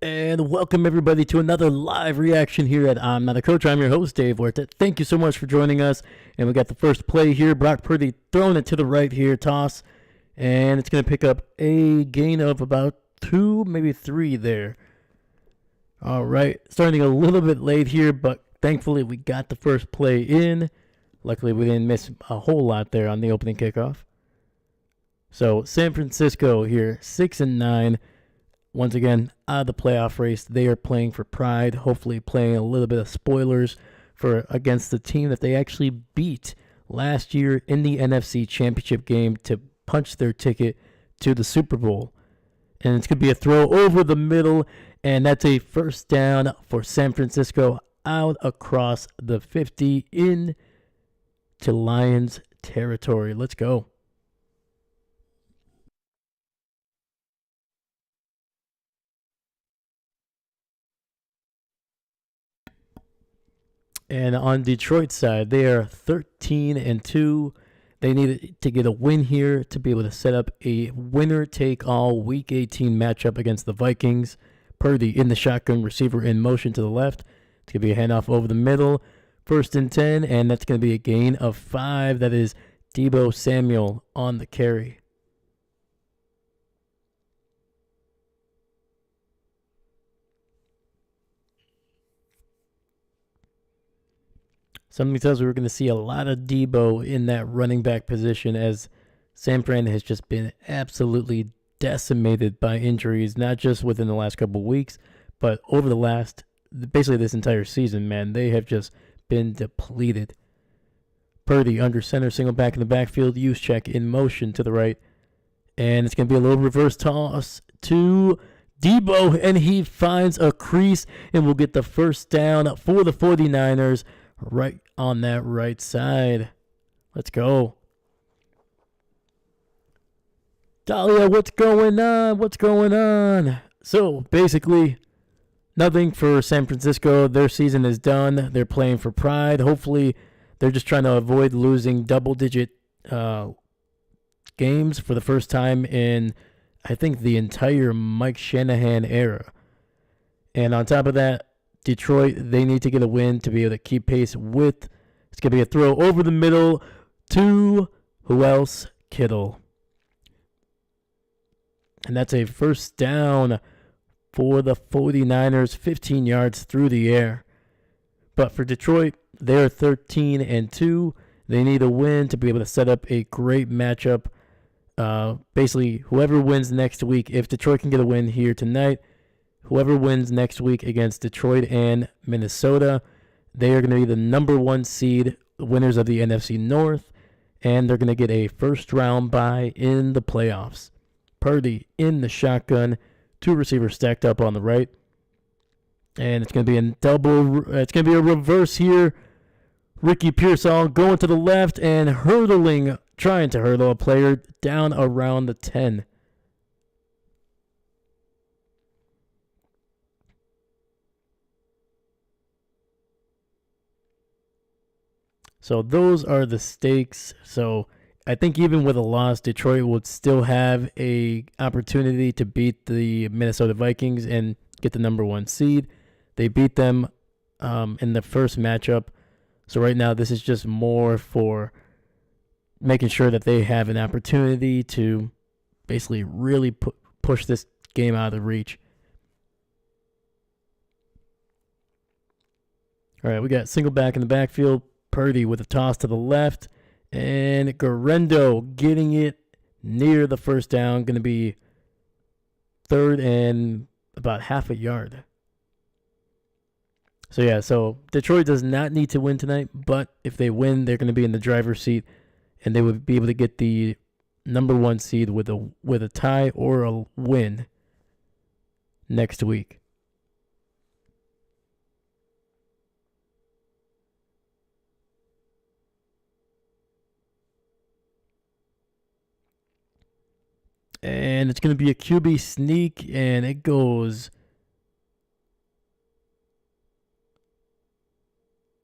And welcome everybody to another live reaction here at I'm Not a Coach. I'm your host, Dave Huerta. Thank you so much for joining us. And we got the first play here. Brock Purdy throwing it to the right here, toss. And it's going to pick up a gain of about 2, maybe 3 there. All right, starting a little bit late here, but thankfully we got the first play in. Luckily we didn't miss a whole lot there on the opening kickoff. So San Francisco here, 6-9. Once again, out of the playoff race. They are playing for pride, hopefully playing a little bit of spoilers for against the team that they actually beat last year in the NFC Championship game to punch their ticket to the Super Bowl. And it's going to be a throw over the middle, and that's a first down for San Francisco out across the 50 into Lions territory. Let's go. And on Detroit's side, they are 13-2. They need to get a win here to be able to set up a winner-take-all Week 18 matchup against the Vikings. Purdy in the shotgun, receiver in motion to the left. It's going to be a handoff over the middle. 1st and 10, and that's going to be a gain of 5. That is Deebo Samuel on the carry. Something tells me we're going to see a lot of Deebo in that running back position, as San Fran has just been absolutely decimated by injuries, not just within the last couple of weeks, but over the last, basically this entire season, man. They have just been depleted. Purdy under center, single back in the backfield, use check in motion to the right. And it's going to be a little reverse toss to Deebo, and he finds a crease and will get the first down for the 49ers. Right on that right side. Let's go. Dahlia, what's going on? What's going on? So, basically, nothing for San Francisco. Their season is done. They're playing for pride. Hopefully, they're just trying to avoid losing double-digit games for the first time in, I think, the entire Mike Shanahan era. And on top of that, Detroit, they need to get a win to be able to keep pace with. It's going to be a throw over the middle to who else? Kittle. And that's a first down for the 49ers, 15 yards through the air. But for Detroit, they're 13-2. They need a win to be able to set up a great matchup. Basically, whoever wins next week, if Detroit can get a win here tonight, whoever wins next week against Detroit and Minnesota, they are going to be the number 1 seed, winners of the NFC North, and they're going to get a first-round bye in the playoffs. Purdy in the shotgun, 2 receivers stacked up on the right, and it's going to be it's going to be a reverse here. Ricky Pearsall going to the left and trying to hurdle a player down around the 10. So those are the stakes. So I think even with a loss, Detroit would still have a opportunity to beat the Minnesota Vikings and get the number 1 seed. They beat them in the first matchup. So right now this is just more for making sure that they have an opportunity to basically really push this game out of reach. All right, we got single back in the backfield. Purdy with a toss to the left, and Guerrero getting it near the first down. Going to be 3rd and about half a yard. So Detroit does not need to win tonight, but if they win, they're going to be in the driver's seat, and they would be able to get the number 1 seed with a tie or a win next week. And it's going to be a QB sneak, and it goes.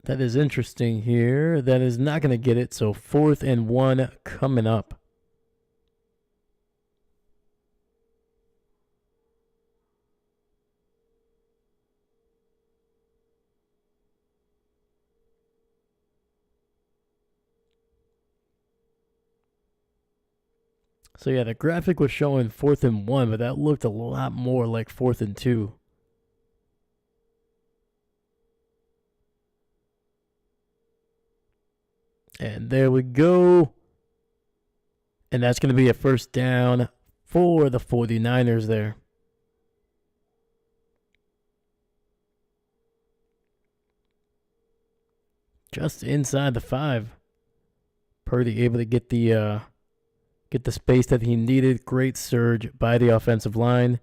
That is interesting here. That is not going to get it, so 4th and 1 coming up. So yeah, the graphic was showing 4th and 1, but that looked a lot more like 4th and 2. And there we go. And that's going to be a first down for the 49ers there. Just inside the 5. Purdy able to get the space that he needed. Great surge by the offensive line.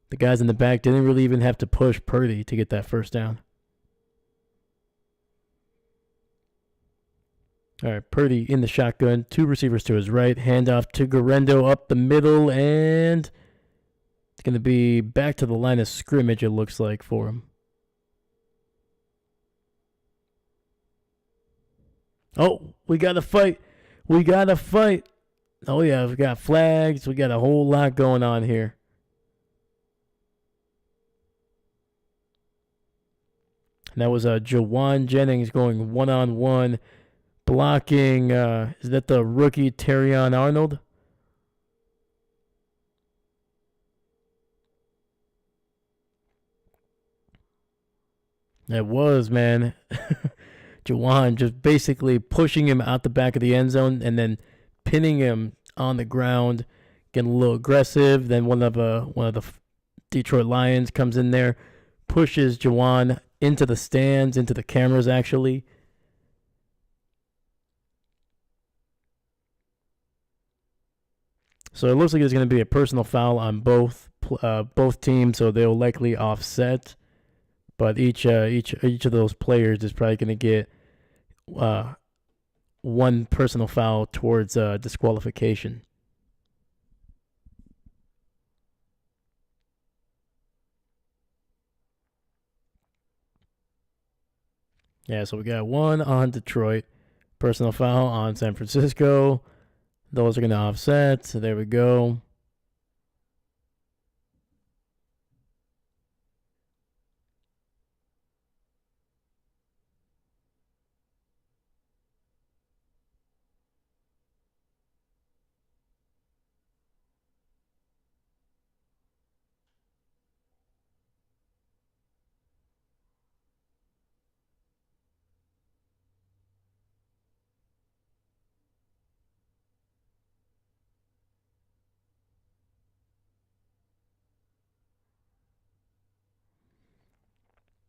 The guys in the back didn't really even have to push Purdy to get that first down. All right, Purdy in the shotgun. 2 receivers to his right. Handoff to Garendo up the middle. And it's going to be back to the line of scrimmage, it looks like, for him. Oh, we got to fight. We got to fight. Oh, yeah, we got flags. We got a whole lot going on here. And that was Jawan Jennings going one-on-one, blocking. Is that the rookie Terrion Arnold? It was, man. Jawan just basically pushing him out the back of the end zone and then pinning him on the ground, getting a little aggressive. Then one of the Detroit Lions comes in there, pushes Jawan into the stands, into the cameras actually. So it looks like there's going to be a personal foul on both teams, so they'll likely offset. But each of those players is probably going to get one personal foul towards disqualification. Yeah, so we got one on Detroit, personal foul on San Francisco. Those are going to offset, so there we go.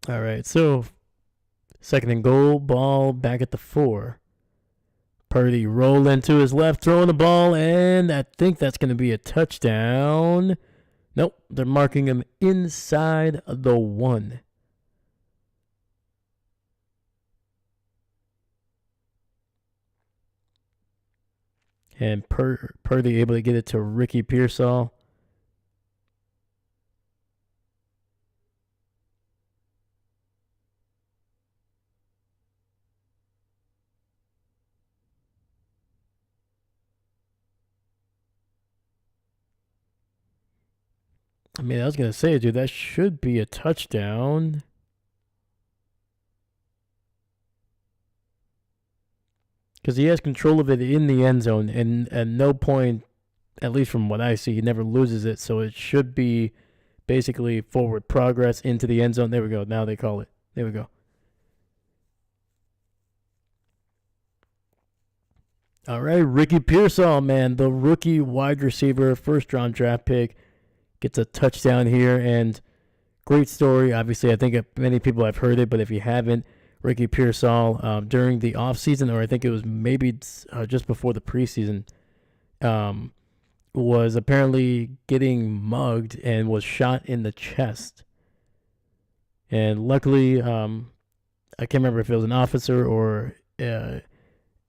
All right, so 2nd and goal, ball back at the 4. Purdy rolling to his left, throwing the ball, and I think that's going to be a touchdown. Nope, they're marking him inside the 1. And Purdy able to get it to Ricky Pearsall. I mean, I was going to say, dude, that should be a touchdown. Because he has control of it in the end zone, and at no point, at least from what I see, he never loses it. So it should be basically forward progress into the end zone. There we go. Now they call it. There we go. All right, Ricky Pearsall, man, the rookie wide receiver, 1st-round draft pick, gets a touchdown here, and great story. Obviously, I think many people have heard it, but if you haven't, Ricky Pearsall, during the offseason, or I think it was maybe just before the preseason, was apparently getting mugged and was shot in the chest. And luckily, I can't remember if it was an officer or a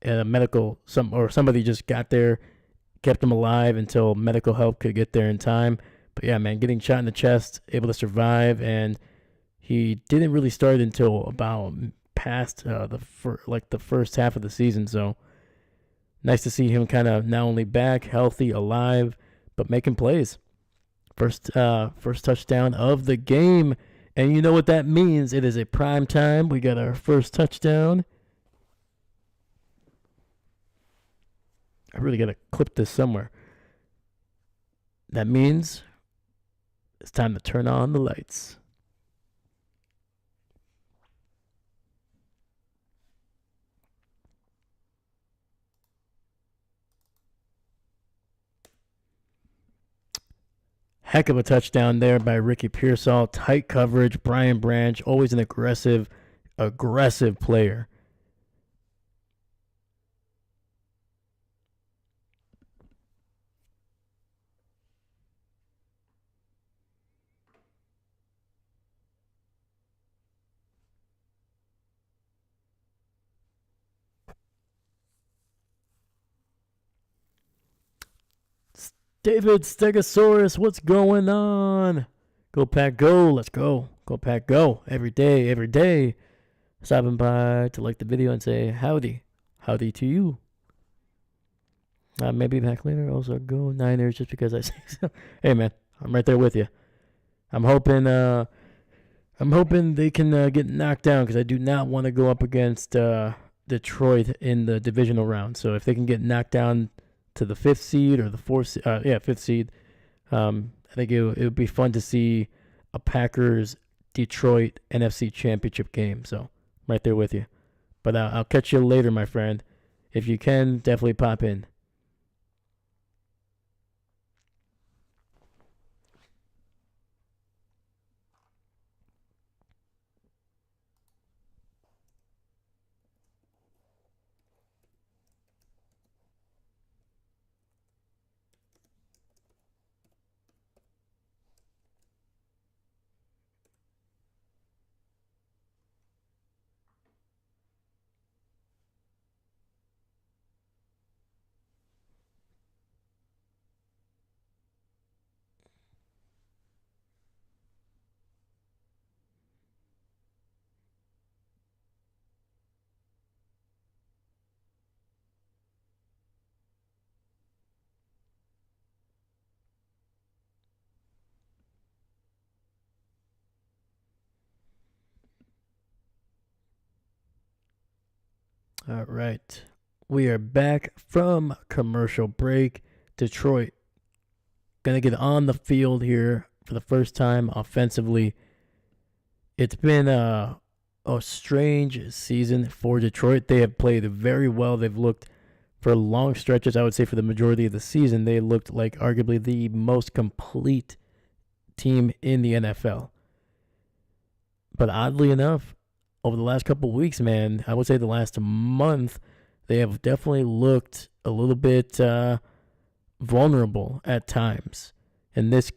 medical, somebody just got there, kept him alive until medical help could get there in time. But yeah, man, getting shot in the chest, able to survive, and he didn't really start until about past the first half of the season. So nice to see him kind of not only back, healthy, alive, but making plays. First touchdown of the game, and you know what that means. It is a prime time. We got our first touchdown. I really got to clip this somewhere. That means it's time to turn on the lights. Heck of a touchdown there by Ricky Pearsall. Tight coverage. Brian Branch, always an aggressive player. David Stegosaurus, what's going on? Go Pack Go, let's go. Go Pack Go. Every day, every day. Stopping by to like the video and say howdy. Howdy to you. Maybe back later. Also go Niners just because I say so. Hey man, I'm right there with you. I'm hoping they can get knocked down because I do not want to go up against Detroit in the divisional round. So if they can get knocked down to the fifth seed or the fifth seed, I think it would be fun to see a Packers Detroit NFC Championship game. So right there with you. But I'll catch you later, my friend. If you can, definitely pop in. All right. We are back from commercial break. Detroit going to get on the field here for the first time offensively. It's been a strange season for Detroit. They have played very well. They've looked for long stretches, I would say for the majority of the season, they looked like arguably the most complete team in the NFL. But oddly enough, over the last couple of weeks, man, I would say the last month, they have definitely looked a little bit vulnerable at times. And this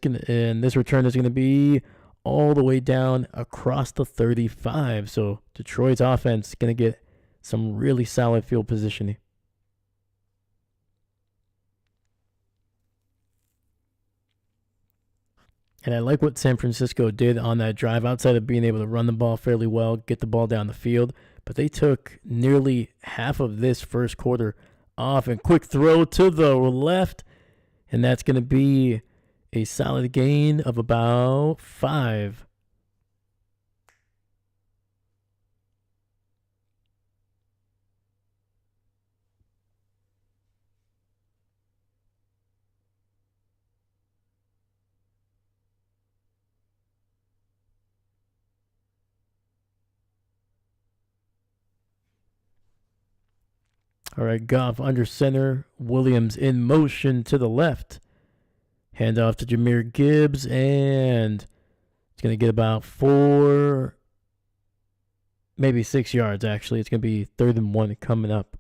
return is going to be all the way down across the 35. So Detroit's offense is going to get some really solid field positioning. And I like what San Francisco did on that drive, outside of being able to run the ball fairly well, get the ball down the field. But they took nearly half of this first quarter off, and quick throw to the left. And that's going to be a solid gain of about 5. All right, Goff under center. Williams in motion to the left. Hand off to Jahmyr Gibbs, and it's going to get about 4, maybe 6 yards, actually. It's going to be 3rd and 1 coming up.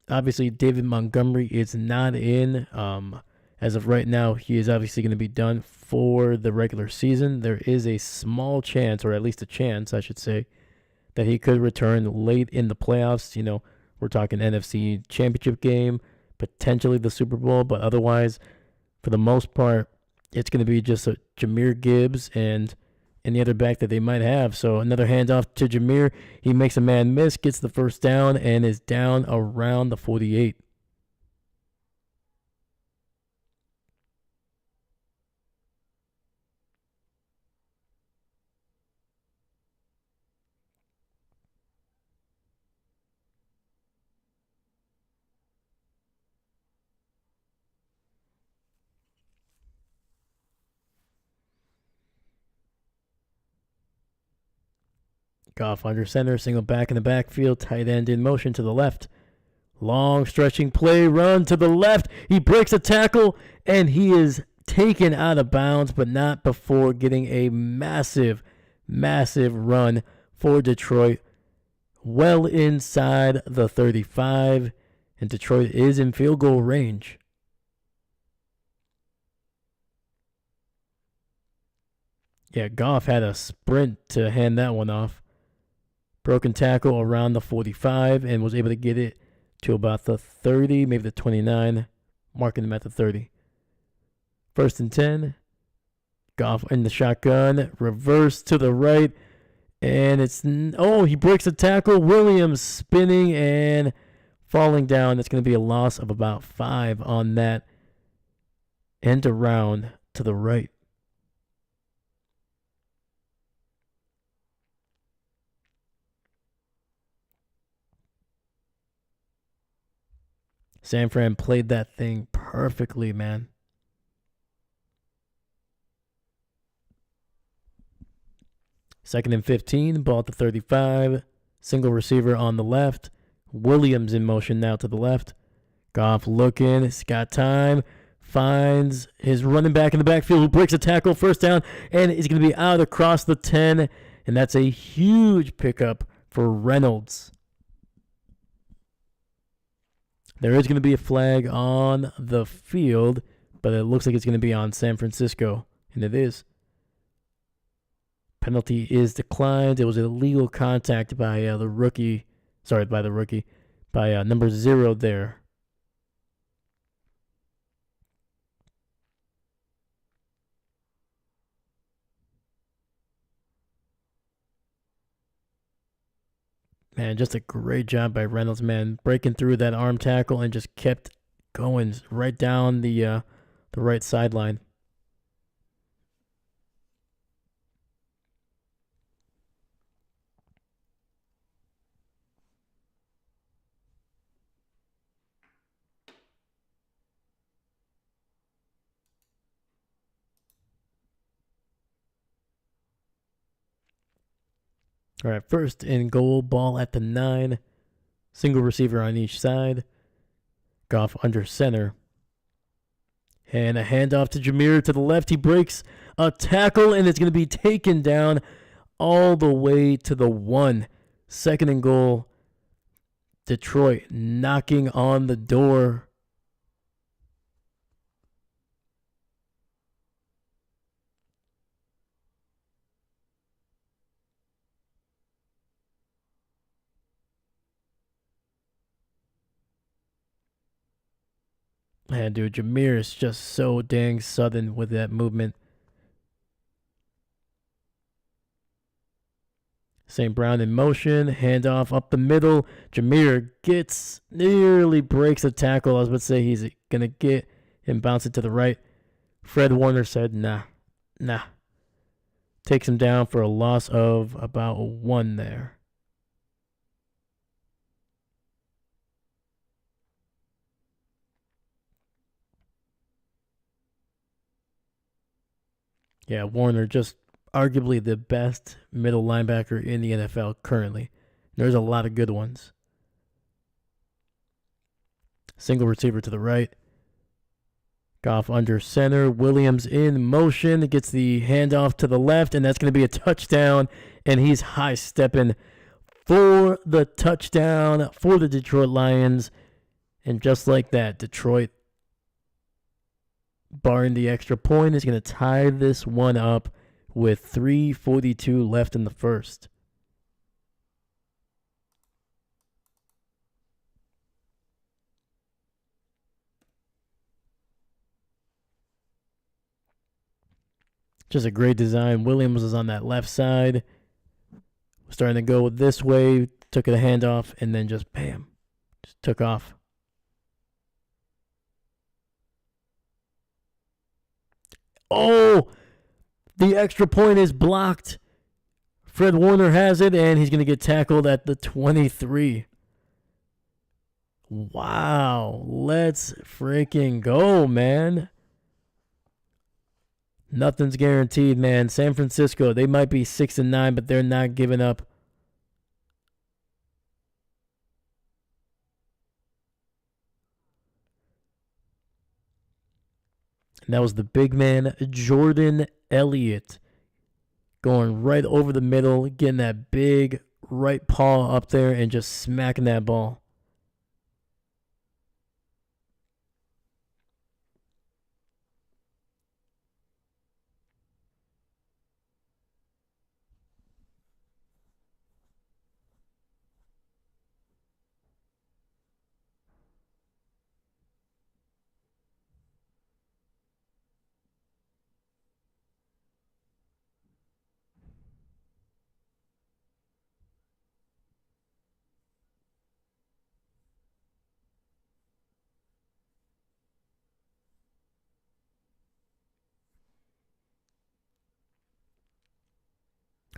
Obviously, David Montgomery is not in. As of right now, he is obviously going to be done for the regular season. There is a small chance, or at least a chance, I should say, that he could return late in the playoffs. You know, we're talking NFC Championship game, potentially the Super Bowl, but otherwise, for the most part, it's going to be just a Jahmyr Gibbs and any other back that they might have. So another handoff to Jahmyr. He makes a man miss, gets the first down, and is down around the 48. Goff under center, single back in the backfield, tight end in motion to the left. Long stretching play, run to the left. He breaks a tackle, and he is taken out of bounds, but not before getting a massive, massive run for Detroit. Well inside the 35, and Detroit is in field goal range. Yeah, Goff had a sprint to hand that one off. Broken tackle around the 45 and was able to get it to about the 30, maybe the 29, marking them at the 30. 1st and 10. Goff in the shotgun, reverse to the right, and he breaks a tackle. Williams spinning and falling down. That's going to be a loss of about 5 on that end around to the right. San Fran played that thing perfectly, man. Second and 15, ball at the 35. Single receiver on the left. Williams in motion now to the left. Goff looking. He's got time. Finds his running back in the backfield who breaks a tackle. First down, and he's going to be out across the 10. And that's a huge pickup for Reynolds. There is going to be a flag on the field, but it looks like it's going to be on San Francisco, and it is. Penalty is declined. It was illegal contact by the rookie. By number 0 there. Man, just a great job by Reynolds, man. Breaking through that arm tackle and just kept going right down the right sideline. All right, 1st and goal, ball at the 9. Single receiver on each side. Goff under center. And a handoff to Jameer to the left. He breaks a tackle, and it's going to be taken down all the way to the 1. 2nd and goal. Detroit knocking on the door. Man, dude, Jameer is just so dang sudden with that movement. St. Brown in motion, handoff up the middle. Jameer nearly breaks a tackle. I was about to say he's going to get and bounce it to the right. Fred Warner said, nah. Takes him down for a loss of about 1 there. Yeah, Warner just arguably the best middle linebacker in the NFL currently. There's a lot of good ones. Single receiver to the right. Goff under center. Williams in motion. Gets the handoff to the left, and that's going to be a touchdown. And he's high stepping for the touchdown for the Detroit Lions. And just like that, Detroit, barring the extra point, is going to tie this one up with 3:42 left in the first. Just a great design. Williams was on that left side. Starting to go this way. Took a handoff and then just bam. Just took off. Oh, the extra point is blocked. Fred Warner has it, and he's going to get tackled at the 23. Wow, let's freaking go, man. Nothing's guaranteed, man. San Francisco, they might be 6-9, but they're not giving up. And that was the big man, Jordan Elliott, going right over the middle, getting that big right paw up there and just smacking that ball.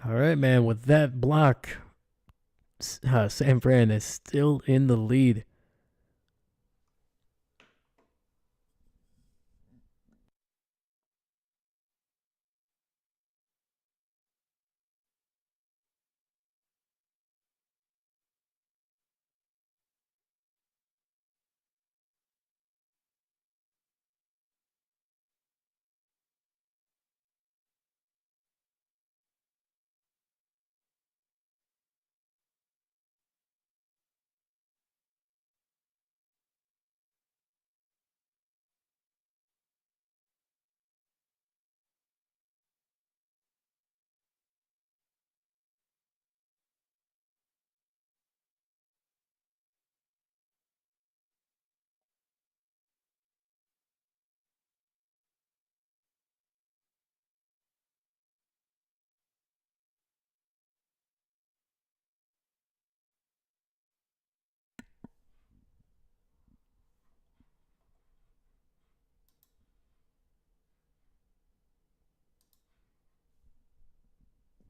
All right, man. With that block, San Fran is still in the lead.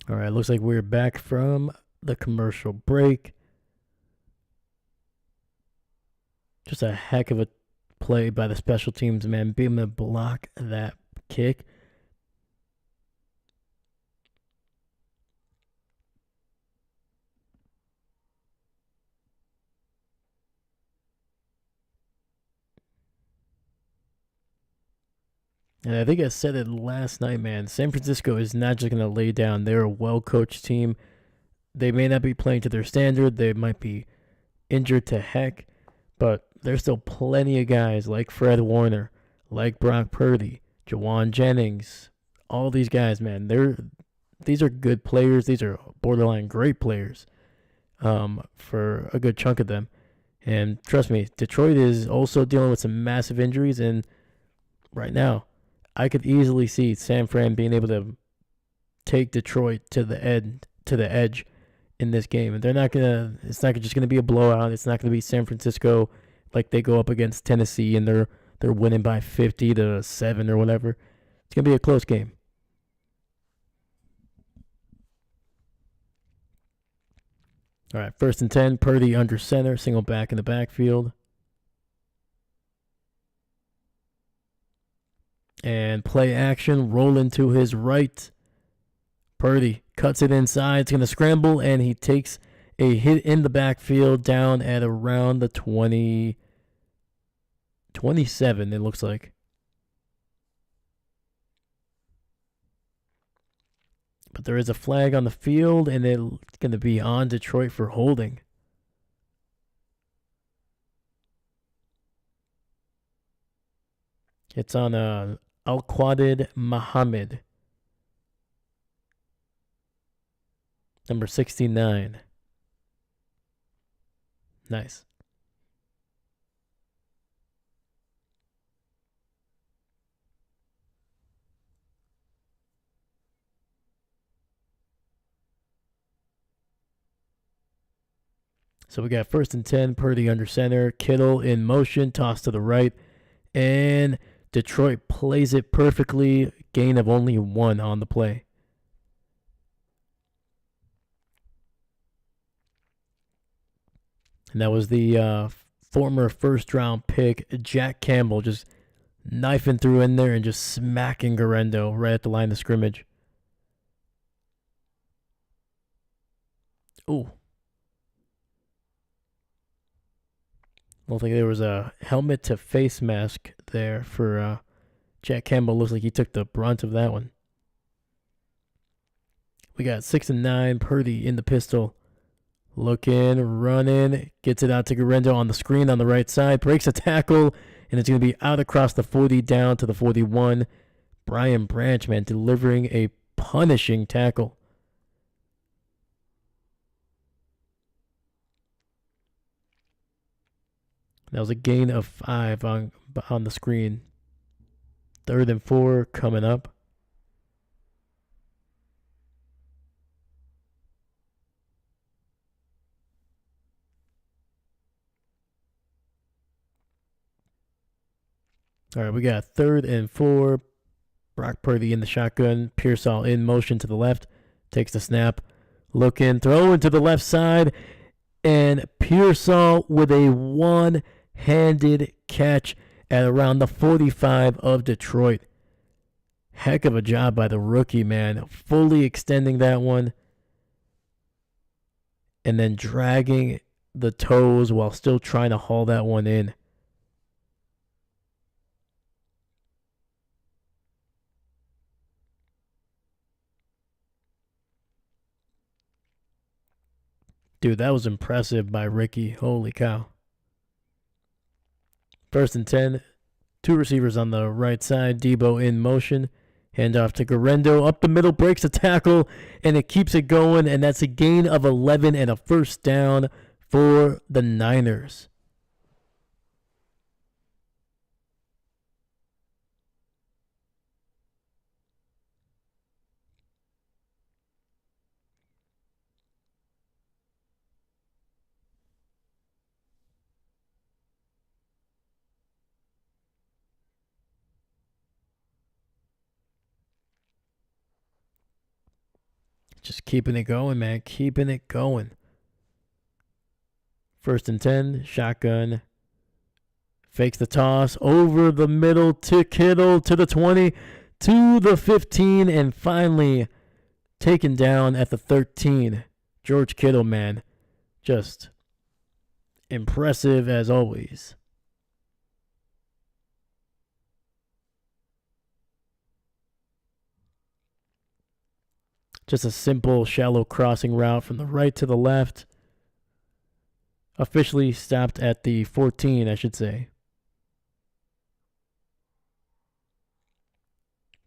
All right, looks like we're back from the commercial break. Just a heck of a play by the special teams, man. Being able to block that kick. And I think I said it last night, man. San Francisco is not just going to lay down. They're a well coached team. They may not be playing to their standard. They might be injured to heck. But there's still plenty of guys like Fred Warner, like Brock Purdy, Jawan Jennings. All these guys, man. These are good players. These are borderline great players for a good chunk of them. And trust me, Detroit is also dealing with some massive injuries. And right now, I could easily see San Fran being able to take Detroit to the edge in this game. And it's not just gonna be a blowout. It's not gonna be San Francisco like they go up against Tennessee and they're winning by 50-7 or whatever. It's gonna be a close game. All right, 1st and 10, Purdy under center, single back in the backfield. And play action, rolling to his right. Purdy cuts it inside. It's going to scramble, and he takes a hit in the backfield down at around the 27, it looks like. But there is a flag on the field, and it's going to be on Detroit for holding. It's on Al-Quadid Muhammad, number 69. Nice. So we got 1st and 10, Purdy under center, Kittle in motion, toss to the right, and Detroit plays it perfectly. Gain of only 1 on the play. And that was the former first-round pick, Jack Campbell, just knifing through in there and just smacking Garendo right at the line of scrimmage. Ooh. I don't think there was a helmet to face mask there for Jack Campbell looks like he took the brunt of that one. We got 6 and 9. Purdy in the pistol. Looking, running, gets it out to Guerrero on the screen on the right side, breaks a tackle, and it's going to be out across the 40 down to the 41. Brian Branch, man, delivering a punishing tackle. That was a gain of 5 on the screen. 3rd and 4 coming up. All right, we got 3rd and 4. Brock Purdy in the shotgun. Pearsall in motion to the left. Takes the snap. Looking, throwing to the left side. And Pearsall with a one-handed catch at around the 45 of Detroit. Heck of a job by the rookie, man. Fully extending that one. And then dragging the toes while still trying to haul that one in. Dude, that was impressive by Ricky. Holy cow. 1st and 10. 2 receivers on the right side. Debo in motion. Handoff to Guerrero. Up the middle. Breaks a tackle. And it keeps it going. And that's a gain of 11 and a 1st down for the Niners. Just keeping it going, man. Keeping it going. 1st and 10. Shotgun. Fakes the toss. Over the middle to Kittle. To the 20. To the 15. And finally taken down at the 13. George Kittle, man. Just impressive as always. Just a simple, shallow crossing route from the right to the left. Officially stopped at the 14, I should say.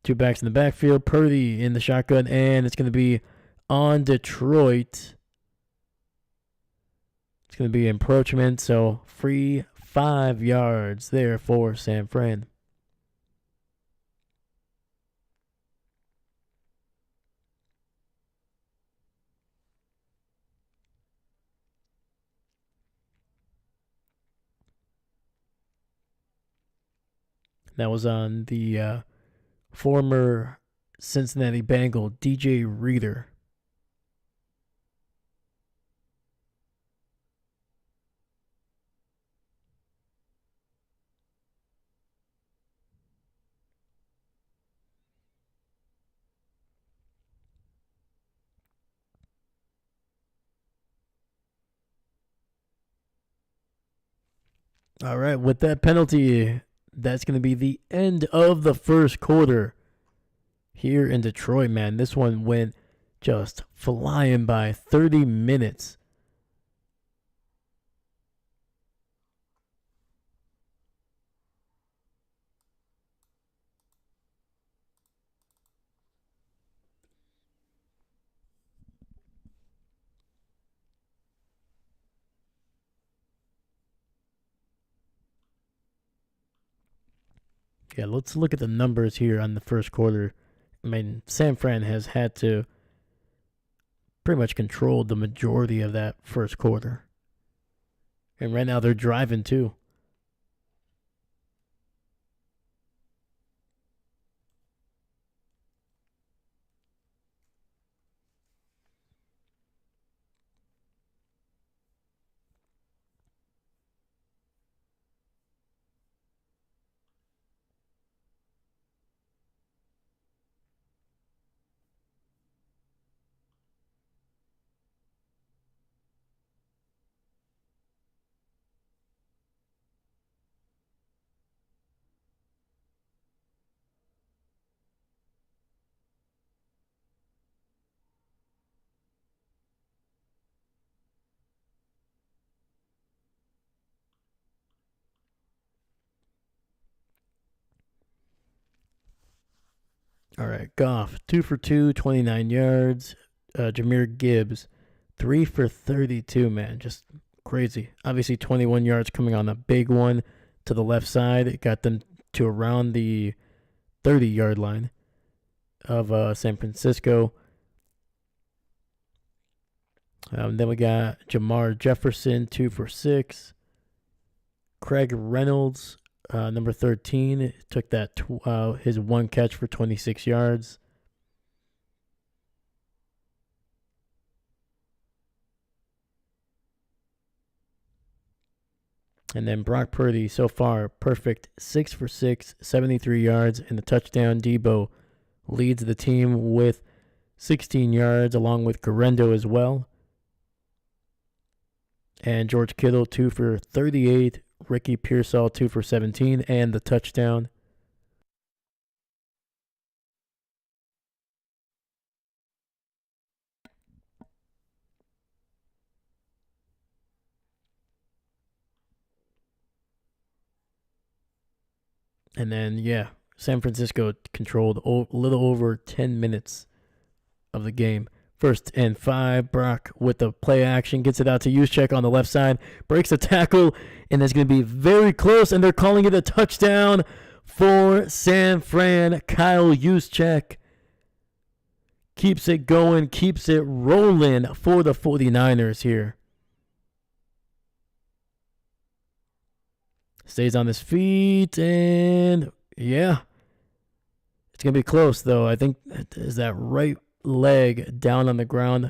2 backs in the backfield. Purdy in the shotgun, and it's going to be on Detroit. It's going to be encroachment, so free 5 yards there for San Fran. That was on the former Cincinnati Bengal, DJ Reader. All right, with that penalty, that's going to be the end of the 1st quarter here in Detroit, man. This one went just flying by. 30 minutes. Yeah, let's look at the numbers here on the 1st quarter. I mean, San Fran has had to pretty much control the majority of that 1st quarter. And right now they're driving too. All right, Goff, 2 for 2, 29 yards. Jahmyr Gibbs, 3 for 32, man. Just crazy. Obviously, 21 yards coming on the big one to the left side. It got them to around the 30-yard line of San Francisco. Then we got Jamar Jefferson, 2 for 6. Craig Reynolds, number 13, took that his one catch for 26 yards. And then Brock Purdy, so far, perfect, 6 for 6, 73 yards, and the touchdown. Debo leads the team with 16 yards, along with Garendo as well. And George Kittle, 2 for 38. Ricky Pearsall, 2 for 17, and the touchdown. And then, yeah, San Francisco controlled a little over 10 minutes of the game. 1st and 5. Brock with the play action gets it out to Juszczyk on the left side, breaks the tackle, and it's going to be very close. And they're calling it a touchdown for San Fran. Kyle Juszczyk keeps it going, keeps it rolling for the 49ers here. Stays on his feet, and yeah, it's going to be close, though. I think is that right leg down on the ground.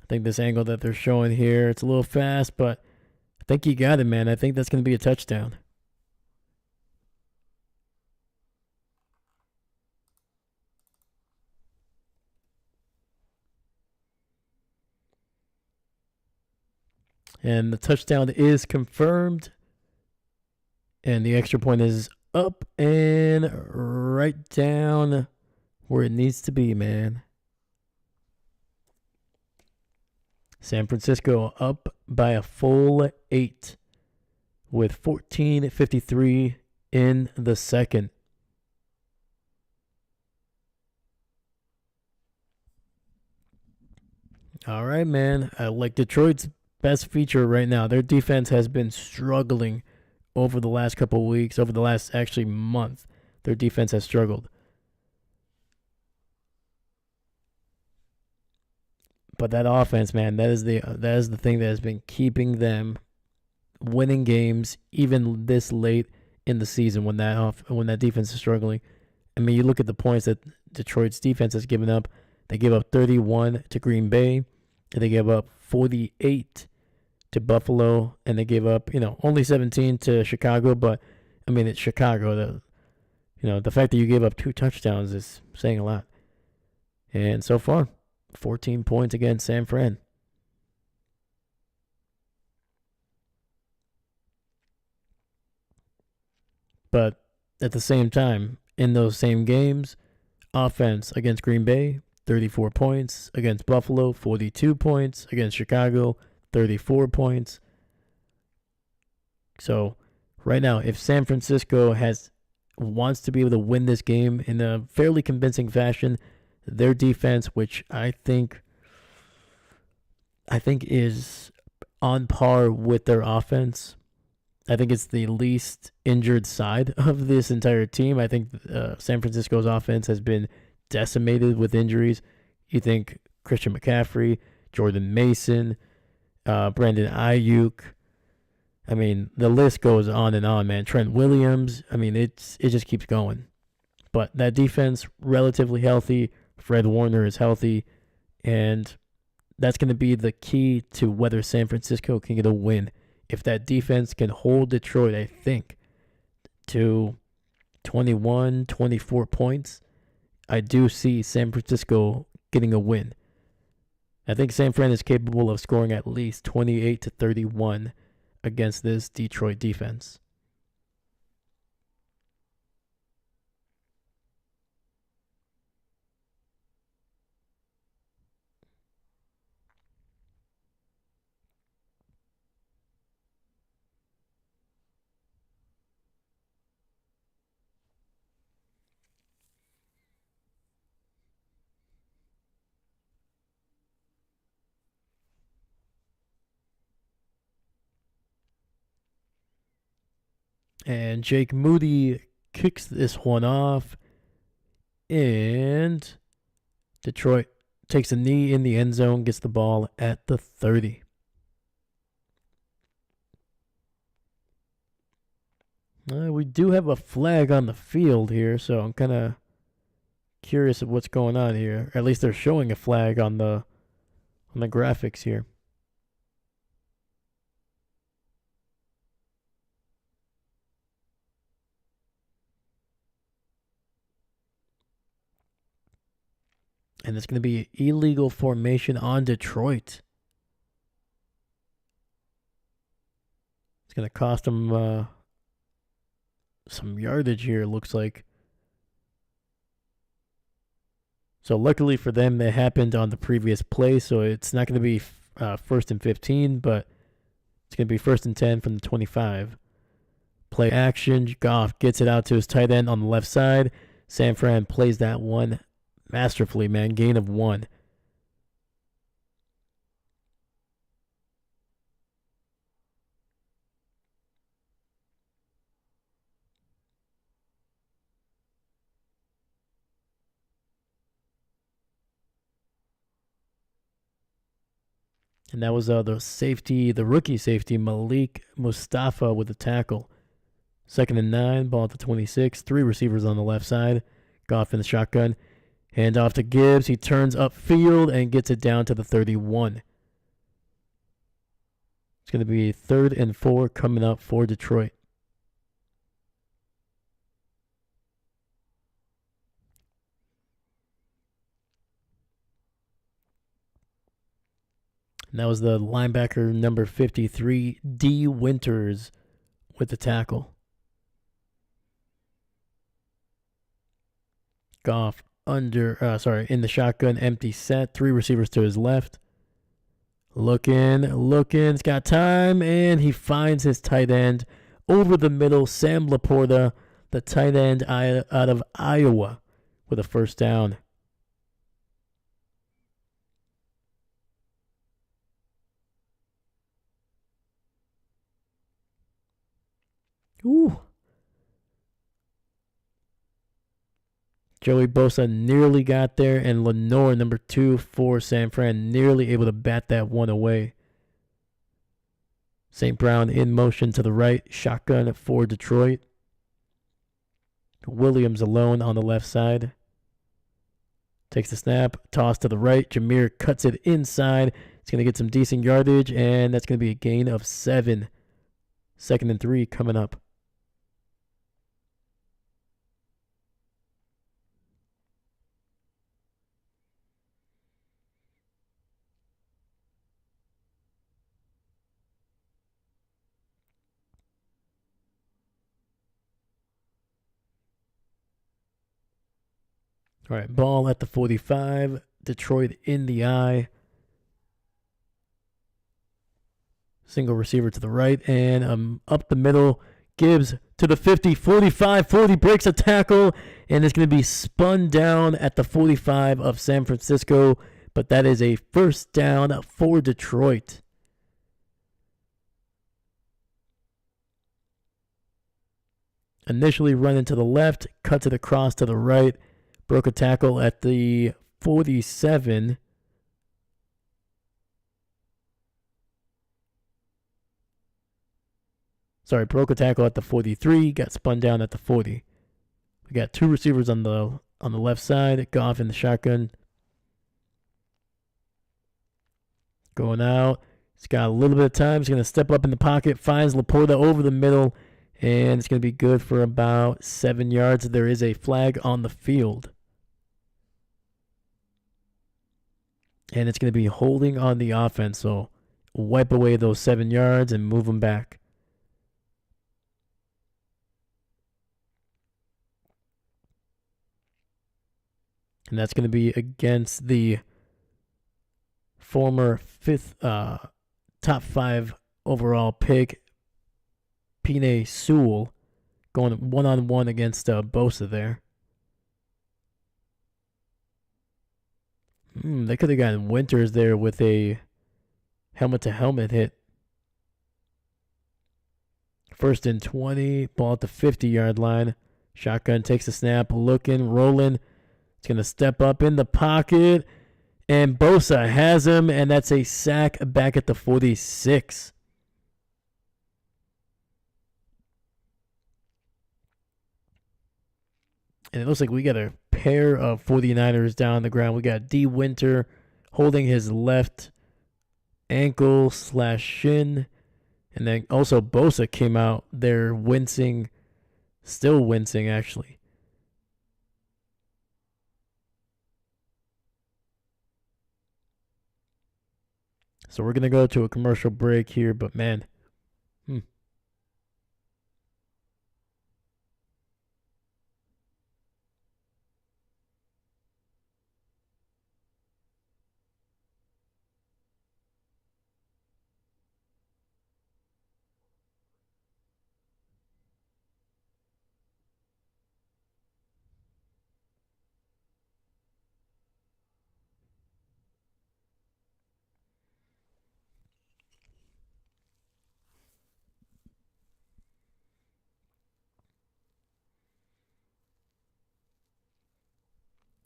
I think this angle that they're showing here, it's a little fast, but I think you got it, man. I think that's going to be a touchdown. And the touchdown is confirmed. And the extra point is up and right down where it needs to be, man. San Francisco up by a full 8 with 14:53 in the second. All right, man. I like Detroit's best feature right now. Their defense has been struggling over the last couple of weeks, over the last actually month. Their defense has struggled. But that offense, man, that is the thing that has been keeping them winning games even this late in the season when that defense is struggling. I mean, you look at the points that Detroit's defense has given up. They gave up 31 to Green Bay. They gave up 48 to Buffalo, and they gave up, only 17 to Chicago. But I mean, it's Chicago. The fact that you gave up 2 touchdowns is saying a lot. And so far, 14 points against San Fran. But at the same time, in those same games, offense against Green Bay, 34 points. Against Buffalo, 42 points. Against Chicago, 34 points. So right now, if San Francisco wants to be able to win this game in a fairly convincing fashion, their defense, which I think is on par with their offense. I think it's the least injured side of this entire team. I think San Francisco's offense has been decimated with injuries. You think Christian McCaffrey, Jordan Mason, Brandon Ayuk. I mean, the list goes on and on, man. Trent Williams. I mean, it just keeps going. But that defense, relatively healthy. Fred Warner is healthy. And that's going to be the key to whether San Francisco can get a win. If that defense can hold Detroit, I think, to 21, 24 points, I do see San Francisco getting a win. I think San Fran is capable of scoring at least 28 to 31 against this Detroit defense. And Jake Moody kicks this one off. And Detroit takes a knee in the end zone, gets the ball at the 30. We do have a flag on the field here, so I'm kind of curious of what's going on here. At least they're showing a flag on the graphics here. And it's going to be illegal formation on Detroit. It's going to cost them some yardage here, it looks like. So luckily for them, that happened on the previous play, so it's not going to be first and 15, but it's going to be first and 10 from the 25. Play action. Goff gets it out to his tight end on the left side. San Fran plays that one masterfully, man. Gain of 1. And that was the rookie safety, Malik Mustafa with the tackle. 2nd and 9, ball at the 26. 3 receivers on the left side. Goff in the shotgun. Hand off to Gibbs. He turns upfield and gets it down to the 31. It's going to be 3rd and 4 coming up for Detroit. And that was the linebacker number 53, D. Winters, with the tackle. Goff in the shotgun, empty set. 3 receivers to his left. Looking. He's got time, and he finds his tight end over the middle. Sam Laporta, the tight end out of Iowa, with a first down. Ooh. Joey Bosa nearly got there, and Lenore, number 2 for San Fran, nearly able to bat that one away. St. Brown in motion to the right, shotgun for Detroit. Williams alone on the left side. Takes the snap, toss to the right. Jameer cuts it inside. It's going to get some decent yardage, and that's going to be a gain of 7. 2nd and 3 coming up. All right, ball at the 45. Detroit in the eye. Single receiver to the right, and up the middle. Gibbs to the 50, 45, 40, breaks a tackle, and it's going to be spun down at the 45 of San Francisco, but that is a first down for Detroit. Initially running to the left, cuts it across to the right, broke a tackle at the 47. Broke a tackle at the 43, got spun down at the 40. We got 2 receivers on the left side. Goff in the shotgun. Going out. He's got a little bit of time. He's going to step up in the pocket, finds Laporta over the middle, and it's going to be good for about 7 yards. There is a flag on the field. And it's going to be holding on the offense, so wipe away those 7 yards and move them back. And that's going to be against the former top 5 overall pick, Penei Sewell, going one-on-one against Bosa there. They could have gotten Winters there with a helmet-to-helmet hit. first and 20. Ball at the 50-yard line. Shotgun takes the snap, looking, rolling. It's going to step up in the pocket. And Bosa has him, and that's a sack back at the 46. And it looks like we got a pair of 49ers down on the ground. We got D. Winter holding his left ankle / shin. And then also Bosa came out there wincing, still wincing actually. So we're going to go to a commercial break here, but man.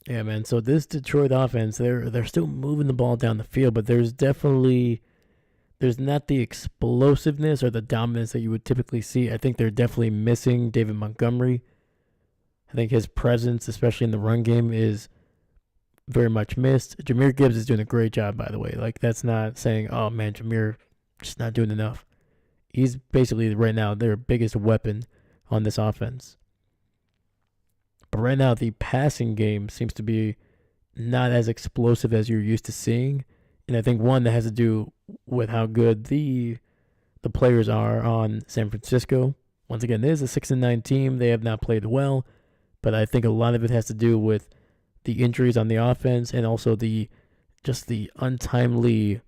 Yeah, man. So this Detroit offense, they're still moving the ball down the field, but there's not the explosiveness or the dominance that you would typically see. I think they're definitely missing David Montgomery. I think his presence, especially in the run game, is very much missed. Jahmyr Gibbs is doing a great job, by the way. Like, that's not saying, oh man, Jahmyr just not doing enough. He's basically right now their biggest weapon on this offense. But right now, the passing game seems to be not as explosive as you're used to seeing. And I think one that has to do with how good the players are on San Francisco. Once again, it is a 6-9 team. They have not played well. But I think a lot of it has to do with the injuries on the offense and also the untimely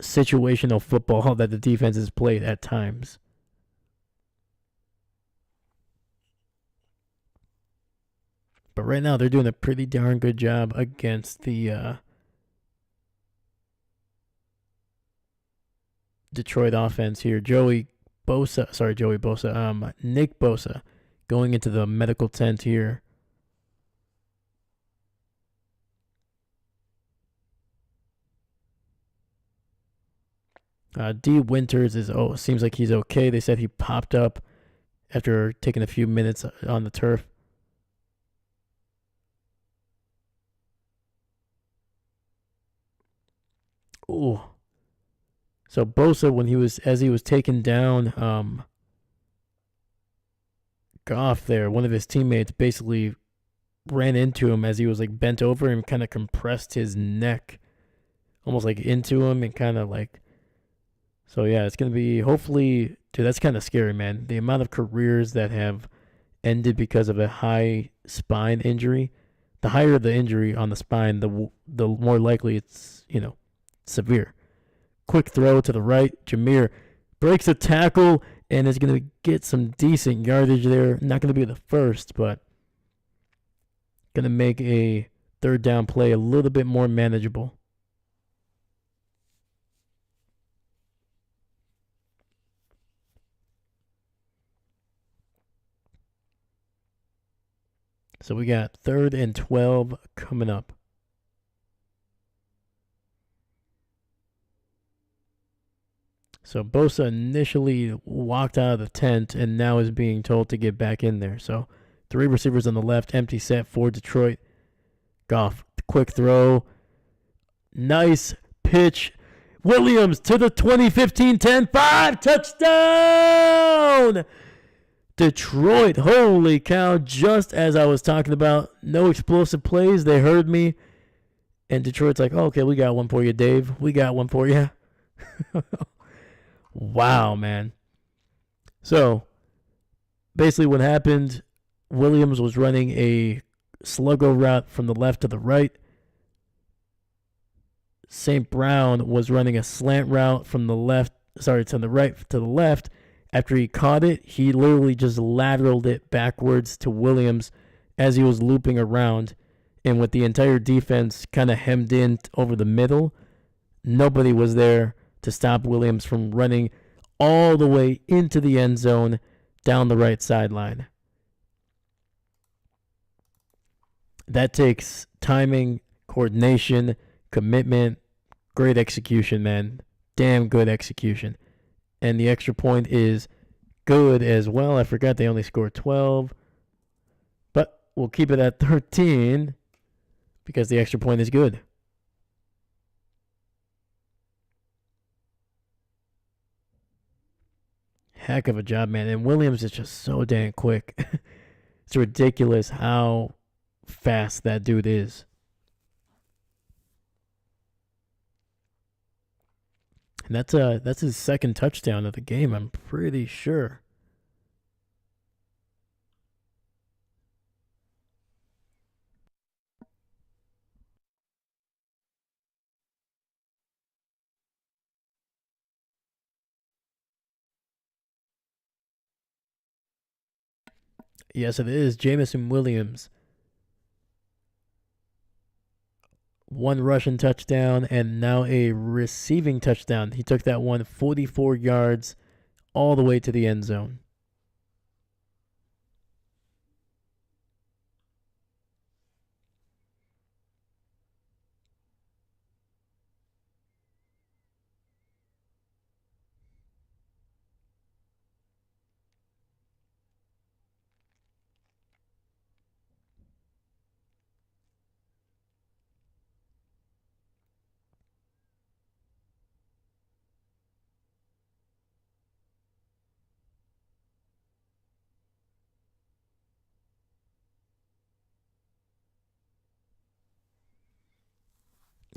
situational football that the defense has played at times. But right now, they're doing a pretty darn good job against the Detroit offense here. Nick Bosa going into the medical tent here. D. Winters seems like he's okay. They said he popped up after taking a few minutes on the turf. Ooh. So Bosa, as he was taken down, Goff there, one of his teammates basically ran into him as he was like bent over and kind of compressed his neck almost like into him and kind of like. So yeah, it's going to be hopefully, dude, that's kind of scary, man. The amount of careers that have ended because of a high spine injury. The higher the injury on the spine, the more likely it's, severe. Quick throw to the right. Jahmyr breaks a tackle and is going to get some decent yardage there. Not going to be the first, but going to make a third down play a little bit more manageable. So we got 3rd and 12 coming up. So Bosa initially walked out of the tent and now is being told to get back in there. So 3 receivers on the left, empty set for Detroit. Goff, quick throw. Nice pitch. Williams to the 2015 10-5 touchdown. Detroit, holy cow, just as I was talking about, no explosive plays. They heard me. And Detroit's like, oh, okay, we got one for you, Dave. We got one for you. Wow, man. So, basically what happened, Williams was running a sluggo route from the left to the right. St. Brown was running a slant route from the right to the left. After he caught it, he literally just lateraled it backwards to Williams as he was looping around. And with the entire defense kind of hemmed in over the middle, nobody was there to stop Williams from running all the way into the end zone down the right sideline. That takes timing, coordination, commitment, great execution, man. Damn good execution. And the extra point is good as well. I forgot they only scored 12. But we'll keep it at 13 because the extra point is good. Heck of a job, man. And Williams is just so damn quick. It's ridiculous how fast that dude is. And that's his second touchdown of the game, I'm pretty sure. Yes, it is. Jamison Williams. One rushing touchdown and now a receiving touchdown. He took that one 44 yards all the way to the end zone.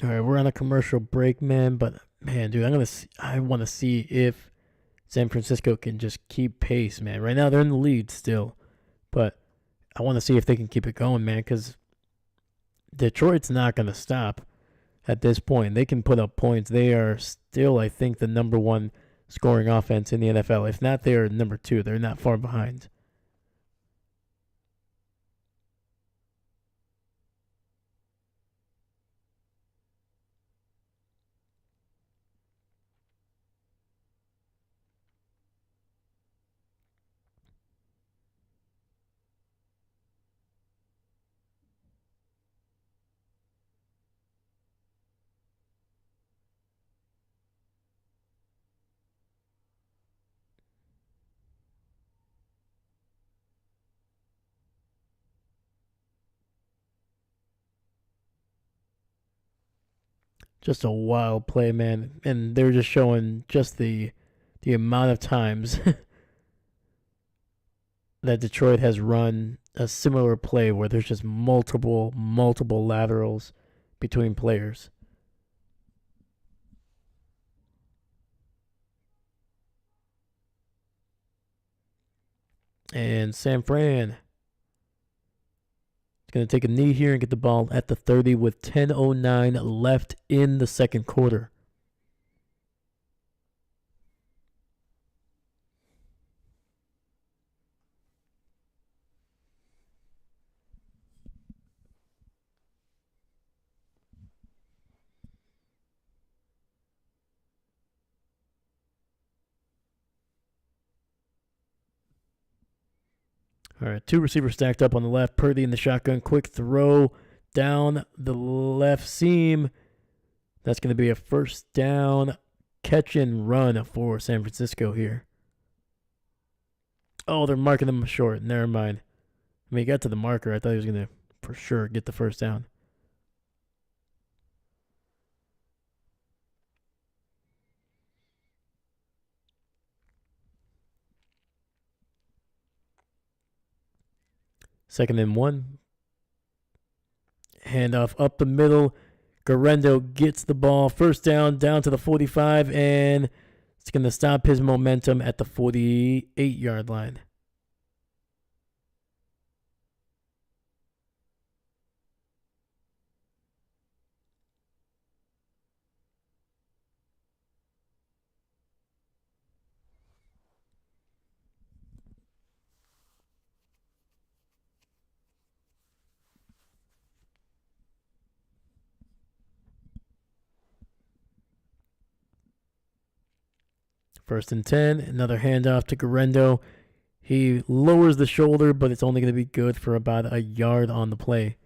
All right, we're on a commercial break, man. But man, dude, I want to see if San Francisco can just keep pace, man. Right now they're in the lead still, but I want to see if they can keep it going, man. Because Detroit's not going to stop at this point. They can put up points. They are still, I think, the number one scoring offense in the NFL. If not, they are number two. They're not far behind. Just a wild play, man. And they're just showing just the amount of times that Detroit has run a similar play where there's just multiple laterals between players. And San Fran is going to take a knee here and get the ball at the 30 with 10:09 left in the second quarter. All right, two receivers stacked up on the left. Purdy in the shotgun. Quick throw down the left seam. That's going to be a first down catch and run for San Francisco here. Oh, they're marking them short. Never mind. I mean, he got to the marker. I thought he was going to, for sure, get the first down. Second and one. Handoff up the middle. Garendo gets the ball. First down to the 45, and it's going to stop his momentum at the 48-yard line. First and 10. Another handoff to Garendo. He lowers the shoulder, but it's only going to be good for about a yard on the play.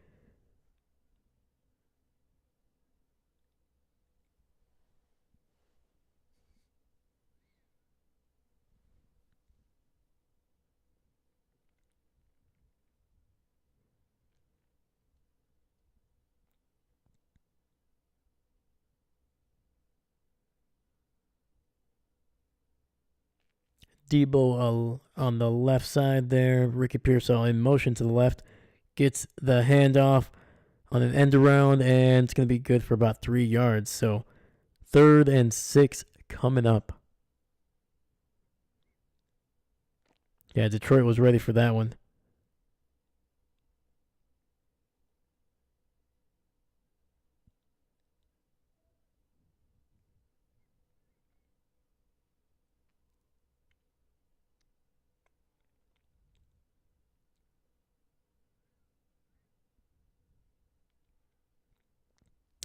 Debo on the left side there. Ricky Pearsall in motion to the left. Gets the handoff on an end around, and it's going to be good for about 3 yards. So 3rd and 6 coming up. Yeah, Detroit was ready for that one.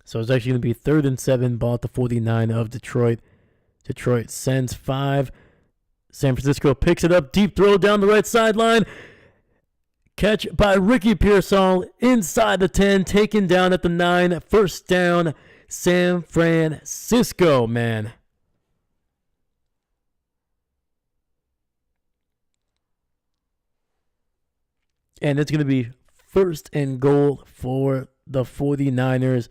So it's actually going to be 3rd and 7, ball at the 49 of Detroit. Detroit sends 5. San Francisco picks it up. Deep throw down the right sideline. Catch by Ricky Pearsall inside the 10. Taken down at the 9. First down, San Francisco, man. And it's going to be 1st and goal for the 49ers.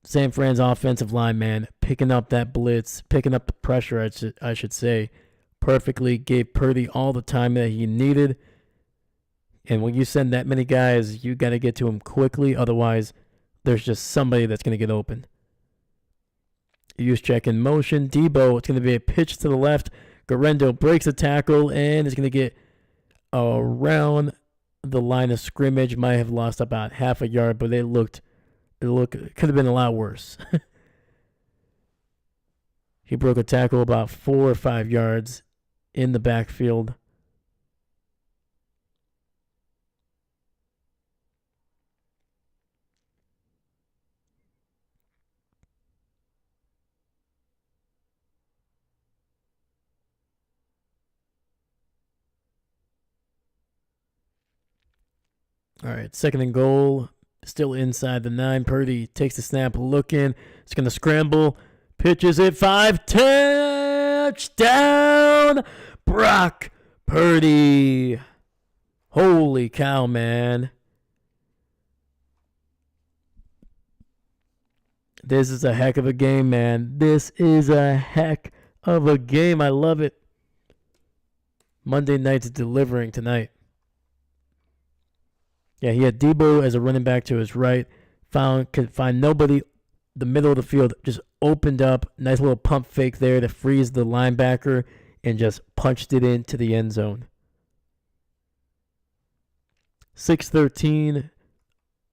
San Fran's offensive line, man, picking up that blitz, picking up the pressure, I should say, perfectly. Gave Purdy all the time that he needed. And when you send that many guys, you got to get to him quickly. Otherwise, there's just somebody that's going to get open. Use check in motion. Debo, it's going to be a pitch to the left. Garendo breaks a tackle and is going to get around the line of scrimmage. Might have lost about half a yard, but it could have been a lot worse. He broke a tackle about 4 or 5 yards in the backfield. All right, 2nd and goal. Still inside the 9. Purdy takes the snap, looking. It's going to scramble. Pitches it 5. Touchdown, Brock Purdy. Holy cow, man. This is a heck of a game, man. This is a heck of a game. I love it. Monday night's delivering tonight. Yeah, he had Debo as a running back to his right. Could find nobody. The middle of the field just opened up. Nice little pump fake there to freeze the linebacker and just punched it into the end zone. 6:13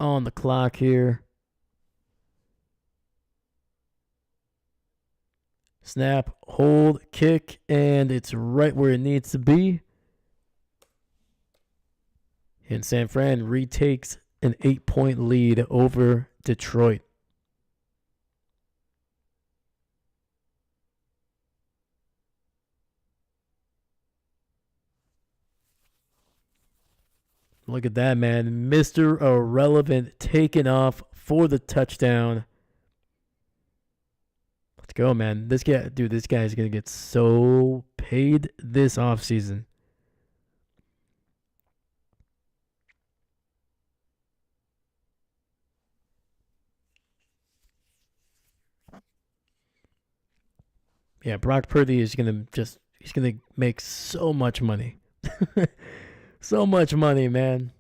on the clock here. Snap, hold, kick, and it's right where it needs to be. And San Fran retakes an 8-point lead over Detroit. Look at that, man. Mr. Irrelevant taking off for the touchdown. Let's go, man. This guy is going to get so paid this offseason. Yeah, Brock Purdy is he's gonna make so much money. So much money, man.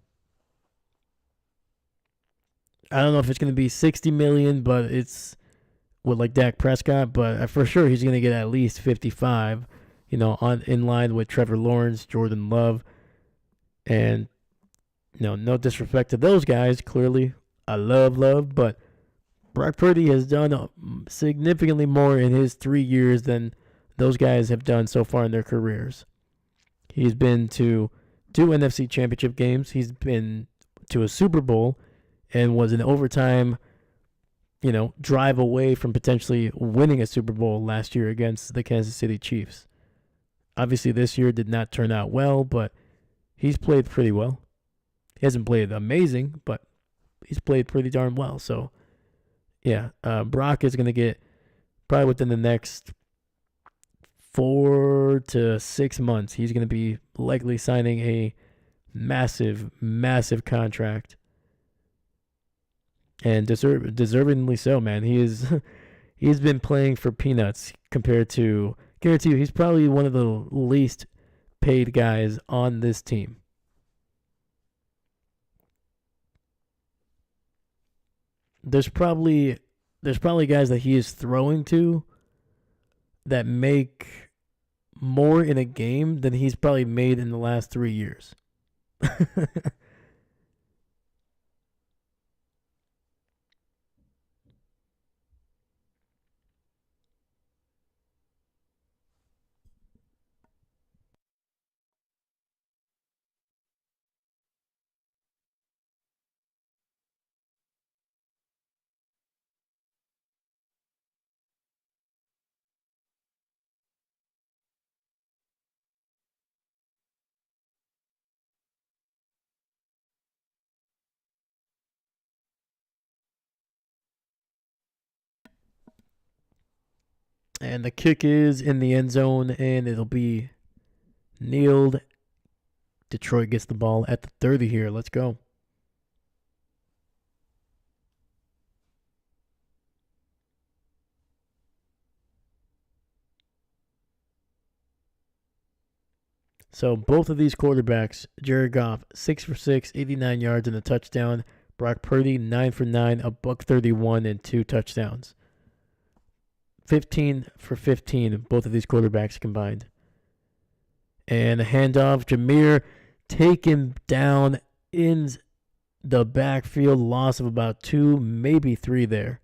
I don't know if it's gonna be $60 million, but it's with like Dak Prescott, but for sure he's gonna get at least 55, in line with Trevor Lawrence, Jordan Love, and no disrespect to those guys, clearly I love, but Brock Purdy has done significantly more in his 3 years than those guys have done so far in their careers. He's been to 2 NFC championship games. He's been to a Super Bowl and was an overtime drive away from potentially winning a Super Bowl last year against the Kansas City Chiefs. Obviously, this year did not turn out well, but he's played pretty well. He hasn't played amazing, but he's played pretty darn well. So, yeah, Brock is going to get probably within the next 4 to 6 months, he's going to be likely signing a massive, massive contract. And deservingly so, man. He's been playing for peanuts compared to, guarantee you, he's probably one of the least paid guys on this team. There's probably guys that he is throwing to that make more in a game than he's probably made in the last 3 years. And the kick is in the end zone, and it'll be kneeled. Detroit gets the ball at the 30 here. Let's go. So both of these quarterbacks, Jared Goff, 6 for 6, 89 yards and a touchdown. Brock Purdy, 9 for 9, a buck 31 and 2 touchdowns. 15 for 15, both of these quarterbacks combined. And a handoff, Jameer taken down in the backfield, loss of about 2, maybe 3 there.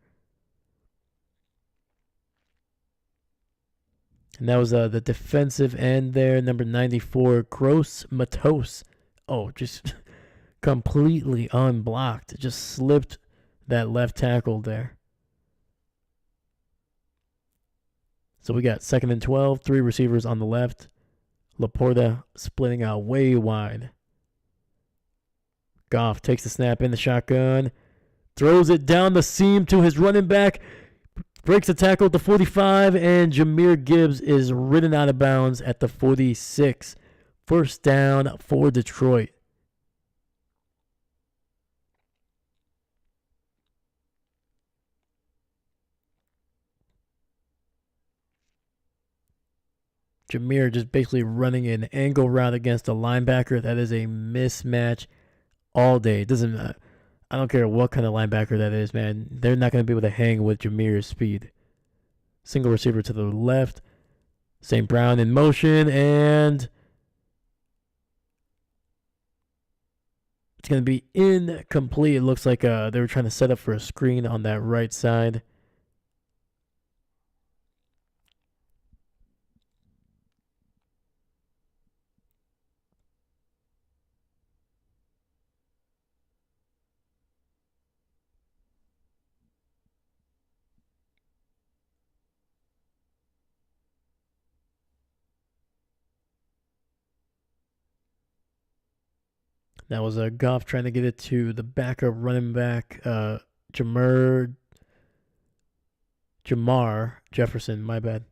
And that was the defensive end there, number 94, Gross Matos. Oh, just completely unblocked. Just slipped that left tackle there. So we got 2nd and 12, 3 receivers on the left. Laporta splitting out way wide. Goff takes the snap in the shotgun, throws it down the seam to his running back, breaks the tackle at the 45, and Jahmyr Gibbs is ridden out of bounds at the 46. First down for Detroit. Jahmyr just basically running an angle route against a linebacker. That is a mismatch all day. It doesn't. I don't care what kind of linebacker that is, man. They're not going to be able to hang with Jahmyr's speed. Single receiver to the left. St. Brown in motion, and it's going to be incomplete. It looks like they were trying to set up for a screen on that right side. That was a Goff trying to get it to the backup running back, Jamar Jefferson. My bad.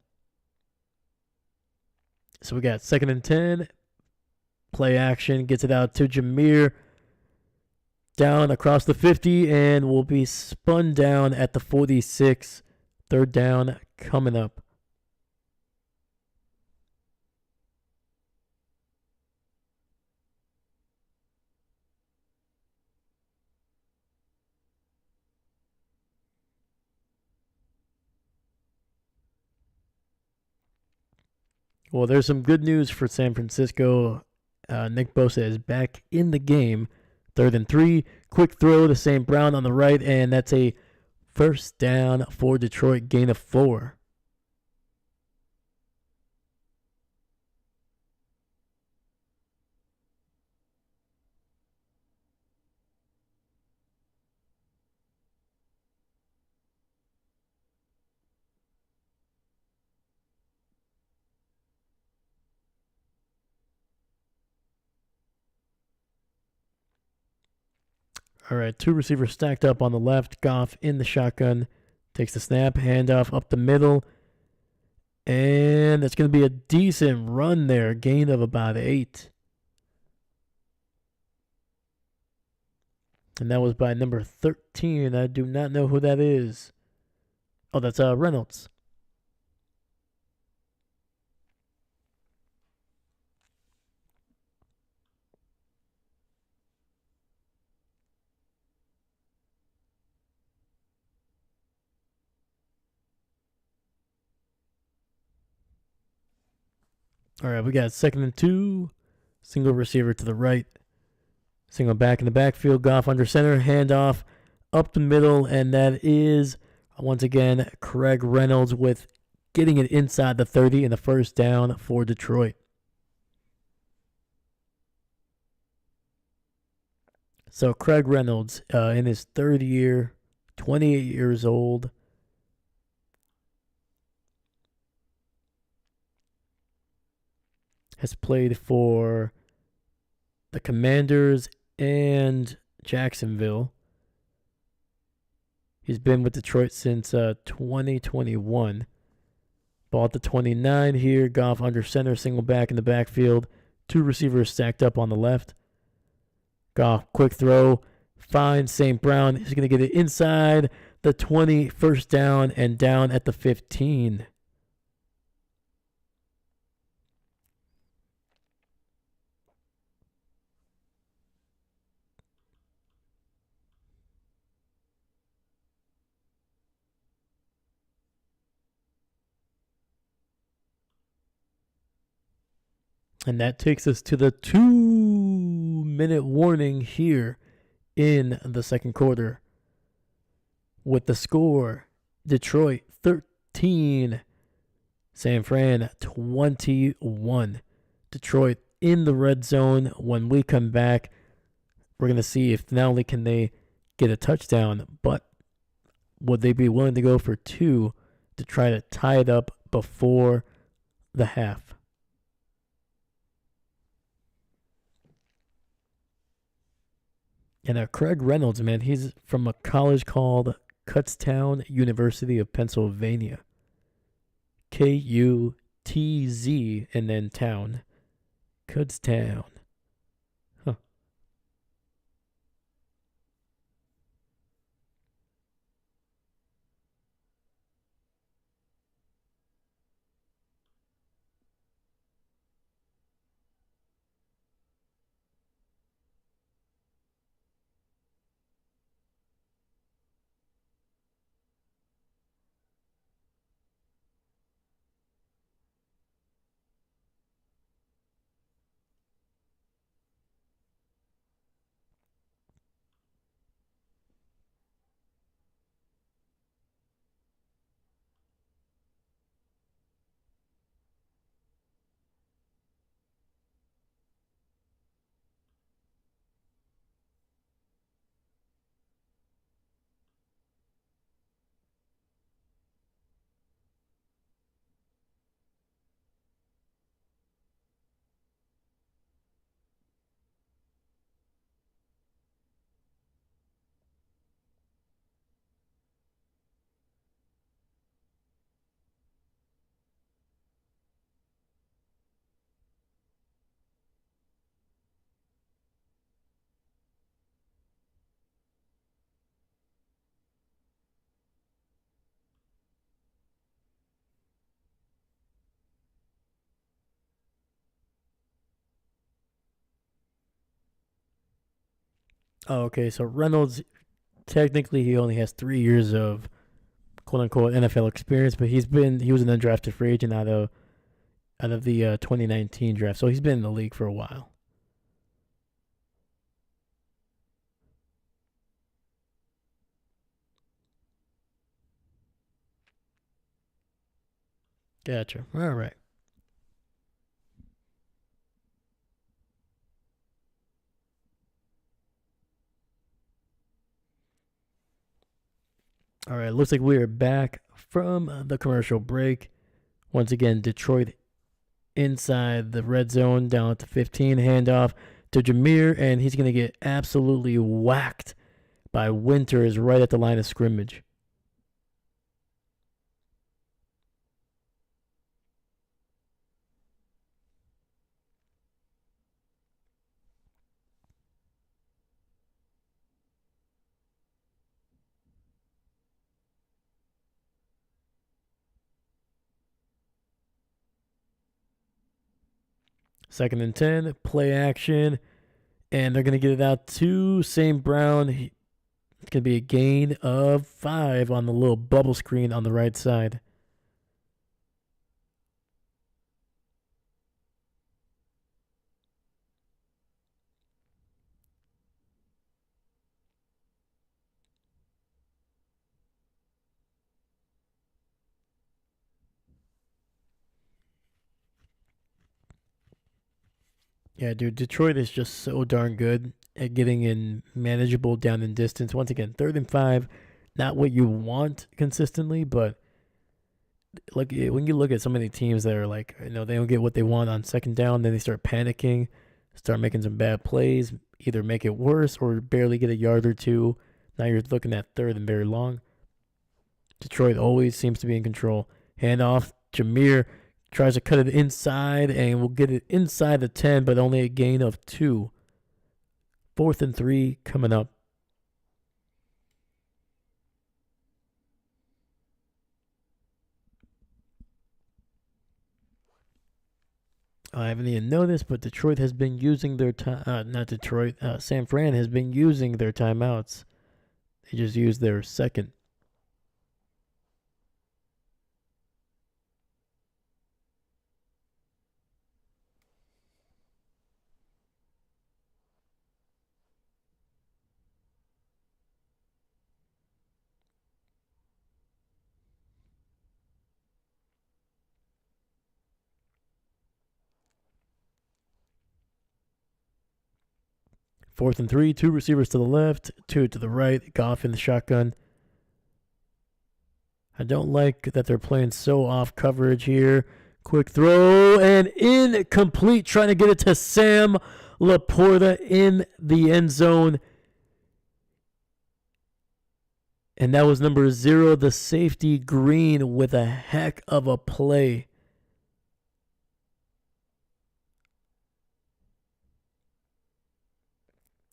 So we got 2nd and 10. Play action gets it out to Jahmyr. Down across the 50 and will be spun down at the 46. 3rd down coming up. Well, there's some good news for San Francisco. Nick Bosa is back in the game. 3rd and 3. Quick throw to St. Brown on the right, and that's a first down for Detroit, gain of 4. All right, two receivers stacked up on the left. Goff in the shotgun. Takes the snap, handoff up the middle. And that's going to be a decent run there. Gain of about 8. And that was by number 13. I do not know who that is. Oh, that's Reynolds. All right, we got 2nd and 2. Single receiver to the right. Single back in the backfield. Goff under center. Handoff up the middle. And that is, once again, Craig Reynolds with getting it inside the 30 and the first down for Detroit. So Craig Reynolds in his 3rd year, 28 years old. Has played for the Commanders and Jacksonville. He's been with Detroit since 2021. Ball at the 29 here. Goff under center, single back in the backfield. Two receivers stacked up on the left. Goff, quick throw. Finds St. Brown. He's going to get it inside the 20, first down, and down at the 15. And that takes us to the 2-minute warning here in the second quarter. With the score, Detroit 13, San Fran 21. Detroit in the red zone. When we come back, we're going to see if not only can they get a touchdown, but would they be willing to go for 2 to try to tie it up before the half. And Craig Reynolds, man, he's from a college called Kutztown University of Pennsylvania. Kutz and then town. Kutztown. Huh. Oh, okay, so Reynolds, technically he only has 3 years of quote unquote NFL experience, but he was an undrafted free agent out of the 2019 draft, so he's been in the league for a while. Gotcha. All right. All right, looks like we are back from the commercial break. Once again, Detroit inside the red zone, down to 15, handoff to Jameer, and he's going to get absolutely whacked by Winter is right at the line of scrimmage. Second and 10, play action, and they're going to get it out to St. Brown. It's going to be a gain of 5 on the little bubble screen on the right side. Yeah, dude, Detroit is just so darn good at getting in manageable down and distance. Once again, 3rd and 5, not what you want consistently, but like when you look at so many teams that are like, they don't get what they want on 2nd down, then they start panicking, start making some bad plays, either make it worse or barely get a yard or two. Now you're looking at 3rd and very long. Detroit always seems to be in control. Handoff, Jameer tries to cut it inside and will get it inside the 10, but only a gain of 2. 4th and 3 coming up. I haven't even noticed, but Detroit has been using their time. Not Detroit. San Fran has been using their timeouts. They just used their second. Fourth and 3, 2 receivers to the left, 2 to the right. Goff in the shotgun. I don't like that they're playing so off coverage here. Quick throw and incomplete. Trying to get it to Sam Laporta in the end zone. And that was number 0, the safety Green, with a heck of a play.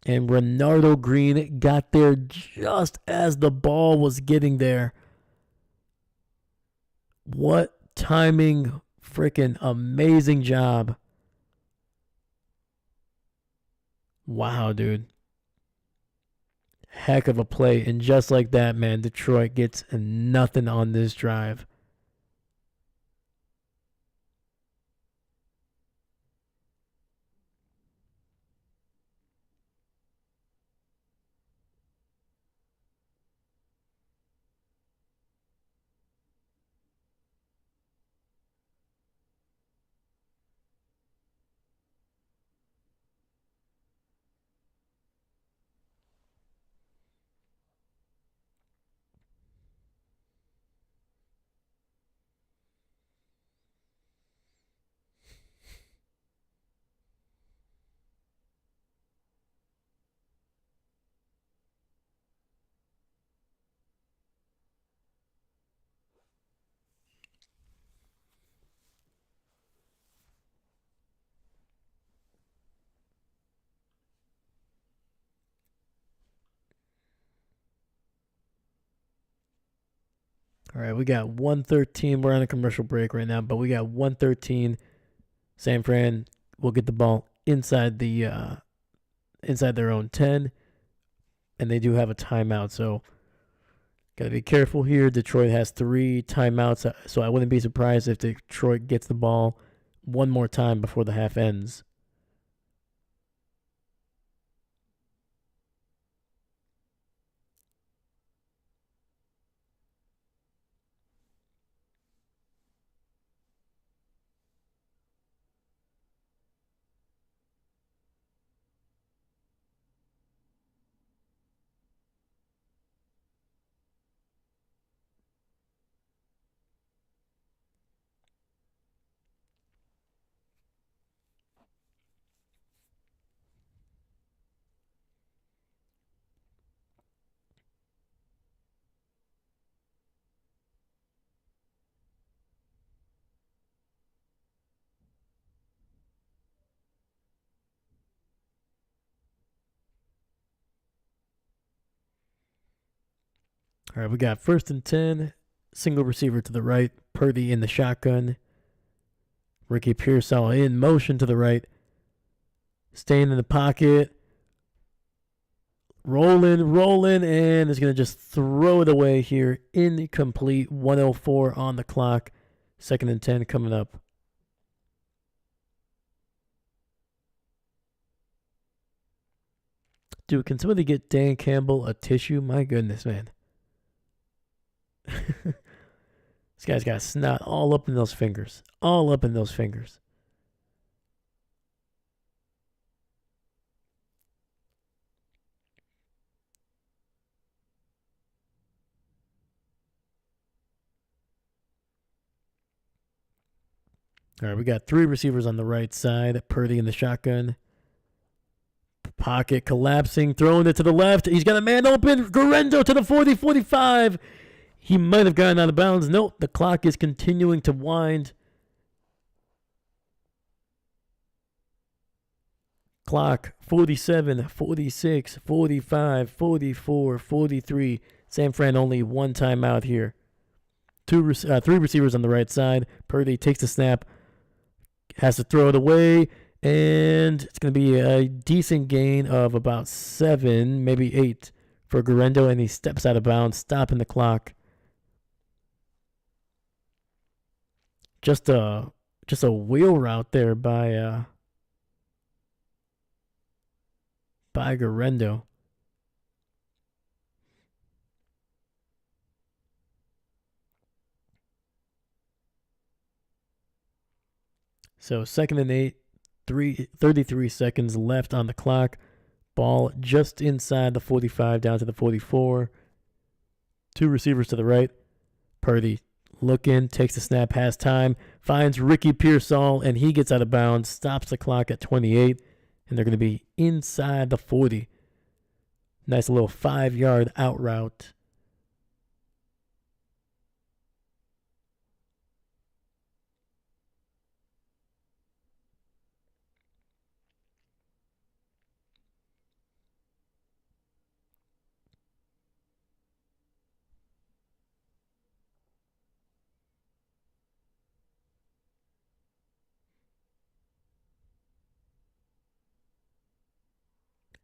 And Renardo Green got there just as the ball was getting there. What timing. Freaking amazing job. Wow, dude. Heck of a play. And just like that, man, Detroit gets nothing on this drive. All right, we got 113. We're on a commercial break right now, but we got 113. San Fran will get the ball inside inside their own 10, and they do have a timeout, so gotta be careful here. Detroit has 3 timeouts, so I wouldn't be surprised if Detroit gets the ball one more time before the half ends. All right, we got 1st and 10. Single receiver to the right. Purdy in the shotgun. Ricky Pearsall in motion to the right. Staying in the pocket. Rolling, and is going to just throw it away here. Incomplete. 1:04 on the clock. 2nd and 10 coming up. Dude, can somebody get Dan Campbell a tissue? My goodness, man. This guy's got snot all up in those fingers. All up in those fingers. All right, we got 3 receivers on the right side. Purdy in the shotgun. Pocket collapsing, throwing it to the left. He's got a man open. Guerrero to the 40, 45. He might have gotten out of bounds. Nope, the clock is continuing to wind. Clock 47, 46, 45, 44, 43. San Fran only 1 timeout here. 3 receivers on the right side. Purdy takes the snap. Has to throw it away. And it's going to be a decent gain of about 7, maybe 8 for Guerrero. And he steps out of bounds, stopping the clock. Just a wheel route there by Guerrero. So 2nd and 8, 33 seconds left on the clock. Ball just inside the 45 down to the 44. 2 receivers to the right. Purdy looking, takes the snap, has time, finds Ricky Pearsall, and he gets out of bounds, stops the clock at 28, and they're going to be inside the 40. Nice little 5-yard out route.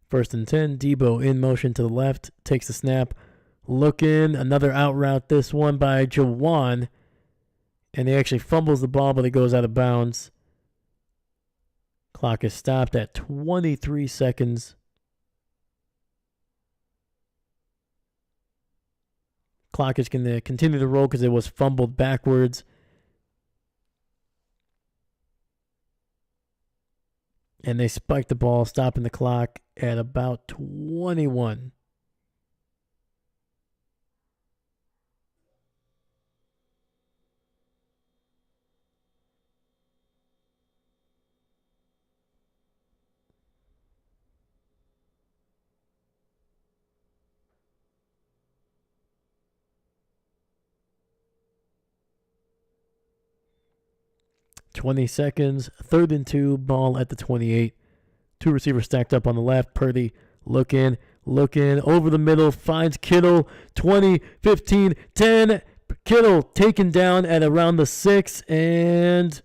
First and 10, Debo in motion to the left, takes the snap, looking, another out route, this one by Jawan, and he actually fumbles the ball, but it goes out of bounds. Clock is stopped at 23 seconds. Clock is going to continue to roll because it was fumbled backwards. And they spike the ball, stopping the clock at about 21. "20 seconds, 3rd and 2, ball at the 28. 2 receivers stacked up on the left. Purdy looking, over the middle, finds Kittle. 20, 15, 10. Kittle taken down at around the 6, and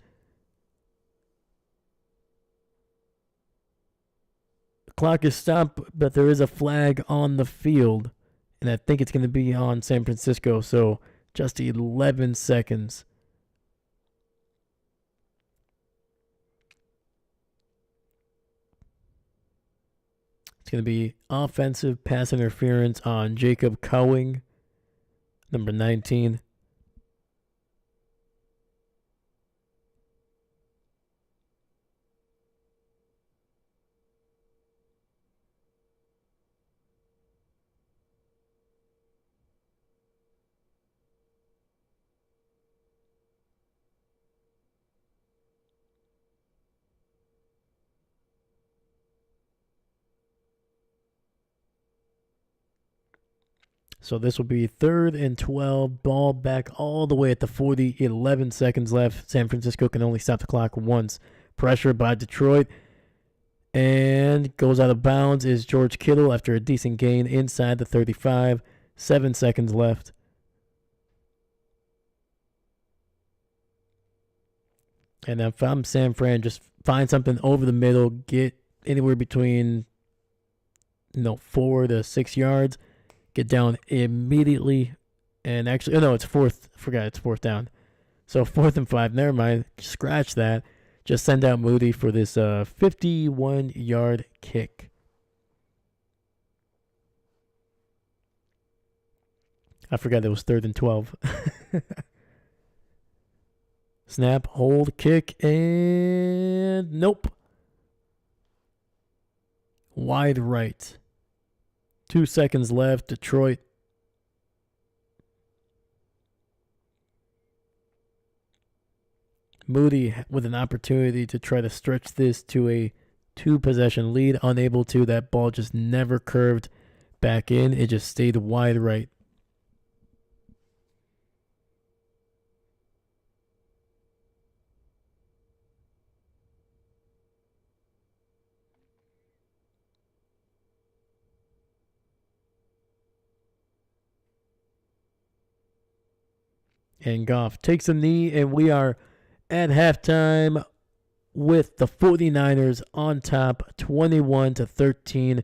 the clock is stopped, but there is a flag on the field, and I think it's going to be on San Francisco, so just 11 seconds. It's going to be offensive pass interference on Jacob Cowing, number 19. So this will be 3rd and 12. Ball back all the way at the 40. 11 seconds left. San Francisco can only stop the clock once. Pressure by Detroit. And goes out of bounds is George Kittle after a decent gain inside the 35. 7 seconds left. And if I'm San Fran, just find something over the middle, get anywhere between 4 to 6 yards, get down immediately. And actually, oh no, it's fourth down. So 4th and 5, never mind, scratch that. Just send out Moody for this 51-yard kick. I forgot it was 3rd and 12. Snap, hold, kick, and nope. Wide right. 2 seconds left. Detroit. Moody with an opportunity to try to stretch this to a 2-possession lead. Unable to. That ball just never curved back in. It just stayed wide right. And Goff takes a knee, and we are at halftime with the 49ers on top 21-13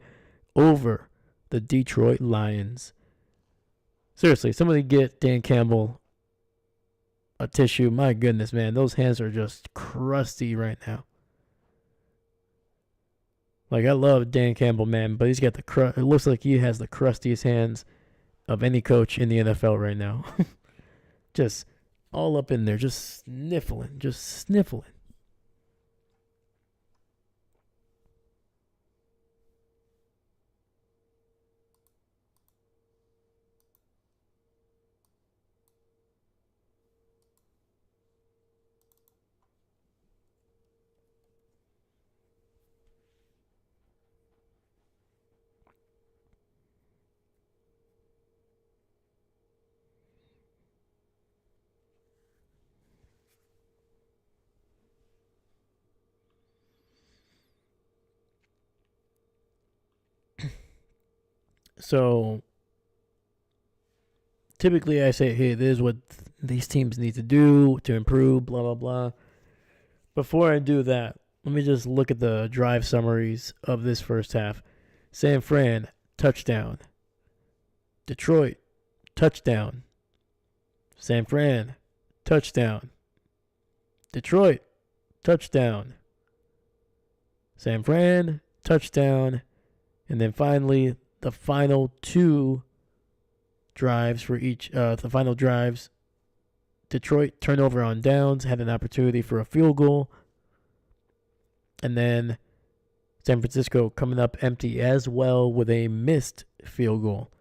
over the Detroit Lions. Seriously, somebody get Dan Campbell a tissue. My goodness, man. Those hands are just crusty right now. Like, I love Dan Campbell, man, but he's got it looks like he has the crustiest hands of any coach in the NFL right now. Just all up in there, just sniffling. So typically I say, hey, this is what these teams need to do to improve, blah, blah, blah. Before I do that, let me just look at the drive summaries of this first half. San Fran, touchdown. Detroit, touchdown. San Fran, touchdown. Detroit, touchdown. San Fran, touchdown. And then finally, the final 2 drives for each, the final drives. Detroit, turnover on downs, had an opportunity for a field goal. And then San Francisco coming up empty as well with a missed field goal.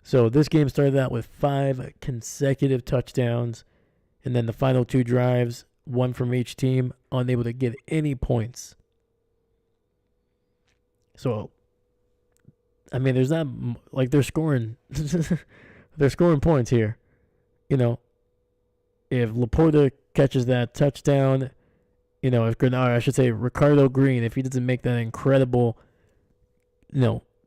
So this game started out with 5 consecutive touchdowns. And then the final 2 drives, 1 from each team, unable to get any points. So, I mean, there's not, like, they're scoring points here. If Laporta catches that touchdown, Ricardo Green, if he doesn't make that incredible,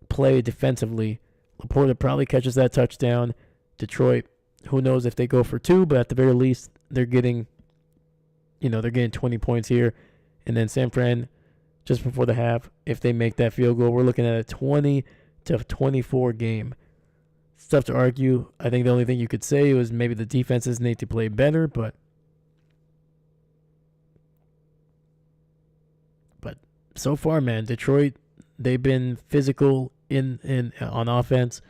play defensively, Laporta probably catches that touchdown. Detroit, who knows if they go for 2, but at the very least, they're getting 20 points here. And then San Fran, just before the half, if they make that field goal, we're looking at a 20-24 game. It's tough to argue. I think the only thing you could say was maybe the defenses need to play better, but so far, man, Detroit, they've been physical on offense.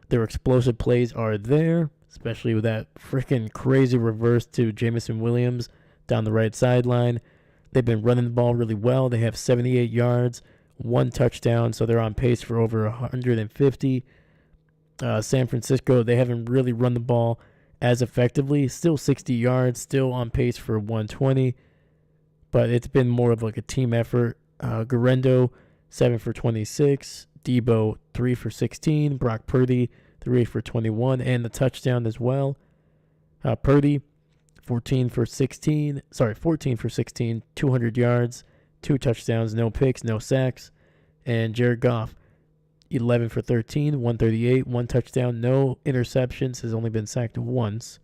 Their explosive plays are there, especially with that freaking crazy reverse to Jamison Williams down the right sideline. They've been running the ball really well. They have 78 yards, 1 touchdown, so they're on pace for over 150. San Francisco, they haven't really run the ball as effectively. Still 60 yards, still on pace for 120. But it's been more of like a team effort. Garendo, 7 for 26. Debo, 3 for 16. Brock Purdy, 3 for 21. And the touchdown as well. Purdy, 14 for 16. 200 yards, 2 touchdowns, no picks, no sacks. And Jared Goff, 11 for 13, 138, one touchdown, no interceptions, has only been sacked once.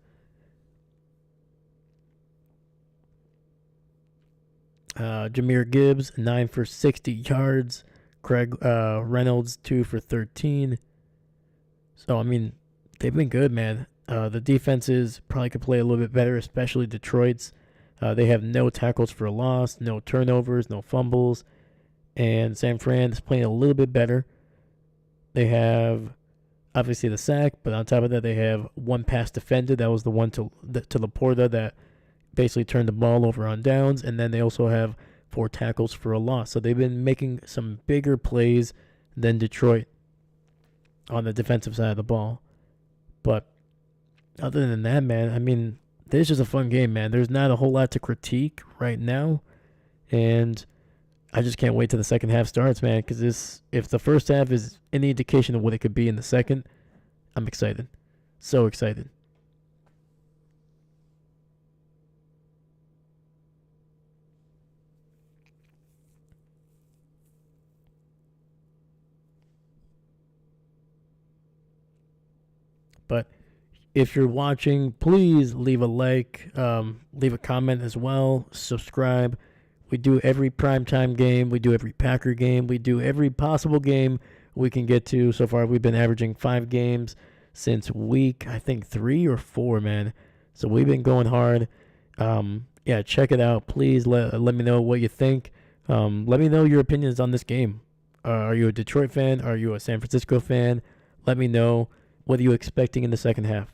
Jameer Gibbs, 9 for 60 yards. Craig Reynolds, 2 for 13. So, I mean, they've been good, man. The defenses probably could play a little bit better, especially Detroit's. They have no tackles for a loss, no turnovers, no fumbles. And San Fran is playing a little bit better. They have obviously the sack, but on top of that, they have one pass defended. That was the one to Laporta that basically turned the ball over on downs. And then they also have 4 tackles for a loss. So they've been making some bigger plays than Detroit on the defensive side of the ball. But other than that, man, I mean, this is just a fun game, man. There's not a whole lot to critique right now. And I just can't wait till the second half starts, man, because if the first half is any indication of what it could be in the second, I'm excited. So excited. But if you're watching, please leave a like, leave a comment as well, subscribe. We do every primetime game. We do every Packer game. We do every possible game we can get to. So far, we've been averaging 5 games since week, I think, 3 or 4, man. So we've been going hard. Yeah, check it out. Please let me know what you think. Let me know your opinions on this game. Are you a Detroit fan? Are you a San Francisco fan? Let me know. What are you expecting in the second half?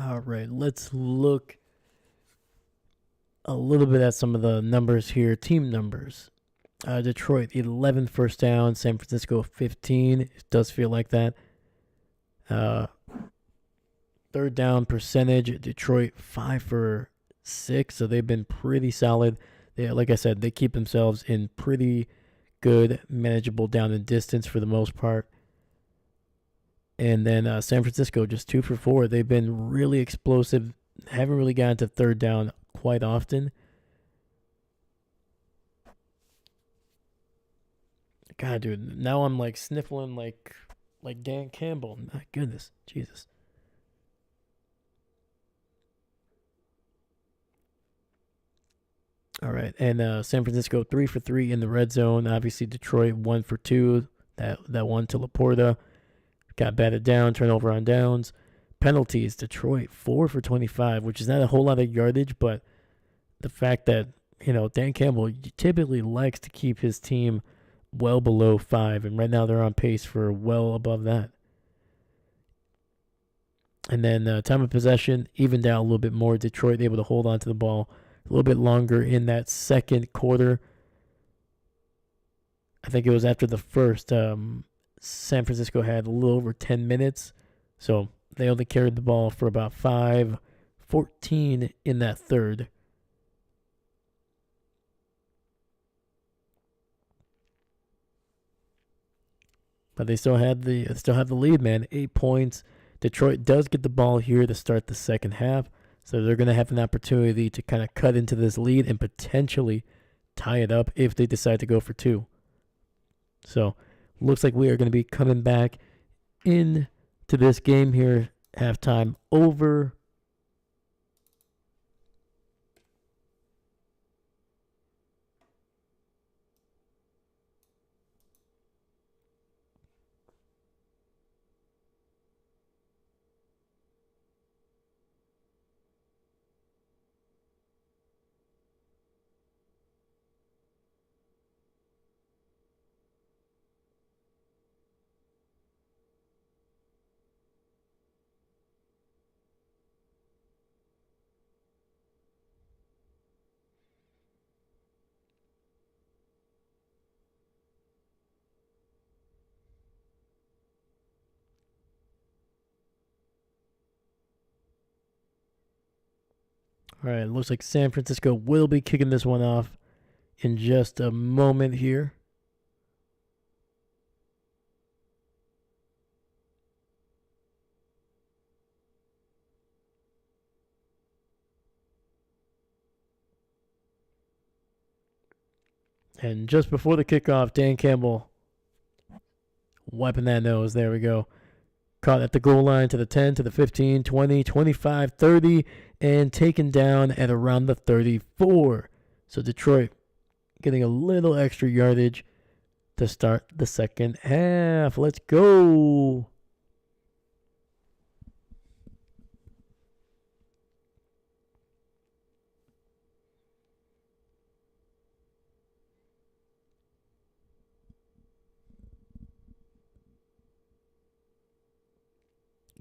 All right, let's look a little bit at some of the numbers here. Team numbers. Detroit 11 first down, San Francisco 15. It does feel like that. Third down percentage, Detroit 5 for 6, so they've been pretty solid. Like I said, they keep themselves in pretty good, manageable down and distance for the most part. And then San Francisco just 2 for 4. They've been really explosive. Haven't really gotten to third down quite often. God, dude, now I'm like sniffling like Dan Campbell. My goodness, Jesus. All right, and San Francisco 3 for 3 in the red zone. Obviously, Detroit 1 for 2. That one to Laporta got batted down. Turnover on downs. Penalties. Detroit 4 for 25, which is not a whole lot of yardage, but the fact that Dan Campbell typically likes to keep his team well below 5, and right now they're on pace for well above that. And then time of possession evened out a little bit more. Detroit able to hold on to the ball a little bit longer in that second quarter. I think it was after the first. San Francisco had a little over 10 minutes, so they only carried the ball for about 5:14 in that third. But they still have the lead, man. 8 points. Detroit does get the ball here to start the second half, so they're going to have an opportunity to kind of cut into this lead and potentially tie it up if they decide to go for 2. So looks like we are going to be coming back into this game here. Halftime over. All right, looks like San Francisco will be kicking this one off in just a moment here. And just before the kickoff, Dan Campbell wiping that nose. There we go. Caught at the goal line to the 10, to the 15, 20, 25, 30, and taken down at around the 34. So Detroit getting a little extra yardage to start the second half. Let's go.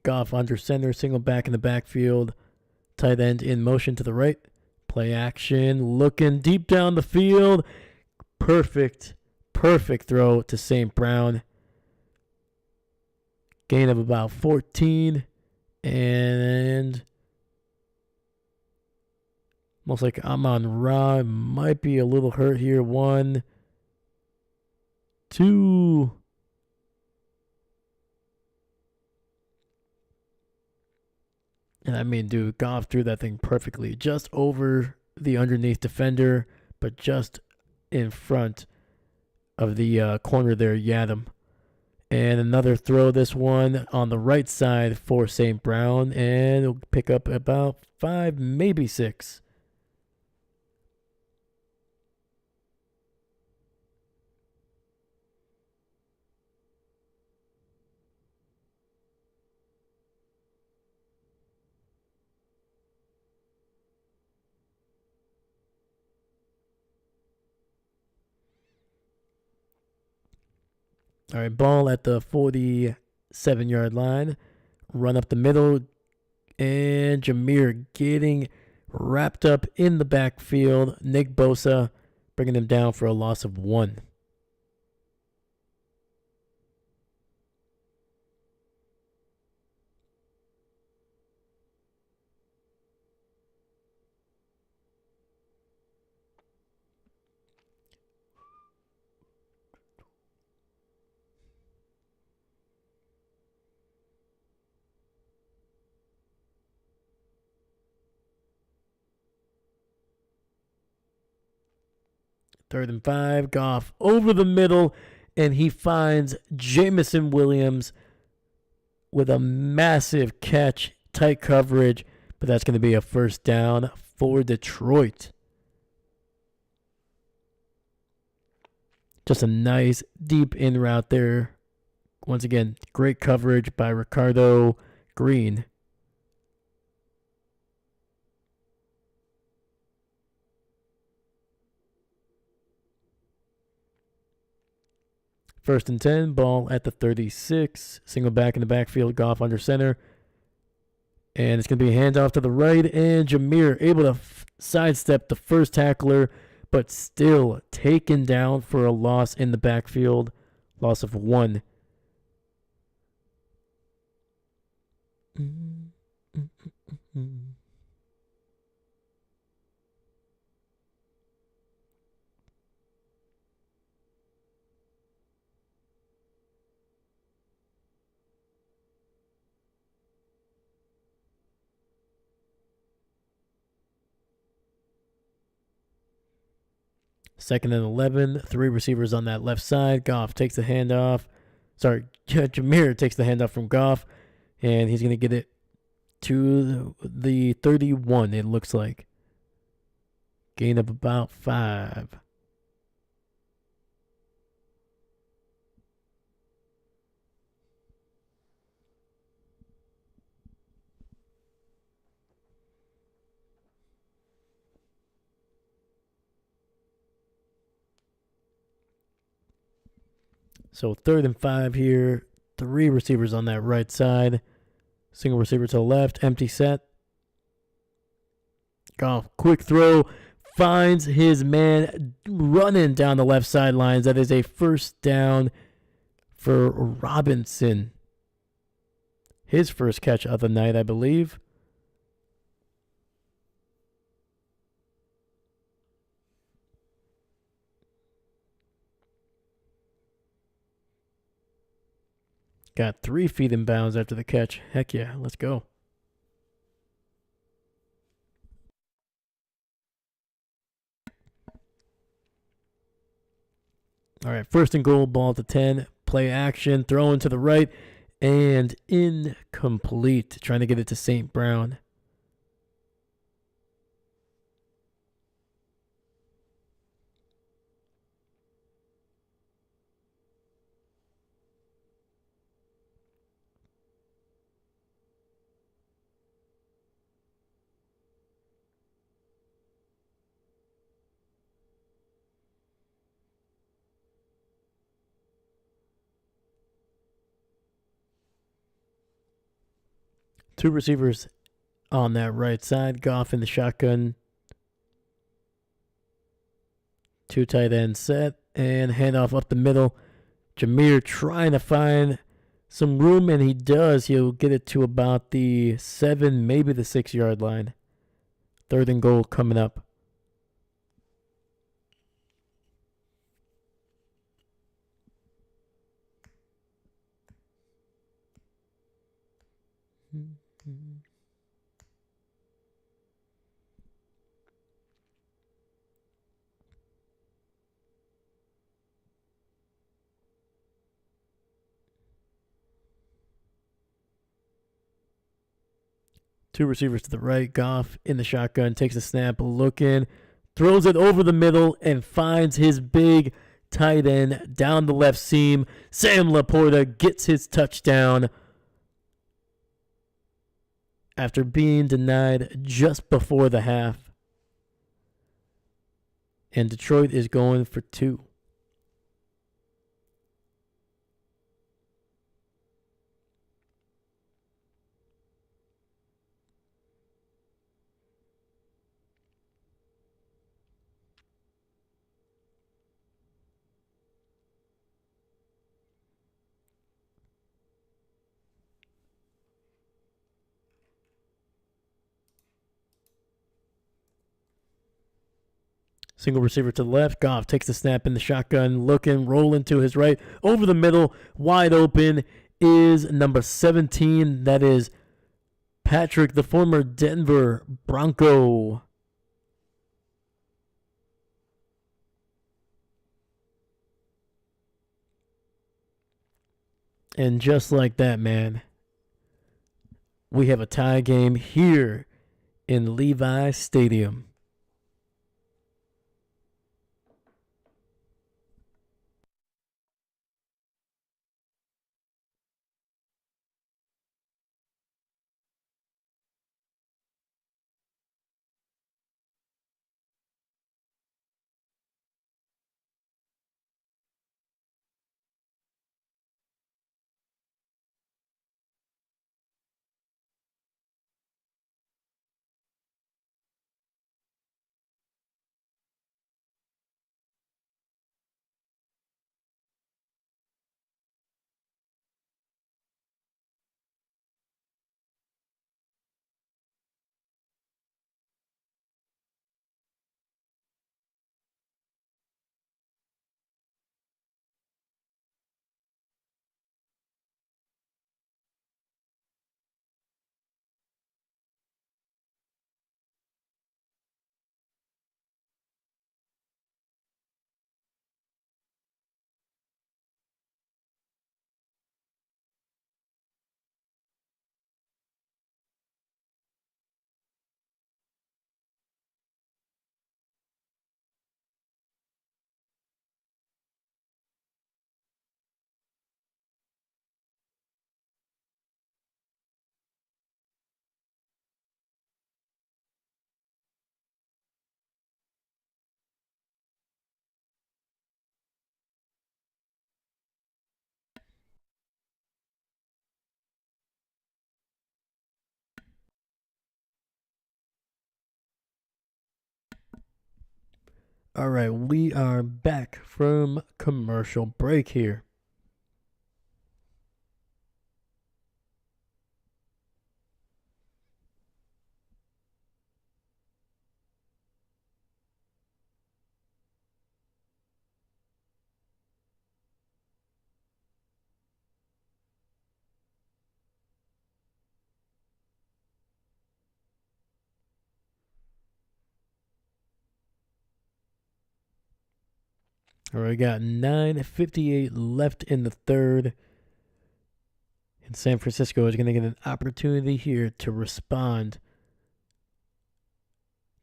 Goff under center, single back in the backfield. Tight end in motion to the right. Play action, looking deep down the field. Perfect throw to St. Brown. Gain of about 14. And looks like Amon Ra might be a little hurt here. 1, 2. And I mean, dude, Goff threw that thing perfectly. Just over the underneath defender, but just in front of the corner there, Yadam. And another throw, this one on the right side for St. Brown. And it'll pick up about 5, maybe 6. All right, ball at the 47-yard line. Run up the middle. And Jameer getting wrapped up in the backfield. Nick Bosa bringing him down for a loss of 1. Third and 5. Goff over the middle, and he finds Jameson Williams with a massive catch, tight coverage, but that's going to be a first down for Detroit. Just a nice deep in route there. Once again, great coverage by Ricardo Green. First and 10, ball at the 36. Single back in the backfield, Goff under center. And it's going to be a handoff to the right. And Jameer able to sidestep the first tackler, but still taken down for a loss in the backfield. Loss of 1. Second and 11, 3 receivers on that left side. Goff takes the handoff. Jameer takes the handoff from Goff, and he's going to get it to the 31, it looks like. Gain of about 5. So third and 5 here. 3 receivers on that right side. Single receiver to the left. Empty set. Goff, quick throw. Finds his man running down the left sidelines. That is a first down for Robinson. His first catch of the night, I believe. Got 3 feet in bounds after the catch. Heck yeah, let's go. All right, first and goal, ball at the 10. Play action, throwing to the right, and incomplete. Trying to get it to St. Brown. Two receivers on that right side. Goff in the shotgun. 2 tight ends set. And handoff up the middle. Jameer trying to find some room, and he does. He'll get it to about the 7, maybe the 6-yard line. Third and goal coming up. Two receivers to the right. Goff in the shotgun, takes a snap, looking, throws it over the middle, and finds his big tight end down the left seam. Sam Laporta gets his touchdown after being denied just before the half. And Detroit is going for 2. Single receiver to the left. Goff takes the snap in the shotgun, looking, rolling to his right. Over the middle, wide open is number 17. That is Patrick, the former Denver Bronco. And just like that, man, we have a tie game here in Levi Stadium. All right, we are back from commercial break here. All right, we got 9:58 left in the third. And San Francisco is going to get an opportunity here to respond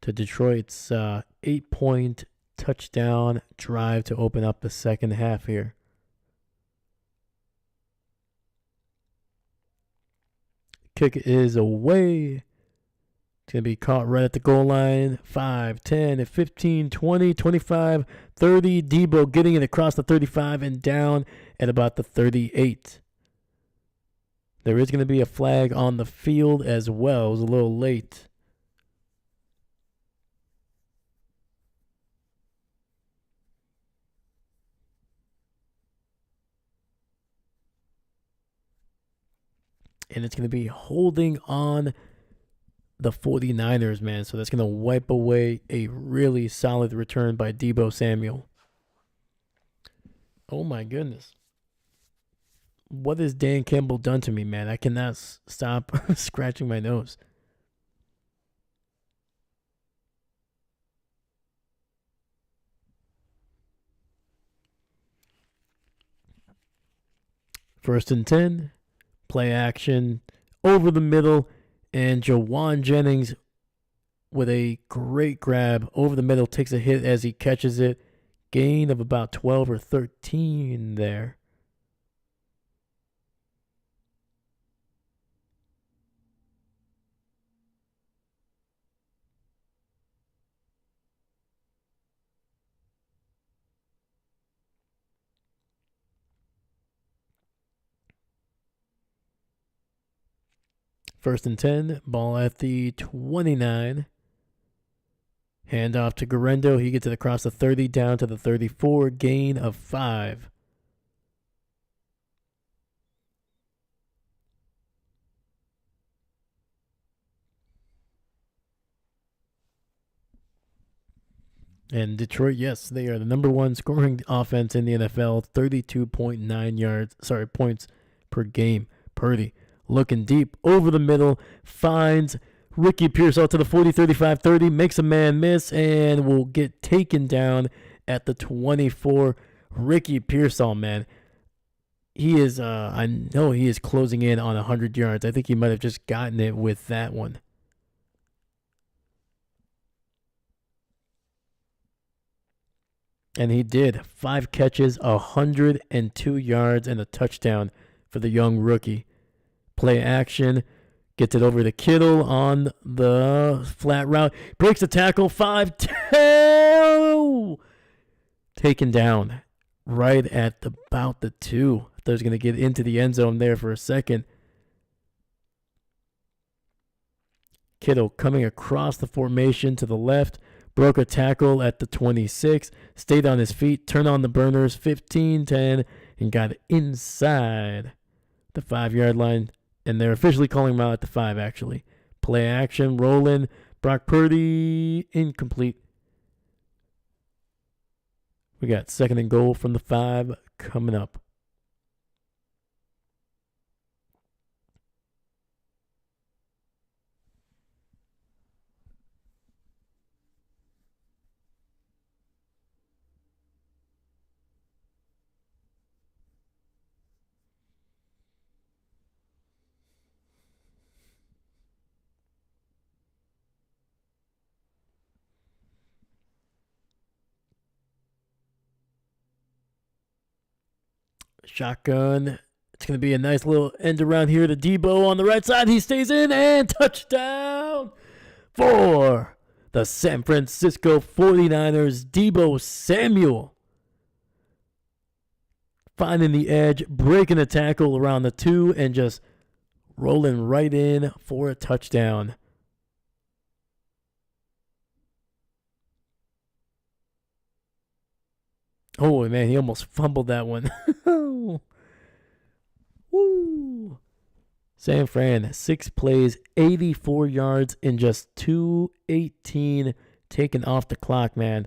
to Detroit's 8-point touchdown drive to open up the second half here. Kick is away. It's going to be caught right at the goal line. 5, 10, 15, 20, 25, 30. Debo getting it across the 35 and down at about the 38. There is going to be a flag on the field as well. It was a little late. And it's going to be holding on the 49ers, man. So that's going to wipe away a really solid return by Debo Samuel. Oh, my goodness. What has Dan Campbell done to me, man? I cannot stop scratching my nose. First and 10. Play action over the middle. And Jawan Jennings with a great grab over the middle, takes a hit as he catches it. Gain of about 12 or 13 there. First and 10, ball at the 29. Hand off to Garendo. He gets it across the 30 down to the 34. Gain of 5. And Detroit, yes, they are the number one scoring offense in the NFL, 32.9 points per game. Purdy looking deep over the middle, finds Ricky Pearsall to the 40, 35, 30, makes a man miss, and will get taken down at the 24. Ricky Pearsall, man, he is, I know he is closing in on 100 yards. I think he might have just gotten it with that one. And he did. 5 catches, 102 yards, and a touchdown for the young rookie. Play action. Gets it over to Kittle on the flat route. Breaks the tackle. 5-2. Taken down right at about the 2. I thought he was going to get into the end zone there for a second. Kittle coming across the formation to the left. Broke a tackle at the 26, stayed on his feet, turned on the burners, 15-10, and got inside the 5-yard line. And they're officially calling him out at the 5, actually. Play action, rolling. Brock Purdy, incomplete. We got 2nd and goal from the 5 coming up. Shotgun. It's going to be a nice little end around here to Debo on the right side. He stays in, and touchdown for the San Francisco 49ers. Debo Samuel finding the edge, breaking a tackle around the 2, and just rolling right in for a touchdown. Oh, man, he almost fumbled that one. Woo! San Fran, 6 plays, 84 yards in just 2:18 taken off the clock, man.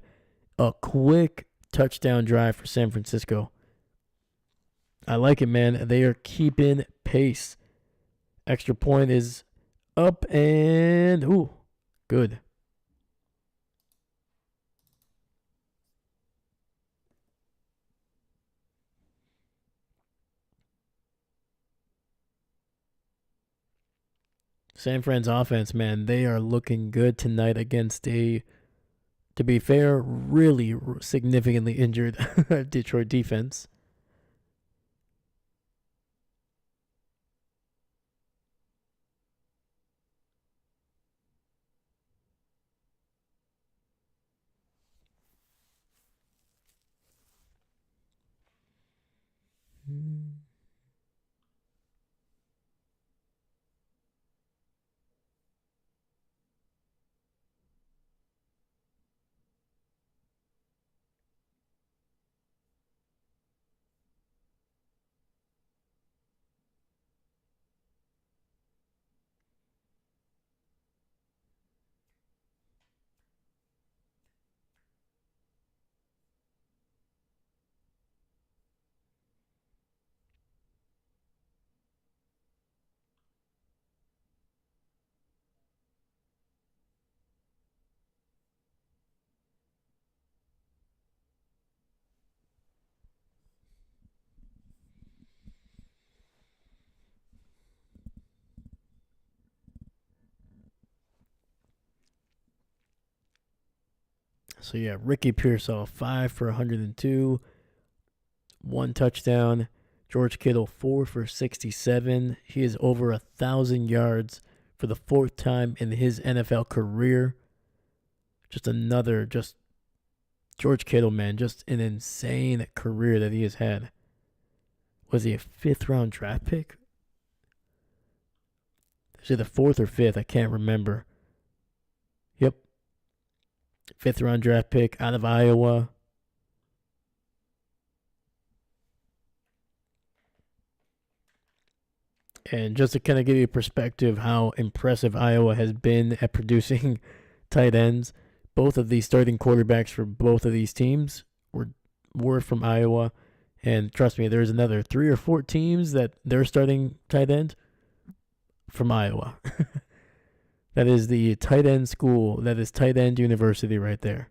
A quick touchdown drive for San Francisco. I like it, man. They are keeping pace. Extra point is up and, ooh, good. San Fran's offense, man, they are looking good tonight against a, to be fair, really significantly injured Detroit defense. So yeah, Ricky Pearsall, 5 for 102, 1 touchdown. George Kittle, 4 for 67. He is over 1,000 yards for the 4th time in his NFL career. Just George Kittle, man, just an insane career that he has had. Was he a 5th-round draft pick? Is it the 4th or 5th? I can't remember. Yep. 5th-round draft pick out of Iowa. And just to kind of give you a perspective how impressive Iowa has been at producing tight ends, both of these starting quarterbacks for both of these teams were from Iowa. And trust me, there's another 3 or 4 teams that they're starting tight end from Iowa. That is the tight end school. That is tight end university right there.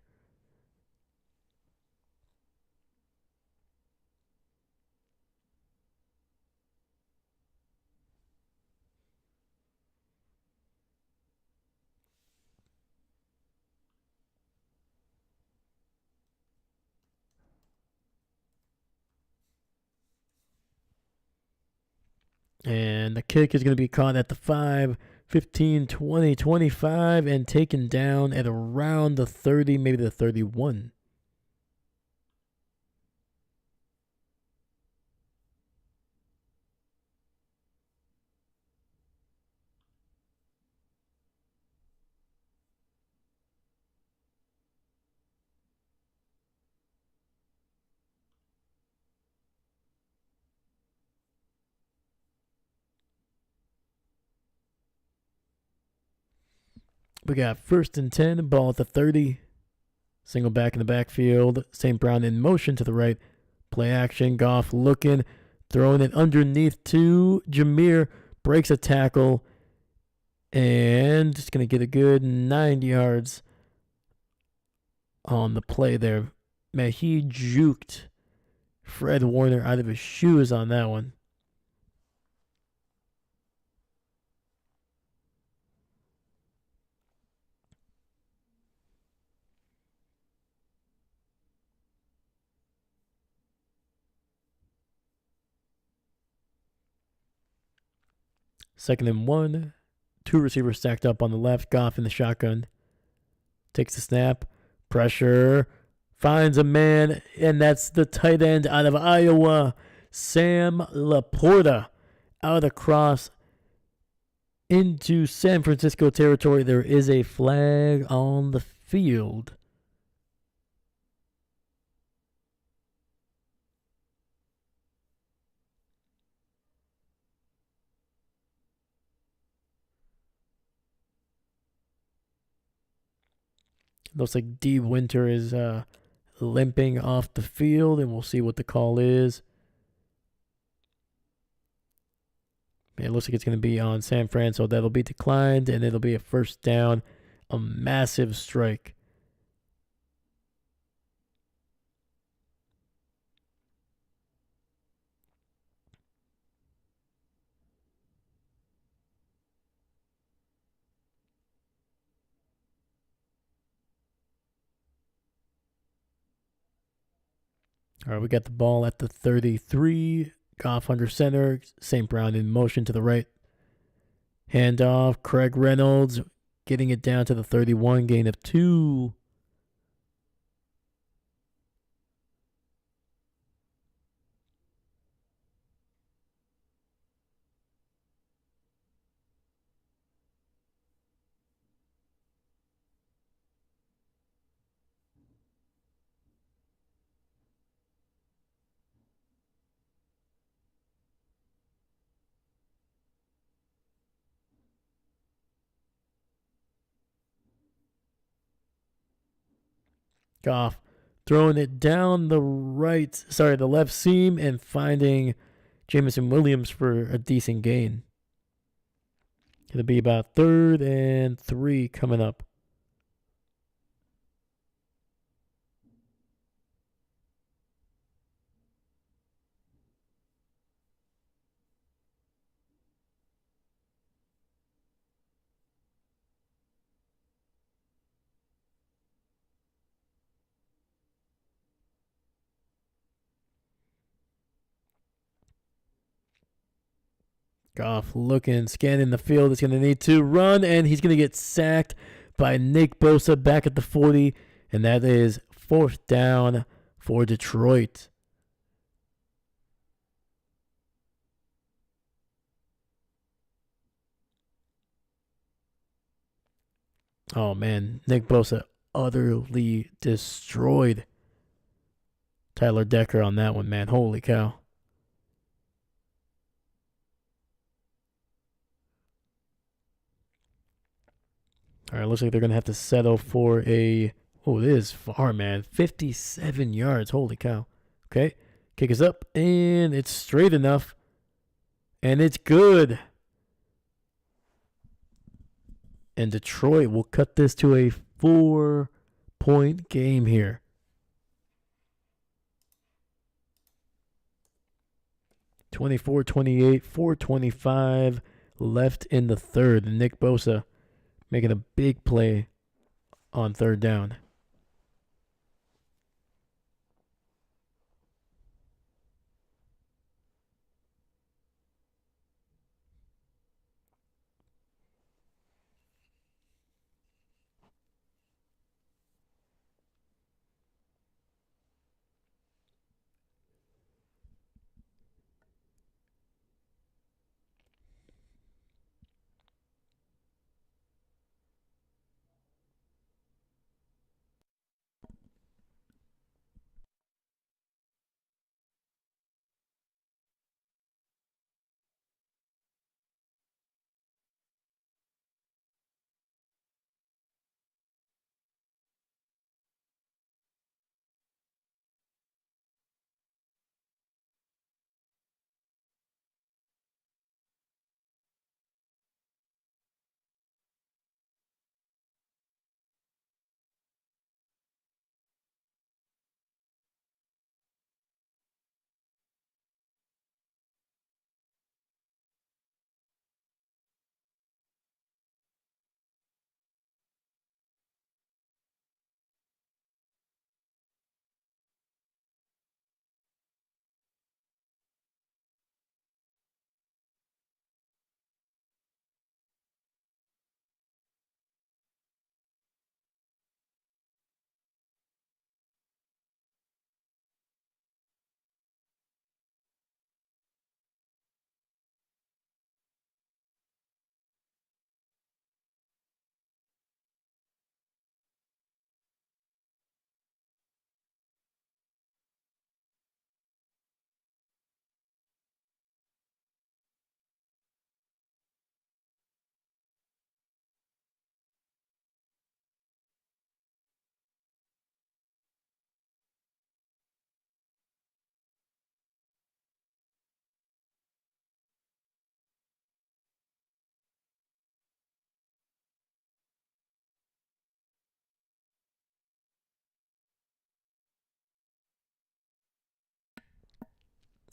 And the kick is going to be caught at the 5, 15, 20, 25, and taken down at around the 30, maybe the 31. We got 1st and 10, ball at the 30. Single back in the backfield. St. Brown in motion to the right. Play action. Goff looking. Throwing it underneath to Jameer. Breaks a tackle. And just going to get a good 9 yards on the play there. Man, he juked Fred Warner out of his shoes on that one. Second and 1. 2 receivers stacked up on the left. Goff in the shotgun. Takes the snap. Pressure. Finds a man. And that's the tight end out of Iowa. Sam Laporta. Out across into San Francisco territory. There is a flag on the field. Looks like D. Winter is limping off the field, and we'll see what the call is. It looks like it's going to be on San Fran, so that'll be declined, and it'll be a 1st down. A massive strike. All right, we got the ball at the 33. Goff under center. St. Brown in motion to the right. Handoff. Craig Reynolds getting it down to the 31. Gain of 2. Goff throwing it down the left seam and finding Jameson Williams for a decent gain. It'll be about 3rd and 3 coming up. Goff looking, scanning the field. He's going to need to run, and he's going to get sacked by Nick Bosa back at the 40, and that is 4th down for Detroit. Oh, man. Nick Bosa utterly destroyed Tyler Decker on that one, man. Holy cow. All right, looks like they're going to have to settle for a... Oh, it is far, man. 57 yards. Holy cow. Okay. Kick is up, and it's straight enough. And it's good. And Detroit will cut this to a 4-point game here. (24-28), 4:25 left in the third. And Nick Bosa making a big play on third down.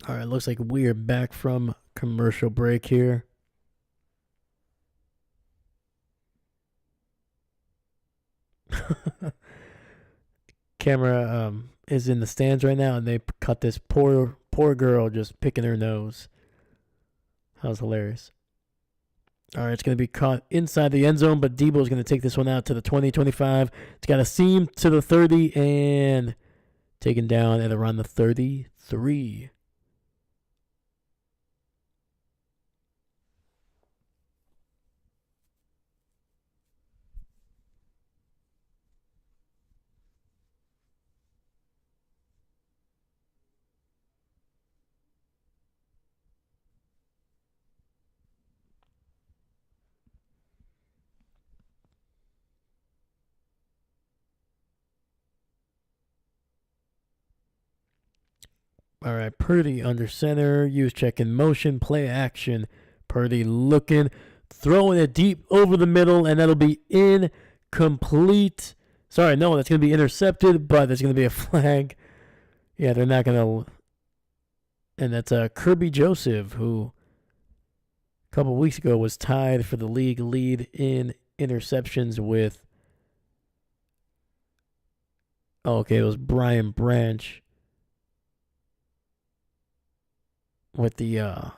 All right, looks like we are back from commercial break here. Camera is in the stands right now, and they cut this poor girl just picking her nose. That was hilarious. All right, it's going to be caught inside the end zone, but Debo's going to take this one out to the 20-25. It's got a seam to the 30 and taken down at around the 33. All right, Purdy under center. Use check in motion. Play action. Purdy looking. Throwing it deep over the middle, and that'll be incomplete. Sorry, no, that's going to be intercepted, but there's going to be a flag. Yeah, they're not going to. And that's Kirby Joseph, who a couple weeks ago was tied for the league lead in interceptions with. Oh, okay, it was Brian Branch. With the all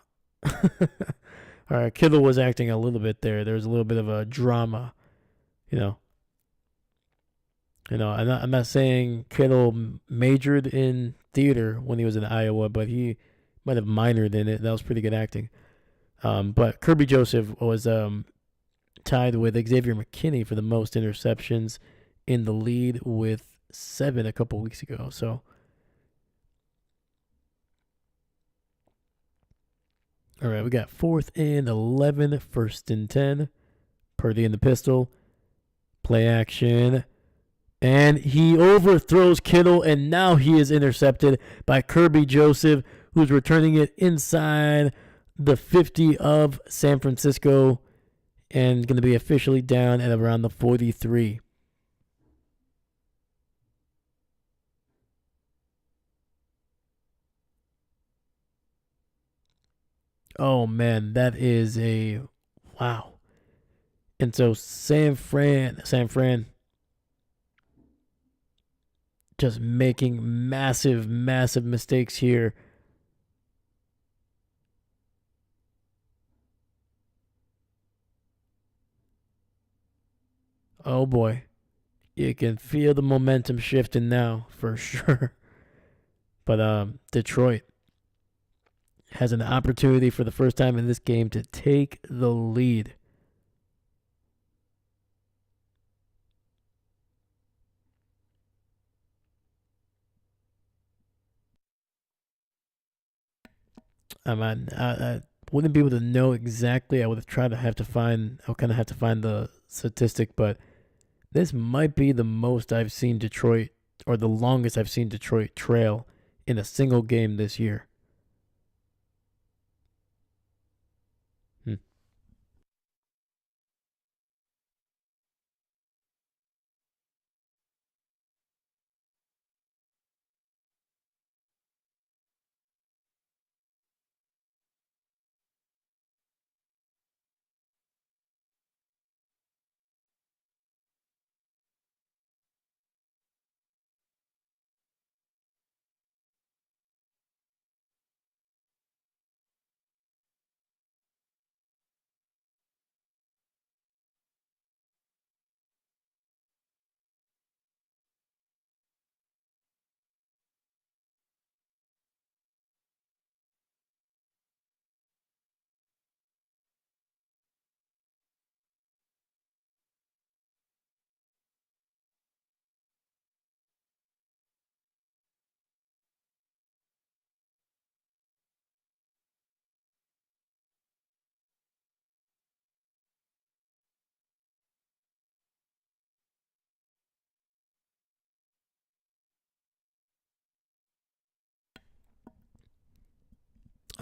right, Kittle was acting a little bit there. There was a little bit of a drama, you know. I'm not saying Kittle majored in theater when he was in Iowa, but he might have minored in it. That was pretty good acting. But Kirby Joseph was tied with Xavier McKinney for the most interceptions in the lead with 7 a couple weeks ago. So. All right, we got 4th and 11, 1st and 10. Purdy in the pistol. Play action. And he overthrows Kittle, and now he is intercepted by Kirby Joseph, who's returning it inside the 50 of San Francisco and going to be officially down at around the 43. Oh, man, that is a wow. And so San Fran just making massive, massive mistakes here. Oh boy. You can feel the momentum shifting now for sure. But Detroit has an opportunity for the first time in this game to take the lead. I wouldn't be able to know exactly. I would have tried to have to find. I'll kind of have to find the statistic, but this might be the most I've seen Detroit, or the longest I've seen Detroit trail in a single game this year. Hmm.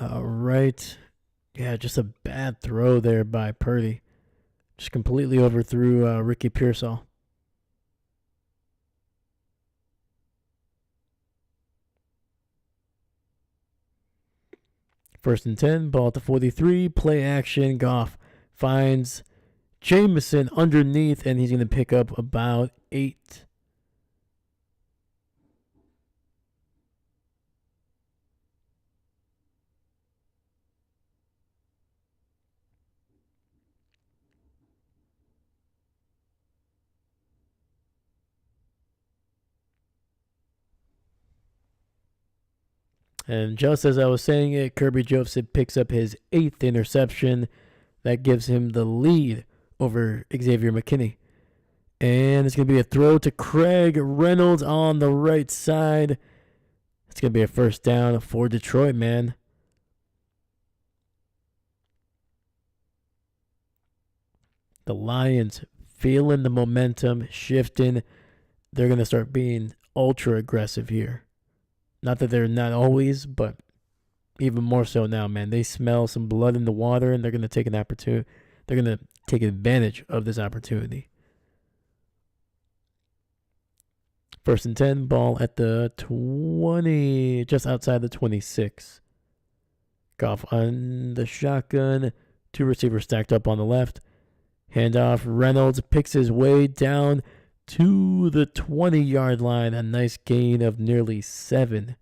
All right. Yeah, just a bad throw there by Purdy. Just completely overthrew Ricky Pearsall. First and 10, ball at the 43, play action. Goff finds Jameson underneath, and he's going to pick up about 8. And just as I was saying it, Kirby Joseph picks up his 8th interception. That gives him the lead over Xavier McKinney. And it's going to be a throw to Craig Reynolds on the right side. It's going to be a first down for Detroit, man. The Lions feeling the momentum, shifting. They're going to start being ultra aggressive here. Not that they're not always, but even more so now, man. They smell some blood in the water, and they're going to take an opportunity. They're going to take advantage of this opportunity. First and 10, ball at the 20, just outside the 26. Goff on the shotgun. 2 receivers stacked up on the left. Handoff. Reynolds picks his way down to the 20-yard line. A nice gain of nearly 7.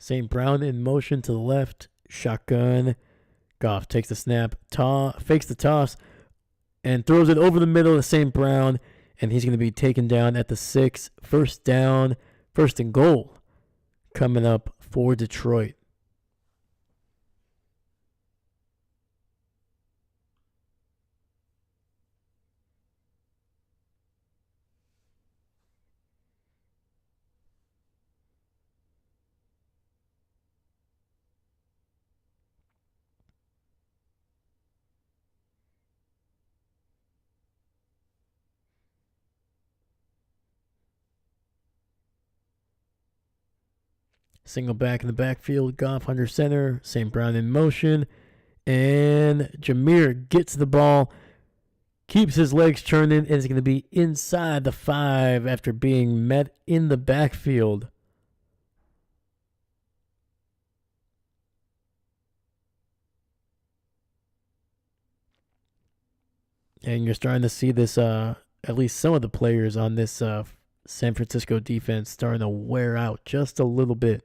St. Brown in motion to the left. Shotgun. Goff takes the snap. Fakes the toss. and throws it over the middle to St. Brown, and he's going to be taken down at the 6. First down, first and goal coming up for Detroit. Single back in the backfield, Goff under center, St. Brown in motion, and Jameer gets the ball, keeps his legs turning, and is going to be inside the 5 after being met in the backfield. And you're starting to see this, at least some of the players on this San Francisco defense starting to wear out just a little bit.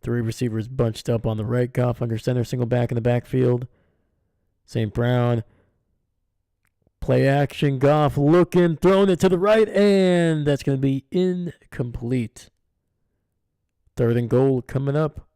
Three receivers bunched up on the right. Goff under center, single back in the backfield. St. Brown. Play action. Goff looking, throwing it to the right, and that's going to be incomplete. Third and goal coming up.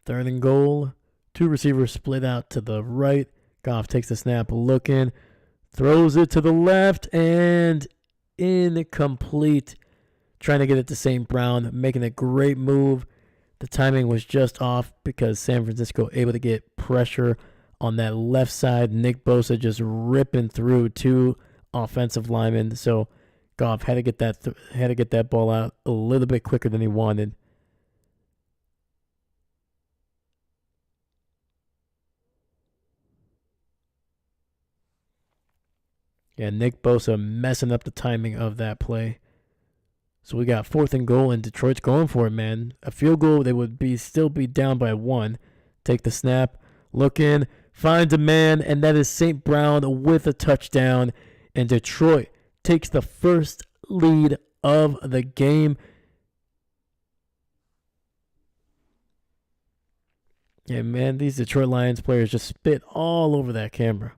Third and goal. Two receivers split out to the right. Goff takes the snap, looking, throws it to the left, and incomplete. Trying to get it to St. Brown, making a great move. The timing was just off because San Francisco able to get pressure on that left side. Nick Bosa just ripping through 2 offensive linemen. So Goff had to get that ball out a little bit quicker than he wanted. Yeah, Nick Bosa messing up the timing of that play. So we got 4th and goal, and Detroit's going for it, man. A field goal, they would still be down by 1. Take the snap, look in, finds a man, and that is St. Brown with a touchdown. And Detroit takes the first lead of the game. Yeah, man, these Detroit Lions players just spit all over that camera.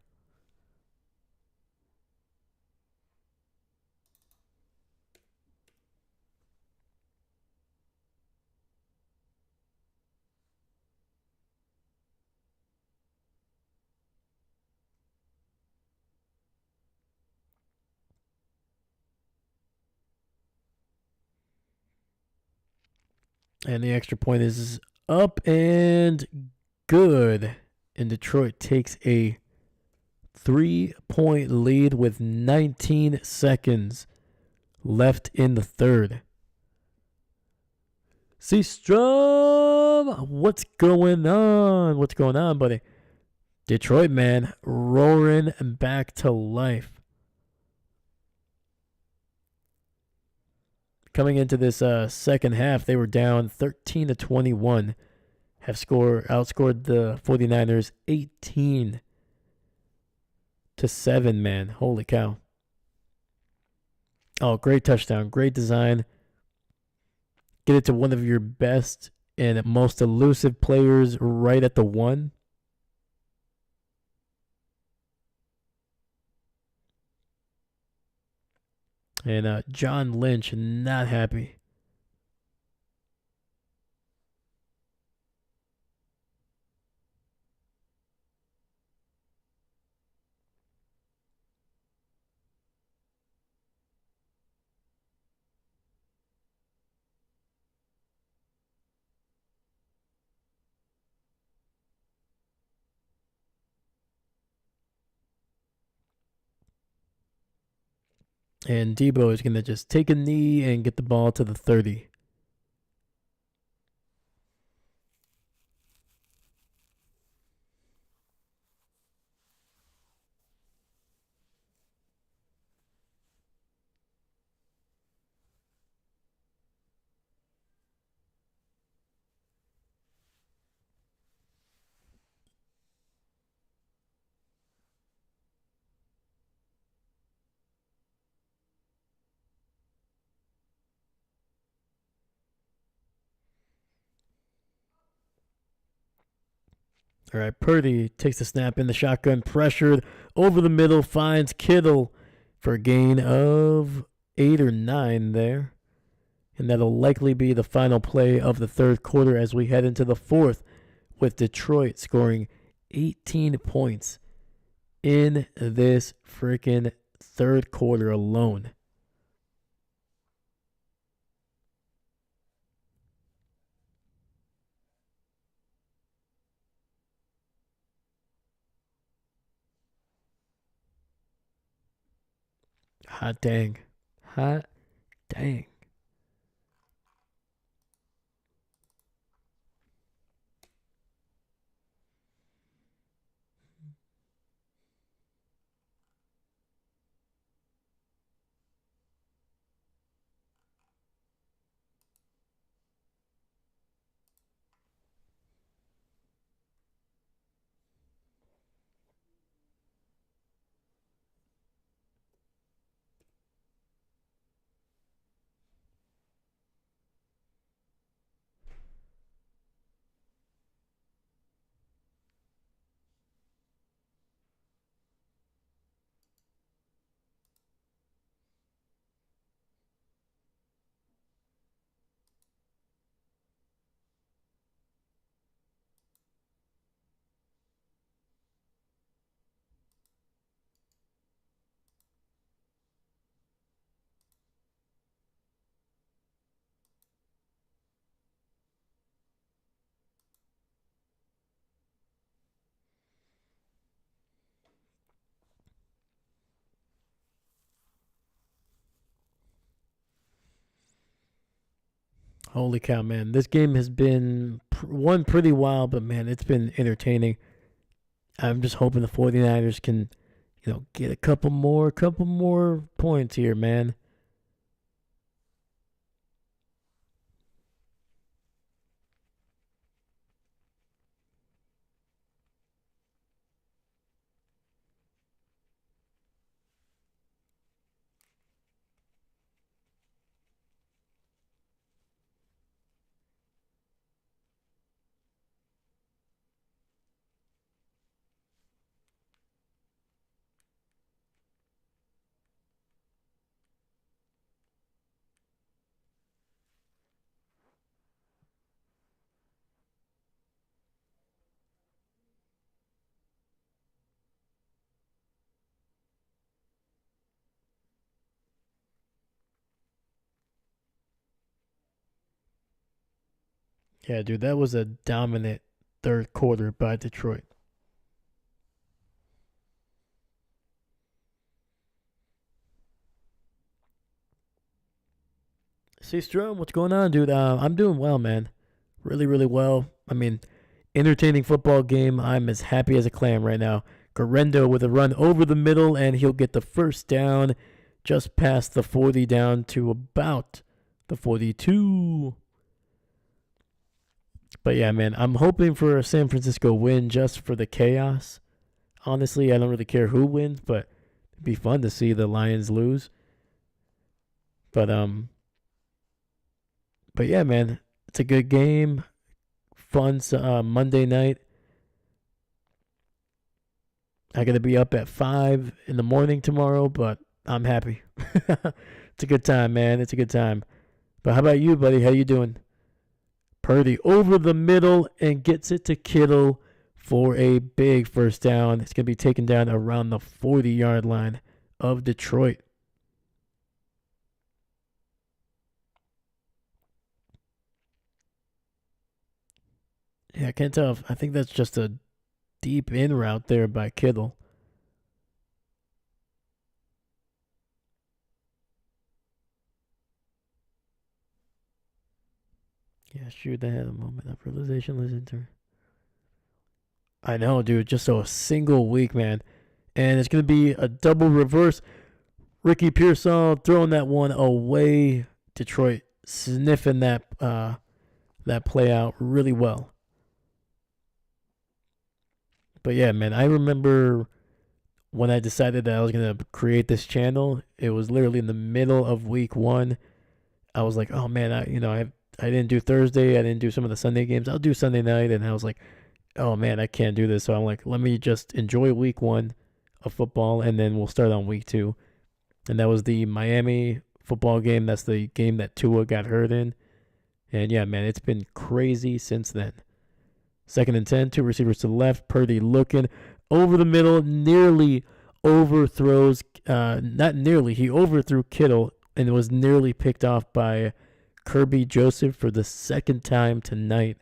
And the extra point is up and good. And Detroit takes a 3-point lead with 19 seconds left in the third. Seastrom, what's going on? What's going on, buddy? Detroit, man, roaring back to life. Coming into this second half, they were down 13-21. Have outscored the 49ers 18-7, man. Holy cow. Oh, great touchdown. Great design. Get it to one of your best and most elusive players right at the 1. And John Lynch not happy. And Debo is going to just take a knee and get the ball to the 30. All right, Purdy takes the snap in the shotgun, pressured over the middle, finds Kittle for a gain of 8 or 9 there. And that'll likely be the final play of the third quarter as we head into the fourth, with Detroit scoring 18 points in this freaking third quarter alone. Hot dang. Hot dang. Holy cow, man. This game has been won pretty wild, but man, it's been entertaining. I'm just hoping the 49ers can, get a couple more points here, man. Yeah, dude, that was a dominant third quarter by Detroit. See, Strom, what's going on, dude? I'm doing well, man. Really, really well. I mean, entertaining football game. I'm as happy as a clam right now. Garendo with a run over the middle, and he'll get the first down just past the 40 down to about the 42. But yeah, man, I'm hoping for a San Francisco win just for the chaos. Honestly, I don't really care who wins, but it'd be fun to see the Lions lose. But but yeah, man, it's a good game. Fun Monday night. I got to be up at 5 in the morning tomorrow, but I'm happy. It's a good time, man. It's a good time. But how about you, buddy? How you doing? Purdy over the middle and gets it to Kittle for a big first down. It's going to be taken down around the 40-yard line of Detroit. Yeah, I can't tell. I think that's just a deep in route there by Kittle. Yeah, shoot, they had a moment of realization. Listen to her. I know, dude. Just so a single week, man. And it's going to be a double reverse. Ricky Pearsall throwing that one away. Detroit sniffing that play out really well. But yeah, man, I remember when I decided that I was gonna create this channel. It was literally in the middle of week 1. I was like, oh man, I didn't do Thursday. I didn't do some of the Sunday games. I'll do Sunday night, and I was like, oh man, I can't do this. So I'm like, let me just enjoy week 1 of football, and then we'll start on week 2. And that was the Miami football game. That's the game that Tua got hurt in. And yeah, man, it's been crazy since then. 2nd and 10, 2 receivers to the left. Purdy looking over the middle, nearly overthrows. Not nearly, he overthrew Kittle and was nearly picked off by Kirby Joseph for the 2nd time tonight.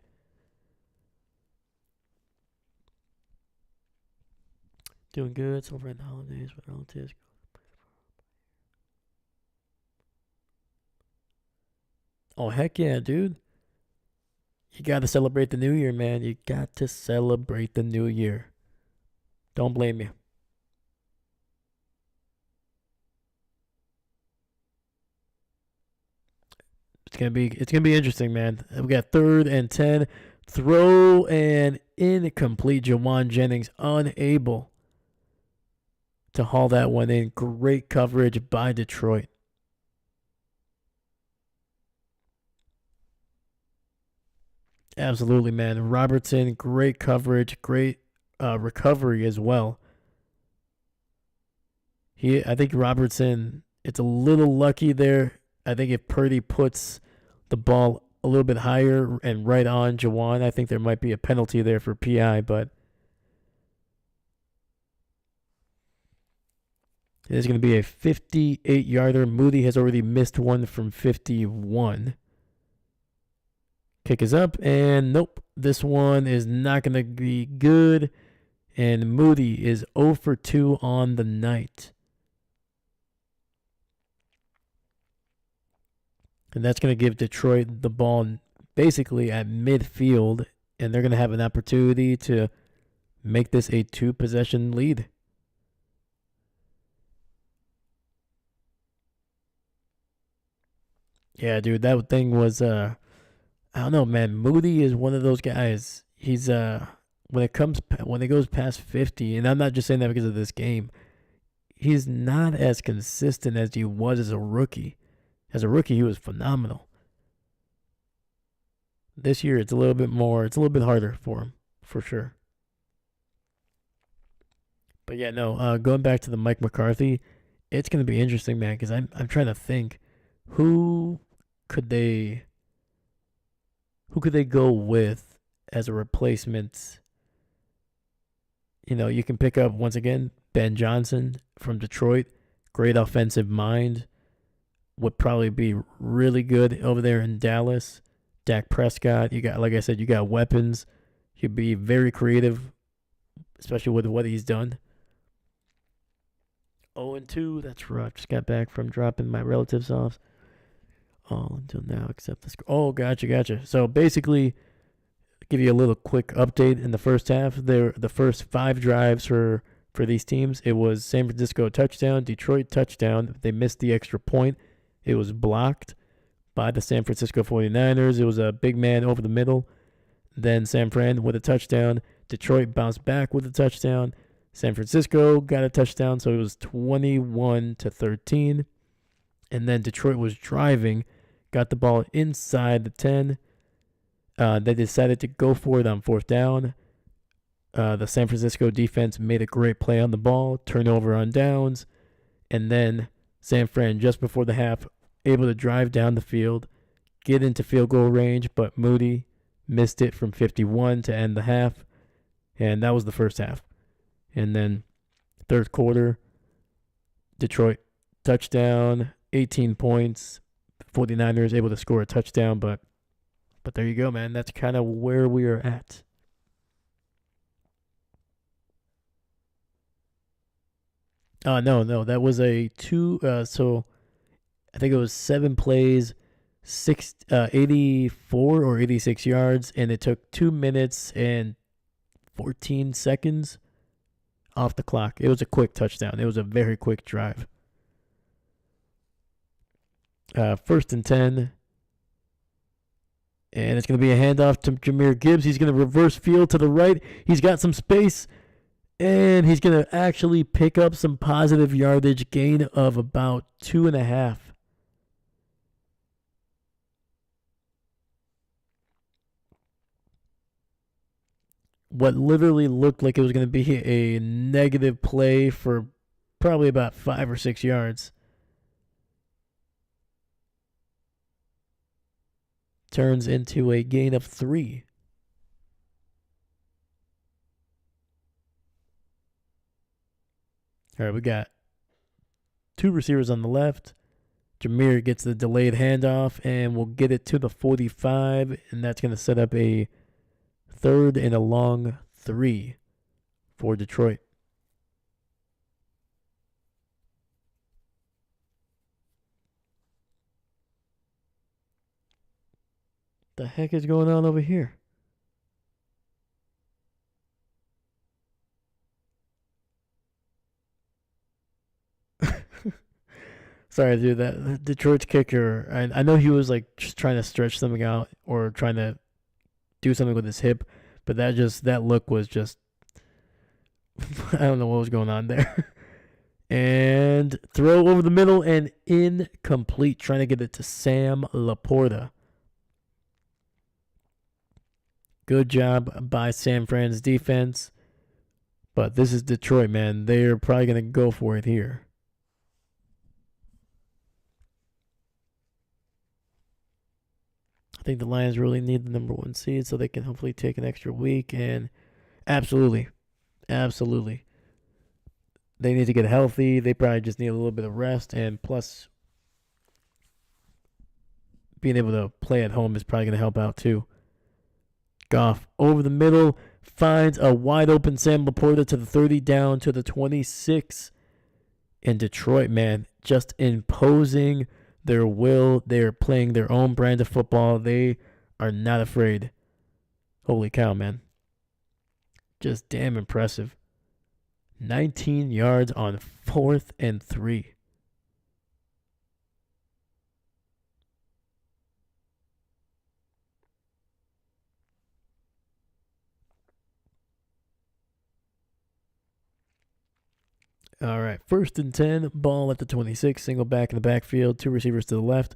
Doing good. Celebrating the holidays with relatives. Oh, heck yeah, dude. You got to celebrate the new year, man. You got to celebrate the new year. Don't blame you. It's gonna be interesting, man. We got 3rd and 10. Throw and incomplete. Jawan Jennings unable to haul that one in. Great coverage by Detroit. Absolutely, man. Robertson, great coverage, great recovery as well. I think Robertson, it's a little lucky there. I think if Purdy puts the ball a little bit higher and right on Jawan, I think there might be a penalty there for PI, but it is going to be a 58-yarder. Moody has already missed one from 51. Kick is up, and nope, this one is not going to be good. And Moody is 0 for 2 on the night. And that's going to give Detroit the ball basically at midfield, and they're going to have an opportunity to make this a 2-possession lead. Yeah, dude, that thing was I don't know, man. Moody is one of those guys. He's when it goes past 50, and I'm not just saying that because of this game. He's not as consistent as he was as a rookie. As a rookie, he was phenomenal. This year, it's a little bit harder for him, for sure. But yeah, no. Going back to the Mike McCarthy, it's gonna be interesting, man, because I'm trying to think who could they go with as a replacement. You can pick up once again Ben Johnson from Detroit, great offensive mind. Would probably be really good over there in Dallas. Dak Prescott, like I said, you got weapons. He'd be very creative, especially with what he's done. 0-2, that's rough. Just got back from dropping my relatives off. All until now, except the score. Oh, gotcha. So basically, give you a little quick update in the first half. The first 5 drives for these teams. It was San Francisco touchdown, Detroit touchdown. They missed the extra point. It was blocked by the San Francisco 49ers. It was a big man over the middle. Then San Fran with a touchdown. Detroit bounced back with a touchdown. San Francisco got a touchdown, so it was 21-13. And then Detroit was driving, got the ball inside the 10. They decided to go for it on 4th down. The San Francisco defense made a great play on the ball, turnover on downs, and then San Fran, just before the half, able to drive down the field, get into field goal range, but Moody missed it from 51 to end the half, and that was the first half. And then 3rd quarter, Detroit touchdown, 18 points, 49ers able to score a touchdown, but there you go, man. That's kind of where we are at. No, that was a 2. So I think it was 7 plays, 84 or 86 yards, and it took 2 minutes and 14 seconds off the clock. It was a quick touchdown. It was a very quick drive. 1st and 10. And it's going to be a handoff to Jahmyr Gibbs. He's going to reverse field to the right. He's got some space. And he's going to actually pick up some positive yardage, gain of about 2.5. what literally looked like it was going to be a negative play for probably about 5 or 6 yards turns into a gain of 3. All right, we got 2 receivers on the left. Jameer gets the delayed handoff and will get it to the 45, and that's going to set up a 3rd and a long 3 for Detroit. The heck is going on over here? Sorry, dude. That Detroit's kicker. I know he was like just trying to stretch something out or trying to do something with his hip, but that look was just I don't know what was going on there. And throw over the middle and incomplete, trying to get it to Sam Laporta. Good job by San Fran's defense. But this is Detroit, man. They're probably going to go for it here. I think the Lions really need the number 1 seed so they can hopefully take an extra week. And absolutely, absolutely. They need to get healthy. They probably just need a little bit of rest. And plus, being able to play at home is probably going to help out too. Goff over the middle finds a wide open Sam Laporta to the 30, down to the 26. And Detroit, man, just imposing their will. They're playing their own brand of football. They are not afraid. Holy cow, man. Just damn impressive. 19 yards on 4th and 3. All right, 1st and 10, ball at the 26, single back in the backfield, 2 receivers to the left.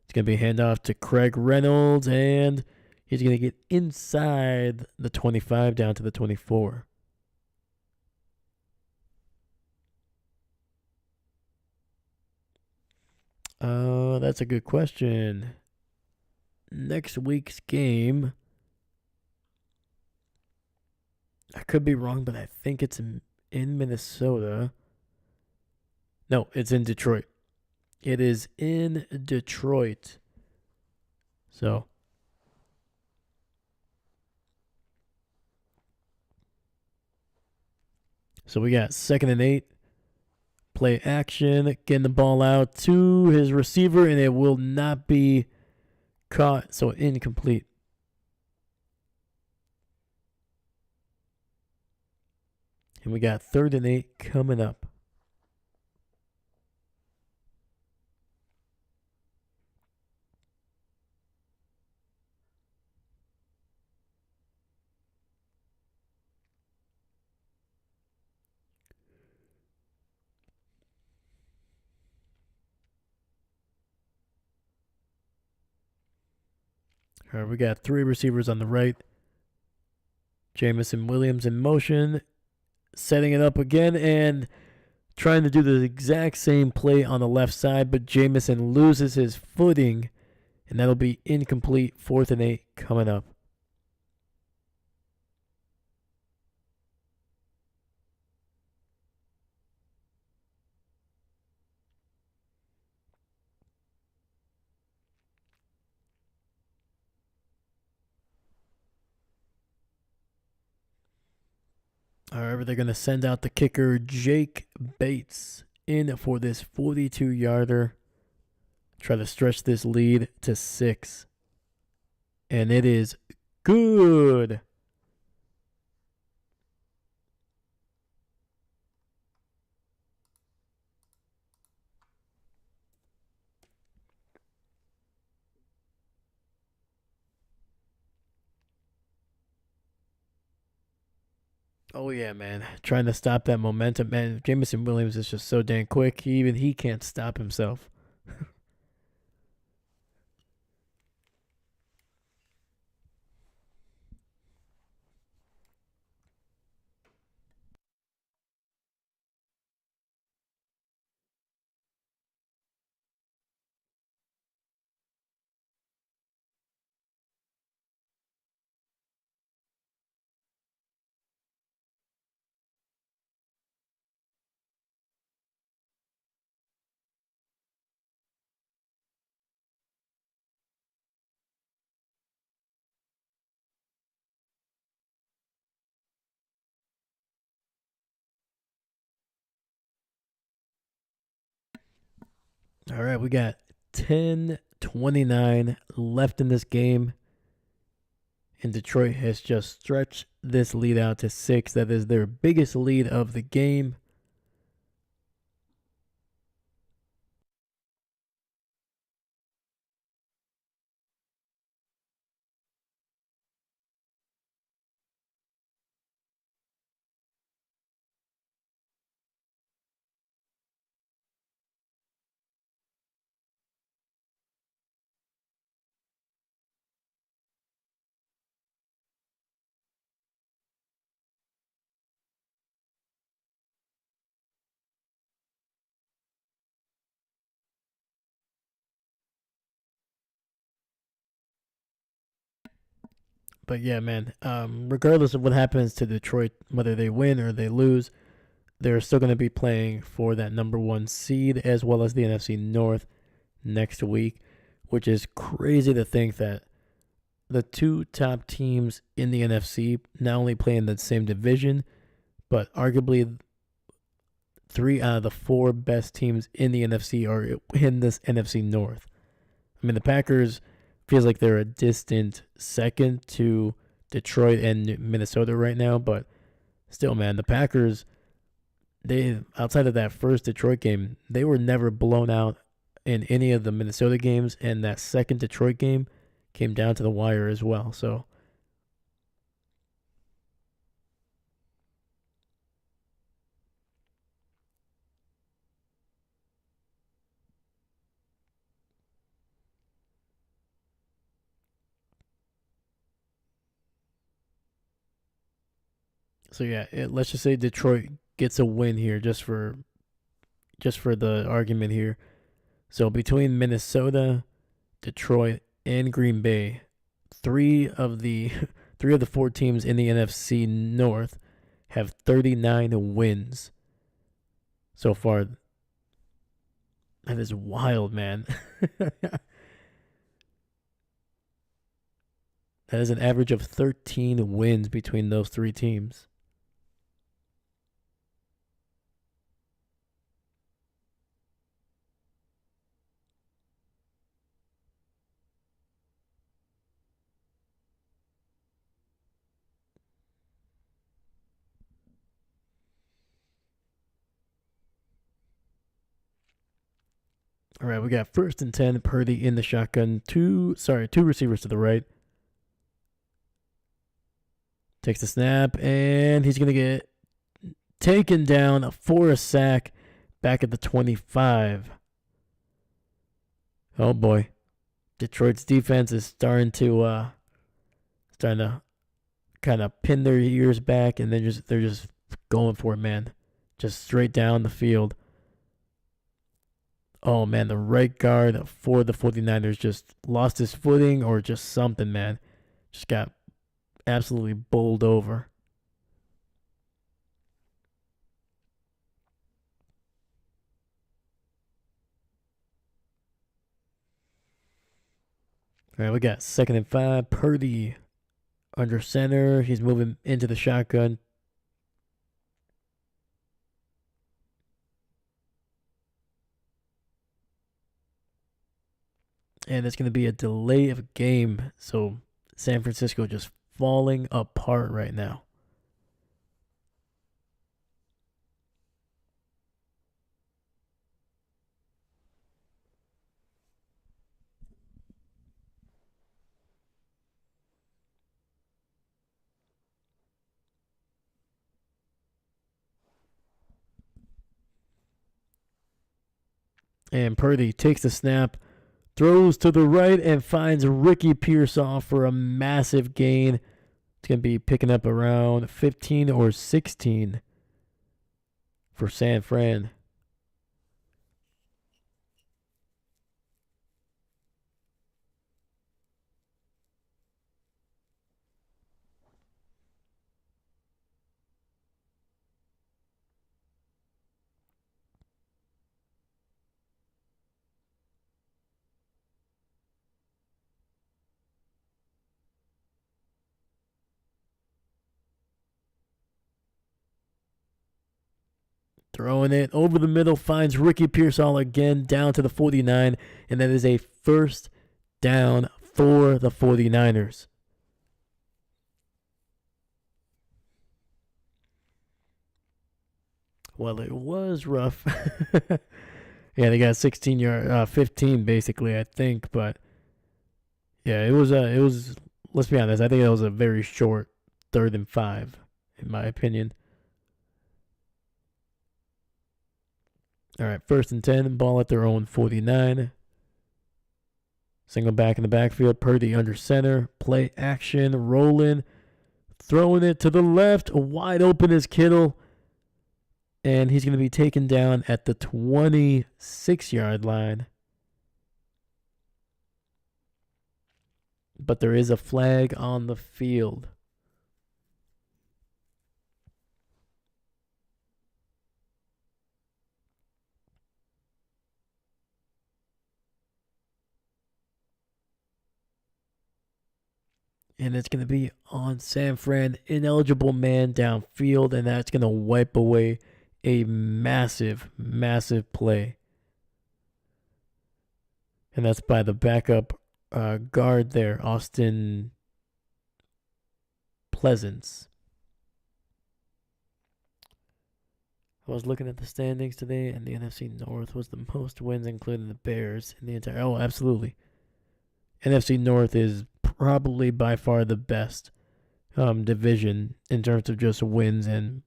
It's going to be a handoff to Craig Reynolds, and he's going to get inside the 25 down to the 24. That's a good question. Next week's game, I could be wrong, but I think it's in Minnesota. No, it's in Detroit. It is in Detroit. So we got 2nd and 8. Play action, getting the ball out to his receiver, and it will not be caught, so incomplete. And we got 3rd and 8 coming up. All right, we got 3 receivers on the right. Jamison Williams in motion, setting it up again and trying to do the exact same play on the left side, but Jamison loses his footing, and that'll be incomplete. 4th and 8 coming up. However, they're going to send out the kicker, Jake Bates, in for this 42-yarder. Try to stretch this lead to 6. And it is good. Oh, yeah, man. Trying to stop that momentum. Man, Jamison Williams is just so dang quick. Even he can't stop himself. All right, we got 10:29 left in this game, and Detroit has just stretched this lead out to 6. That is their biggest lead of the game. But yeah, man, regardless of what happens to Detroit, whether they win or they lose, they're still going to be playing for that number one seed as well as the NFC North next week, which is crazy to think that the two top teams in the NFC not only play in the same division, but arguably three out of the four best teams in the NFC are in this NFC North. I mean, the Packers feels like they're a distant second to Detroit and Minnesota right now, but still, man, the Packers, they outside of that first Detroit game, they were never blown out in any of the Minnesota games, and that second Detroit game came down to the wire as well. So yeah, let's just say Detroit gets a win here, just for the argument here. So between Minnesota, Detroit, and Green Bay, three of the three of the four teams in the NFC North have 39 wins so far. That is wild, man. That is an average of 13 wins between those three teams. All right, we got first and 10, Purdy in the shotgun. Two receivers to the right. Takes the snap, and he's going to get taken down for a sack back at the 25. Oh boy. Detroit's defense is starting to kind of pin their ears back, and they're just going for it, man. Just straight down the field. Oh man, the right guard for the 49ers just lost his footing or just something, man. Just got absolutely bowled over. All right, we got second and 5. Purdy under center. He's moving into the shotgun. And it's going to be a delay of game. So San Francisco just falling apart right now. And Purdy takes the snap, throws to the right, and finds Ricky Pearsall for a massive gain. It's going to be picking up around 15 or 16 for San Fran. Throwing it over the middle, finds Ricky Pearsall again down to the 49, and that is a first down for the 49ers. Well, it was rough. Yeah, they got 16 yard, 15 basically, I think. But yeah, it was. Let's be honest. I think it was a very short 3rd and 5, in my opinion. All right, 1st and 10, ball at their own 49. Single back in the backfield, Purdy under center, play action, rolling, throwing it to the left, wide open is Kittle, and he's going to be taken down at the 26-yard line. But there is a flag on the field. And it's going to be on San Fran, ineligible man downfield, and that's going to wipe away a massive, massive play. And that's by the backup guard there, Austin Pleasance. I was looking at the standings today, and the NFC North was the most wins, including the Bears, in the entire. Oh, absolutely. NFC North is probably by far the best division in terms of just wins and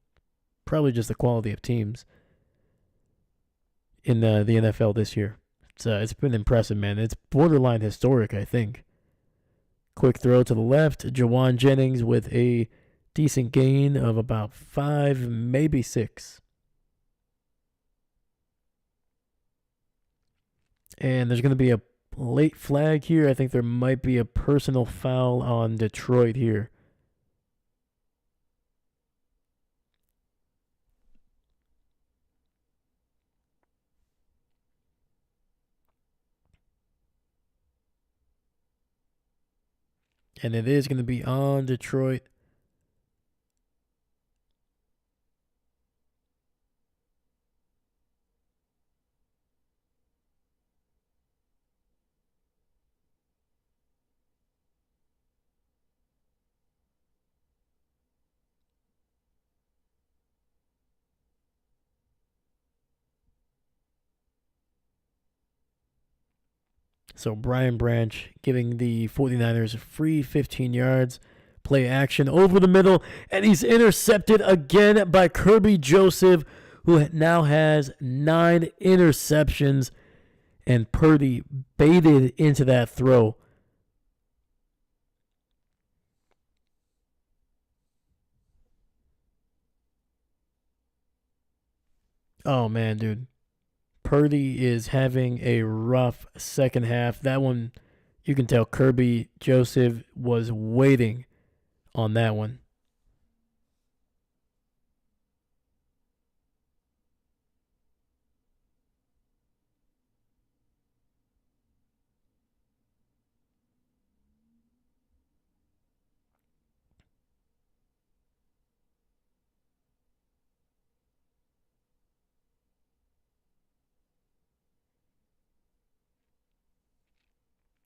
probably just the quality of teams in the NFL this year. It's been impressive, man. It's borderline historic, I think. Quick throw to the left. Jawan Jennings with a decent gain of about 5, maybe 6. And there's going to be a late flag here. I think there might be a personal foul on Detroit here. And it is going to be on Detroit. So Brian Branch giving the 49ers a free 15 yards. Play action over the middle, and he's intercepted again by Kirby Joseph, who now has 9 interceptions, and Purdy baited into that throw. Oh, man, dude. Purdy is having a rough second half. That one, you can tell Kirby Joseph was waiting on that one.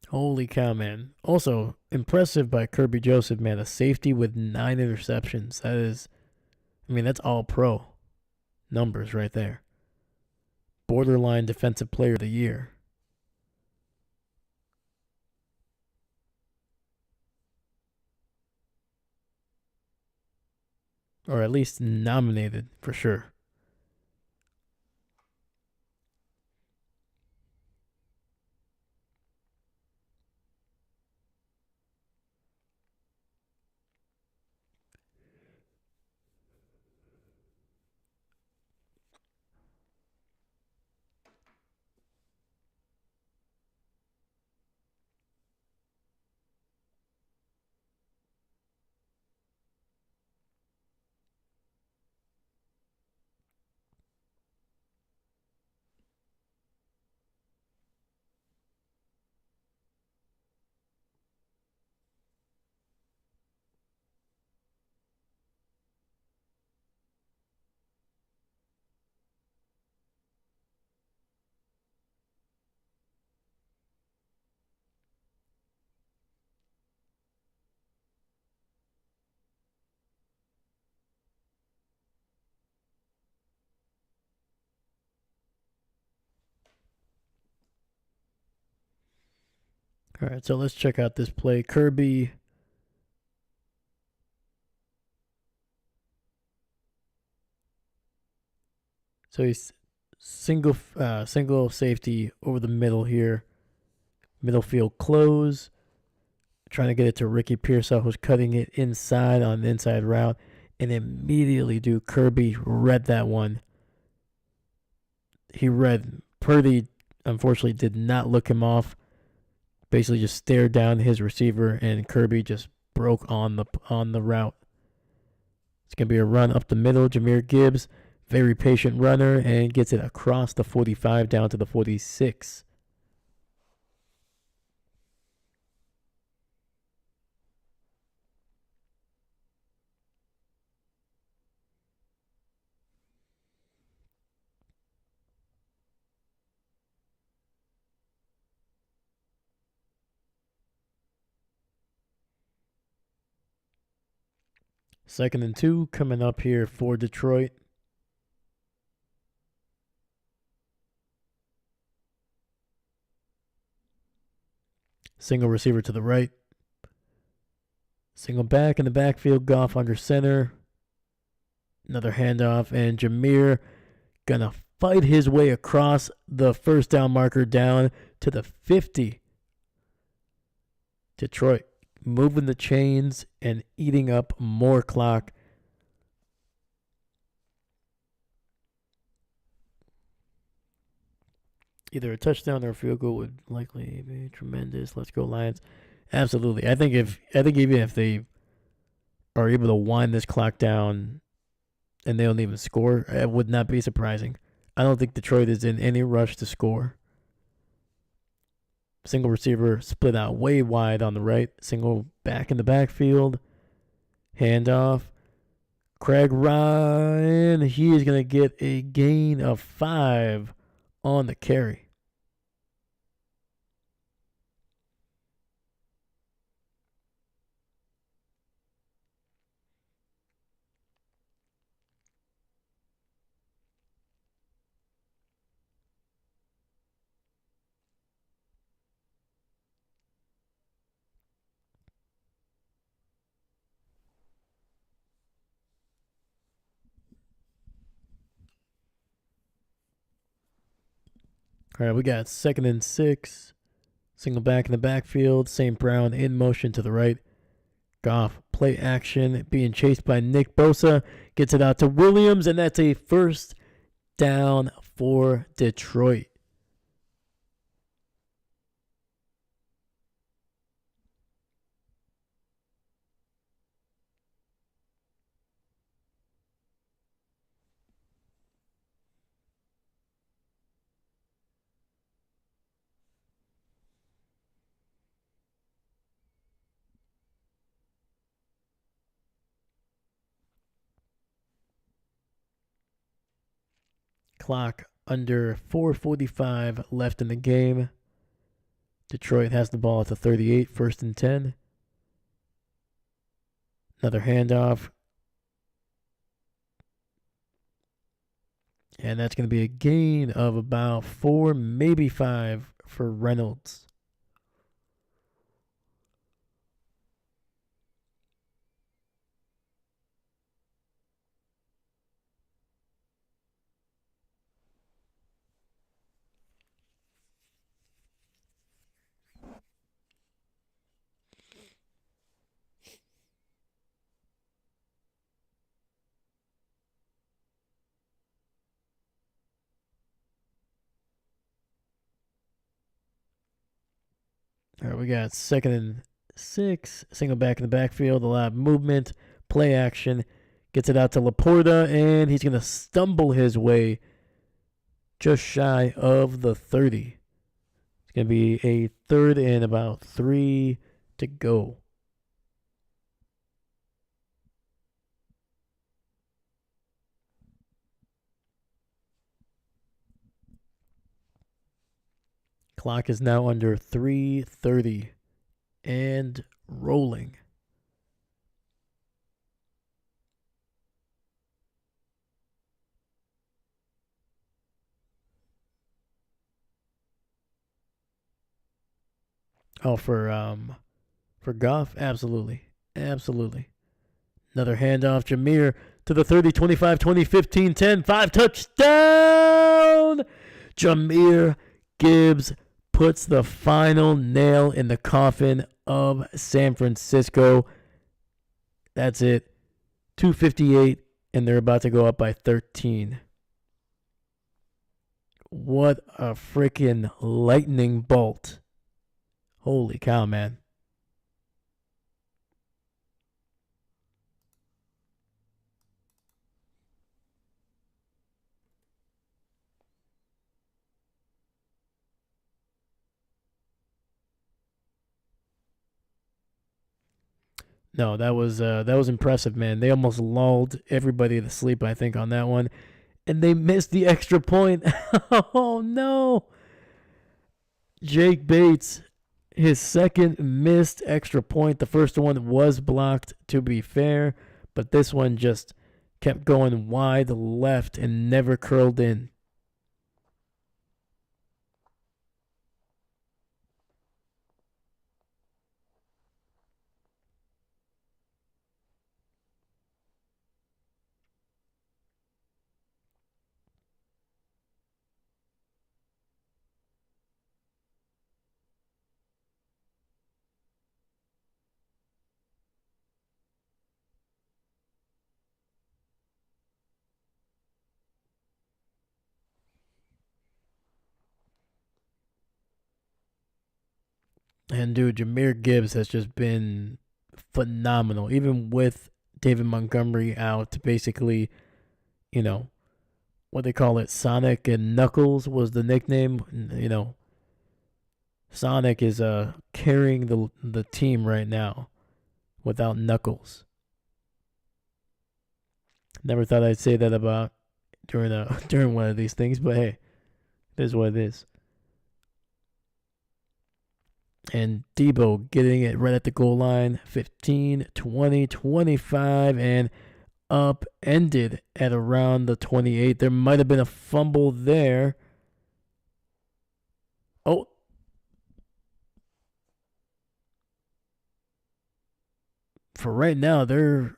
Holy cow, man. Also, impressive by Kirby Joseph, man. A safety with 9 interceptions. That is, I mean, that's all pro numbers right there. Borderline defensive player of the year. Or at least nominated for sure. All right, so let's check out this play. Kirby. So he's single safety over the middle here. Middle field close. Trying to get it to Ricky Pearsall, who's cutting it inside on the inside route. And immediately, dude, Kirby read that one. He read. Purdy, unfortunately, did not look him off. Basically just stared down his receiver, and Kirby just broke on the route. It's going to be a run up the middle. Jahmyr Gibbs, very patient runner, and gets it across the 45 down to the 46. Second and 2 coming up here for Detroit. Single receiver to the right. Single back in the backfield. Goff under center. Another handoff, and Jahmyr gonna fight his way across the first down marker down to the 50. Detroit moving the chains and eating up more clock. Either a touchdown or a field goal would likely be tremendous. Let's go Lions. Absolutely. I think even if they are able to wind this clock down and they don't even score, it would not be surprising. I don't think Detroit is in any rush to score. Single receiver split out way wide on the right. Single back in the backfield. Handoff. Craig Ryan. He is going to get a gain of 5 on the carry. All right, we got 2nd and 6. Single back in the backfield. St. Brown in motion to the right. Goff, play action, being chased by Nick Bosa. Gets it out to Williams, and that's a first down for Detroit. Clock under 4:45 left in the game. Detroit has the ball at the 38, 1st and 10. Another handoff. And that's going to be a gain of about 4, maybe 5 for Reynolds. All right, we got 2nd and 6. Single back in the backfield. A lot of movement. Play action. Gets it out to Laporta, and he's going to stumble his way just shy of the 30. It's going to be a 3rd and about 3 to go. Clock is now under 3:30 and rolling. Oh, for Goff, absolutely, absolutely. Another handoff, Jameer to the 30, 25, 20, 15, 10, 5 touchdown. Jameer Gibbs puts the final nail in the coffin of San Francisco. That's it. 2:58, and they're about to go up by 13. What a freaking lightning bolt. Holy cow, man. No, that was impressive, man. They almost lulled everybody to sleep, I think, on that one, and they missed the extra point. Oh no! Jake Bates, his second missed extra point. The first one was blocked, to be fair, but this one just kept going wide left and never curled in. And dude, Jameer Gibbs has just been phenomenal, even with David Montgomery out. Basically, you know what they call it, Sonic and Knuckles was the nickname. Sonic is carrying the team right now without Knuckles. Never thought I'd say that about during during one of these things, but hey, it is what it is. And Debo getting it right at the goal line, 15, 20, 25, and upended at around the 28. There might have been a fumble there. Oh, for right now, there's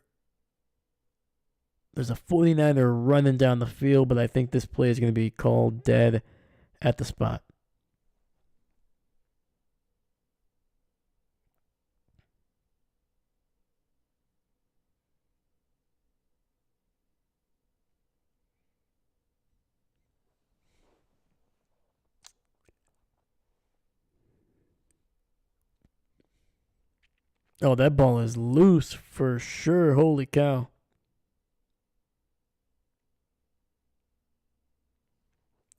a 49er running down the field, but I think this play is going to be called dead at the spot. Oh, that ball is loose for sure. Holy cow.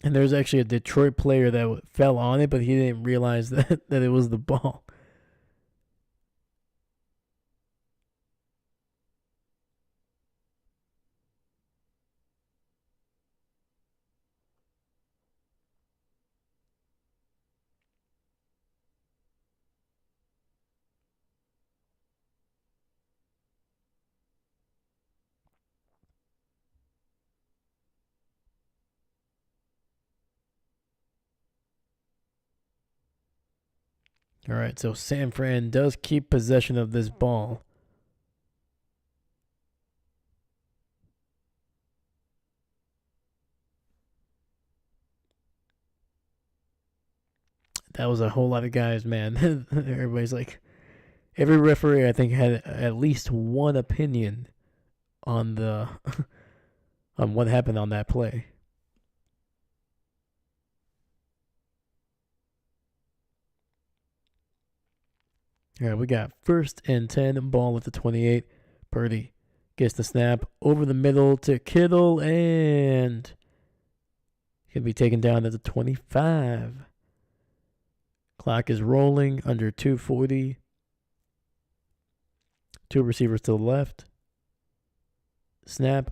And there's actually a Detroit player that fell on it, but he didn't realize that it was the ball. All right, so San Fran does keep possession of this ball. That was a whole lot of guys, man. Everybody's like, every referee I think had at least one opinion on the on what happened on that play. All right, we got 1st and 10, ball at the 28. Purdy gets the snap over the middle to Kittle, and can be taken down at the 25. Clock is rolling under 2:40. Two receivers to the left. Snap,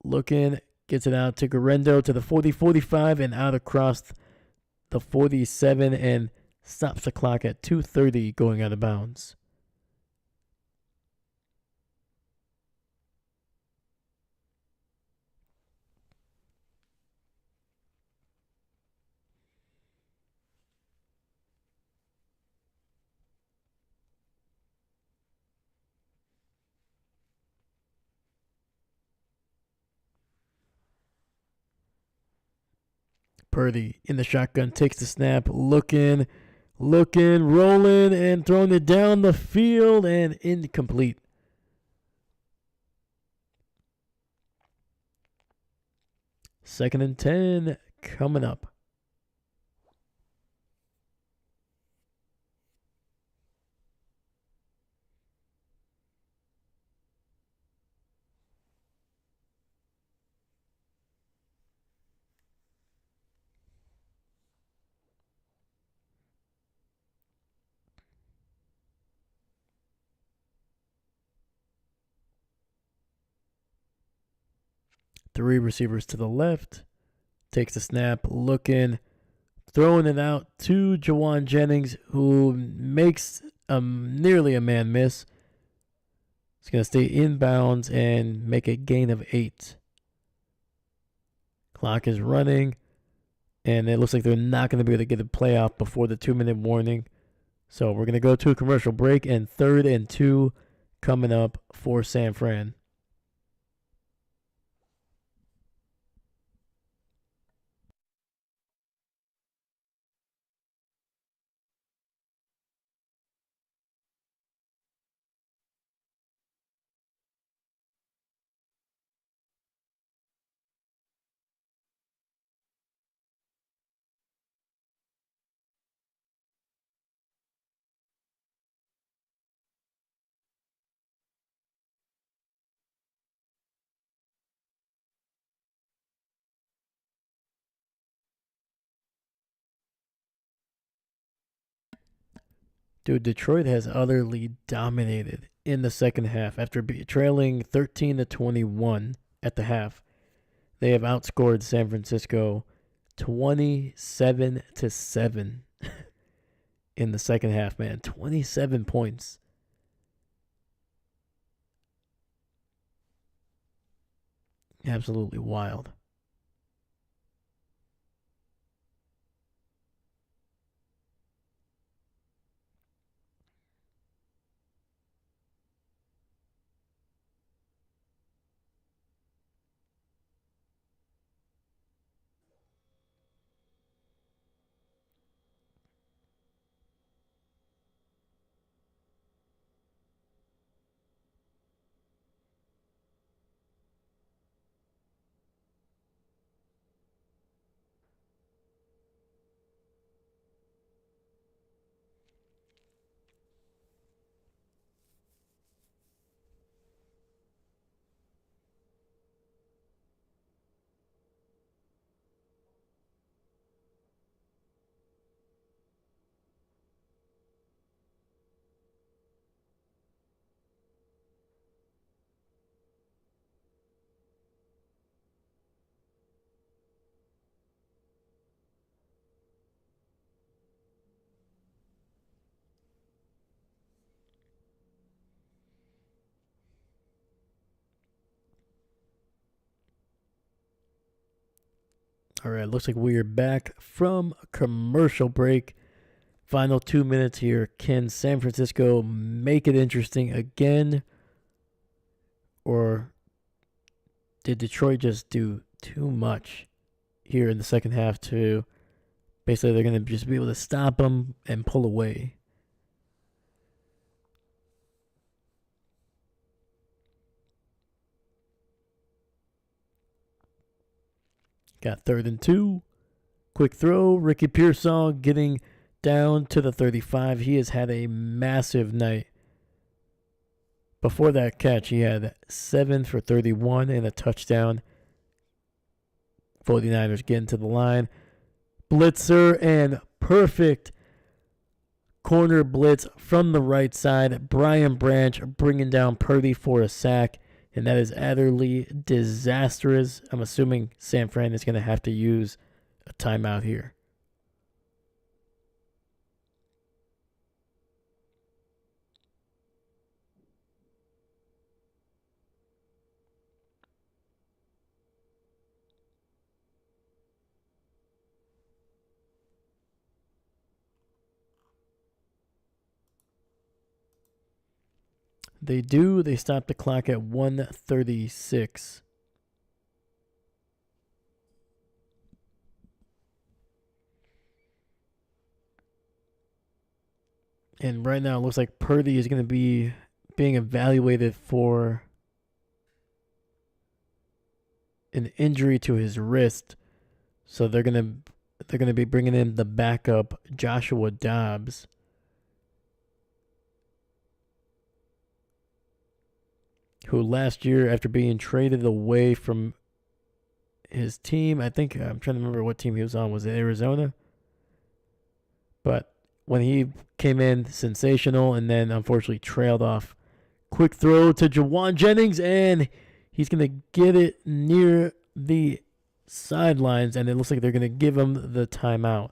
looking, gets it out to Garendo to the 40, 45, and out across the 47, and stops the clock at 2:30 going out of bounds. Purdy in the shotgun, takes the snap, looking, rolling, and throwing it down the field, and incomplete. Second and 10 coming up. Three receivers to the left. Takes the snap, looking, throwing it out to Jawan Jennings, who makes nearly a man miss. He's going to stay inbounds and make a gain of 8. Clock is running, and it looks like they're not going to be able to get a playoff before the 2-minute warning. So we're going to go to a commercial break, and 3rd and 2 coming up for San Fran. Dude, Detroit has utterly dominated in the second half after trailing 13-21 at the half. They have outscored San Francisco 27-7 in the second half, man. 27 points. Absolutely wild. All right, looks like we are back from a commercial break. Final 2 minutes here. Can San Francisco make it interesting again? Or did Detroit just do too much here in the second half to basically they're going to just be able to stop them and pull away? Got 3rd and 2. Quick throw. Ricky Pearsall getting down to the 35. He has had a massive night. Before that catch, he had 7 for 31 and a touchdown. 49ers getting to the line. Blitzer and perfect corner blitz from the right side. Brian Branch bringing down Purdy for a sack. And that is utterly disastrous. I'm assuming San Fran is going to have to use a timeout here. They do. They stop the clock at 1:36. And right now it looks like Purdy is going to be being evaluated for an injury to his wrist. So they're gonna be bringing in the backup Joshua Dobbs. Who last year, after being traded away from his team, I think I'm trying to remember what team he was on. Was it Arizona? But when he came in, sensational, and then unfortunately trailed off. Quick throw to Jawan Jennings, and he's going to get it near the sidelines, and it looks like they're going to give him the timeout.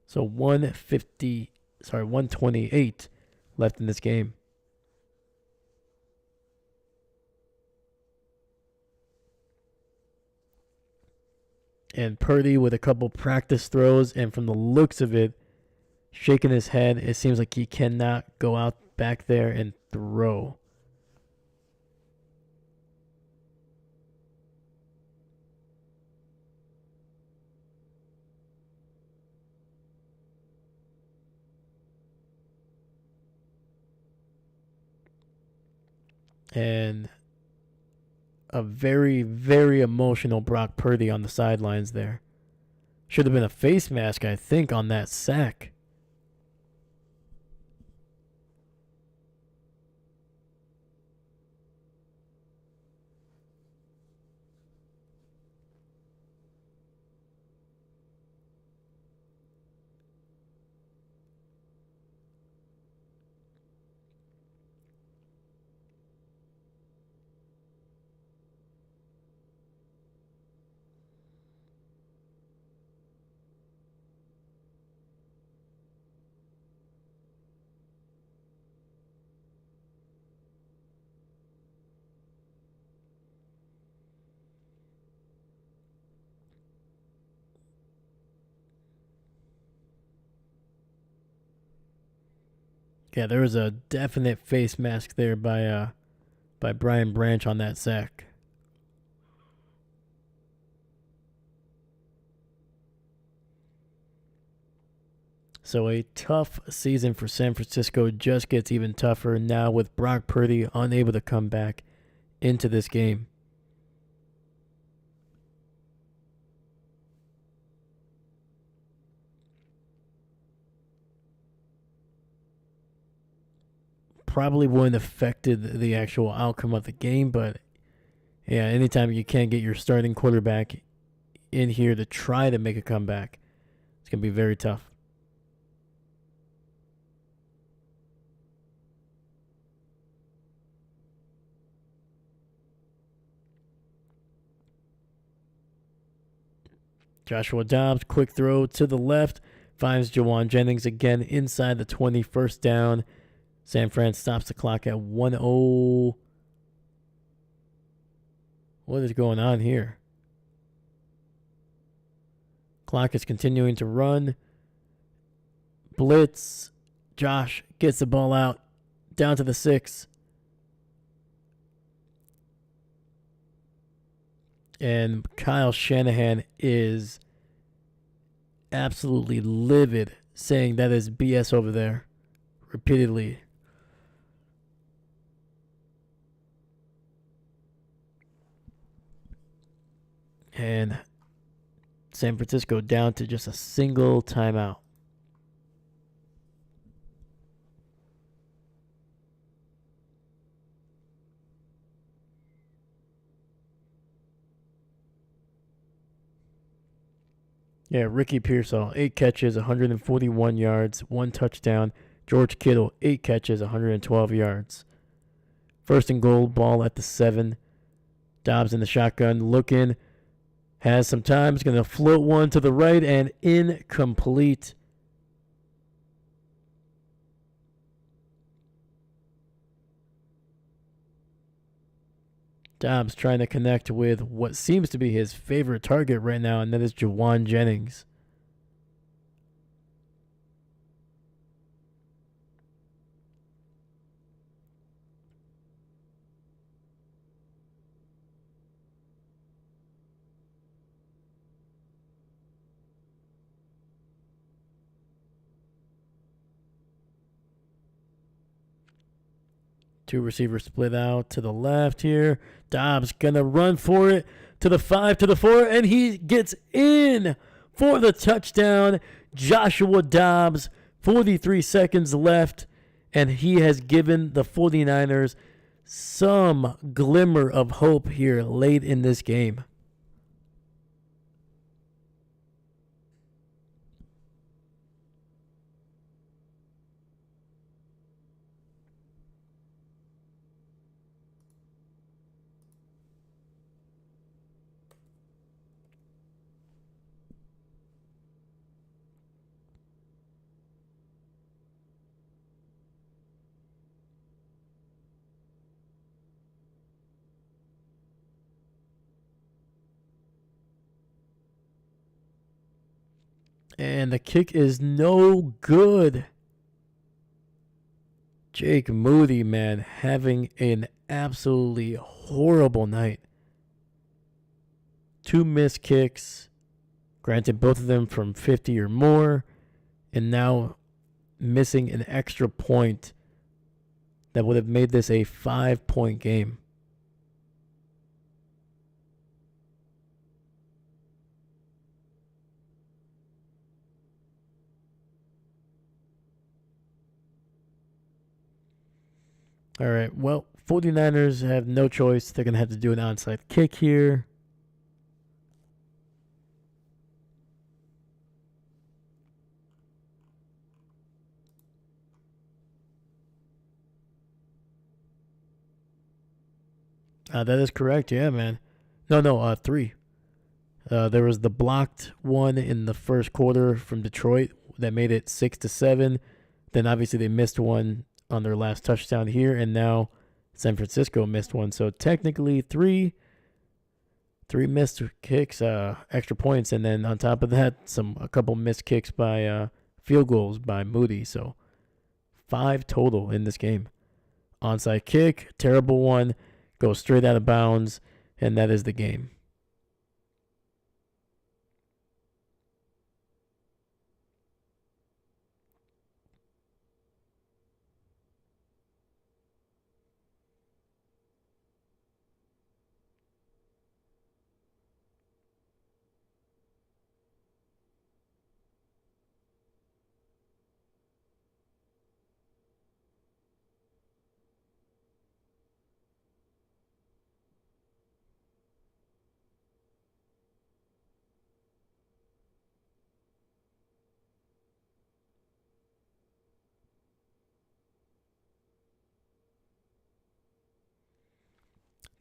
So 128 left in this game. And Purdy with a couple practice throws, and from the looks of it, shaking his head, it seems like he cannot go out back there and throw. And a very, very emotional Brock Purdy on the sidelines there. Should have been a face mask, I think, on that sack. Yeah, there was a definite face mask there by Brian Branch on that sack. So a tough season for San Francisco just gets even tougher now with Brock Purdy unable to come back into this game. Probably wouldn't have affected the actual outcome of the game, but yeah, anytime you can't get your starting quarterback in here to try to make a comeback, it's going to be very tough. Joshua Dobbs, quick throw to the left, finds Jawan Jennings again inside the 21st down. San Fran stops the clock at 1-0. What is going on here? Clock is continuing to run. Blitz. Josh gets the ball out down to the 6. And Kyle Shanahan is absolutely livid, saying that is BS over there repeatedly. And San Francisco down to just a single timeout. Yeah, Ricky Pearsall, 8 catches, 141 yards, 1 touchdown. George Kittle, 8 catches, 112 yards. First and goal, ball at the 7. Dobbs in the shotgun, looking, has some time. He's going to float one to the right and incomplete. Dobbs trying to connect with what seems to be his favorite target right now, and that is Jawan Jennings. Two receivers split out to the left here. Dobbs gonna run for it to the 5, to the 4, and he gets in for the touchdown. Joshua Dobbs, 43 seconds left, and he has given the 49ers some glimmer of hope here late in this game. And the kick is no good. Jake Moody, man, having an absolutely horrible night. 2 missed kicks, granted both of them from 50 or more, and now missing an extra point that would have made this a 5-point game. All right, well, 49ers have no choice. They're going to have to do an onside kick here. That is correct, yeah, man. No, 3. There was the blocked one in the first quarter from Detroit that made it 6-7. Then obviously they missed one on their last touchdown here, and now San Francisco missed one. So technically three missed kicks, extra points, and then on top of that, a couple missed kicks by field goals by Moody. So 5 total in this game. Onside kick, terrible one, goes straight out of bounds, and that is the game.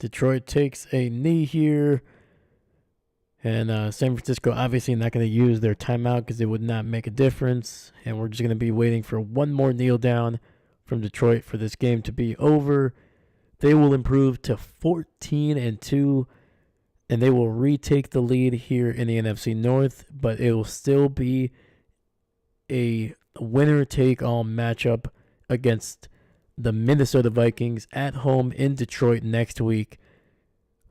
Detroit takes a knee here. And San Francisco obviously not going to use their timeout because it would not make a difference. And we're just going to be waiting for one more kneel down from Detroit for this game to be over. They will improve to 14-2, and they will retake the lead here in the NFC North. But it will still be a winner-take-all matchup against the Minnesota Vikings at home in Detroit next week.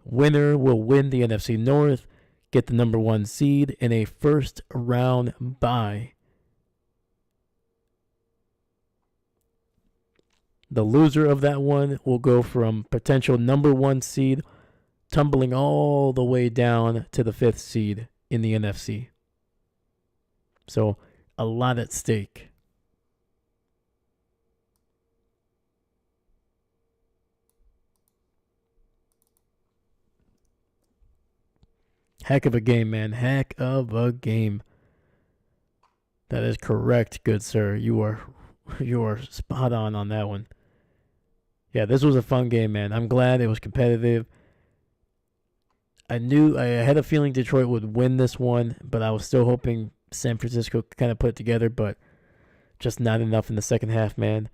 Winner will win the NFC North, get the number 1 seed in a first-round bye. The loser of that one will go from potential number 1 seed tumbling all the way down to the 5th seed in the NFC. So a lot at stake. Heck of a game, man. Heck of a game. That is correct, good sir. You are spot on that one. Yeah, this was a fun game, man. I'm glad it was competitive. I had a feeling Detroit would win this one, but I was still hoping San Francisco could kind of put it together, but just not enough in the second half, man.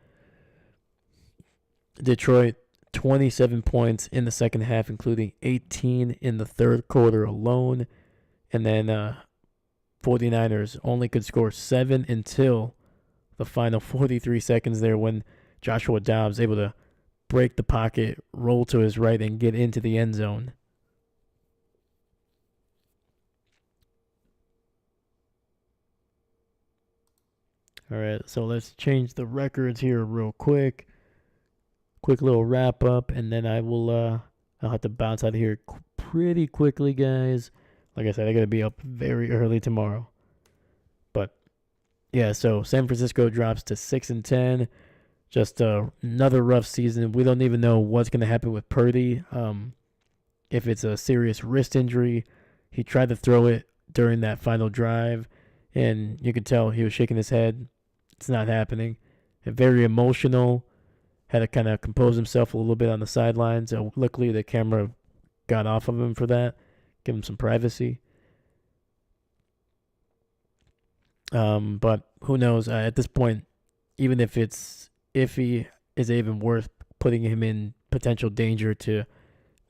Detroit, 27 points in the second half, including 18 in the third quarter alone. And then 49ers only could score 7 until the final 43 seconds there when Joshua Dobbs able to break the pocket, roll to his right, and get into the end zone. All right, so let's change the records here real quick. quick little wrap up, and then I'll have to bounce out of here pretty quickly, guys. Like I said, I gotta be up very early tomorrow. But yeah, so San Francisco drops to 6-10. Just another rough season. We don't even know what's gonna happen with Purdy. If it's a serious wrist injury, he tried to throw it during that final drive, and you could tell he was shaking his head. It's not happening. And very emotional. Had to kind of compose himself a little bit on the sidelines. Luckily, the camera got off of him for that, give him some privacy. But who knows? At this point, even if it's iffy, is it even worth putting him in potential danger to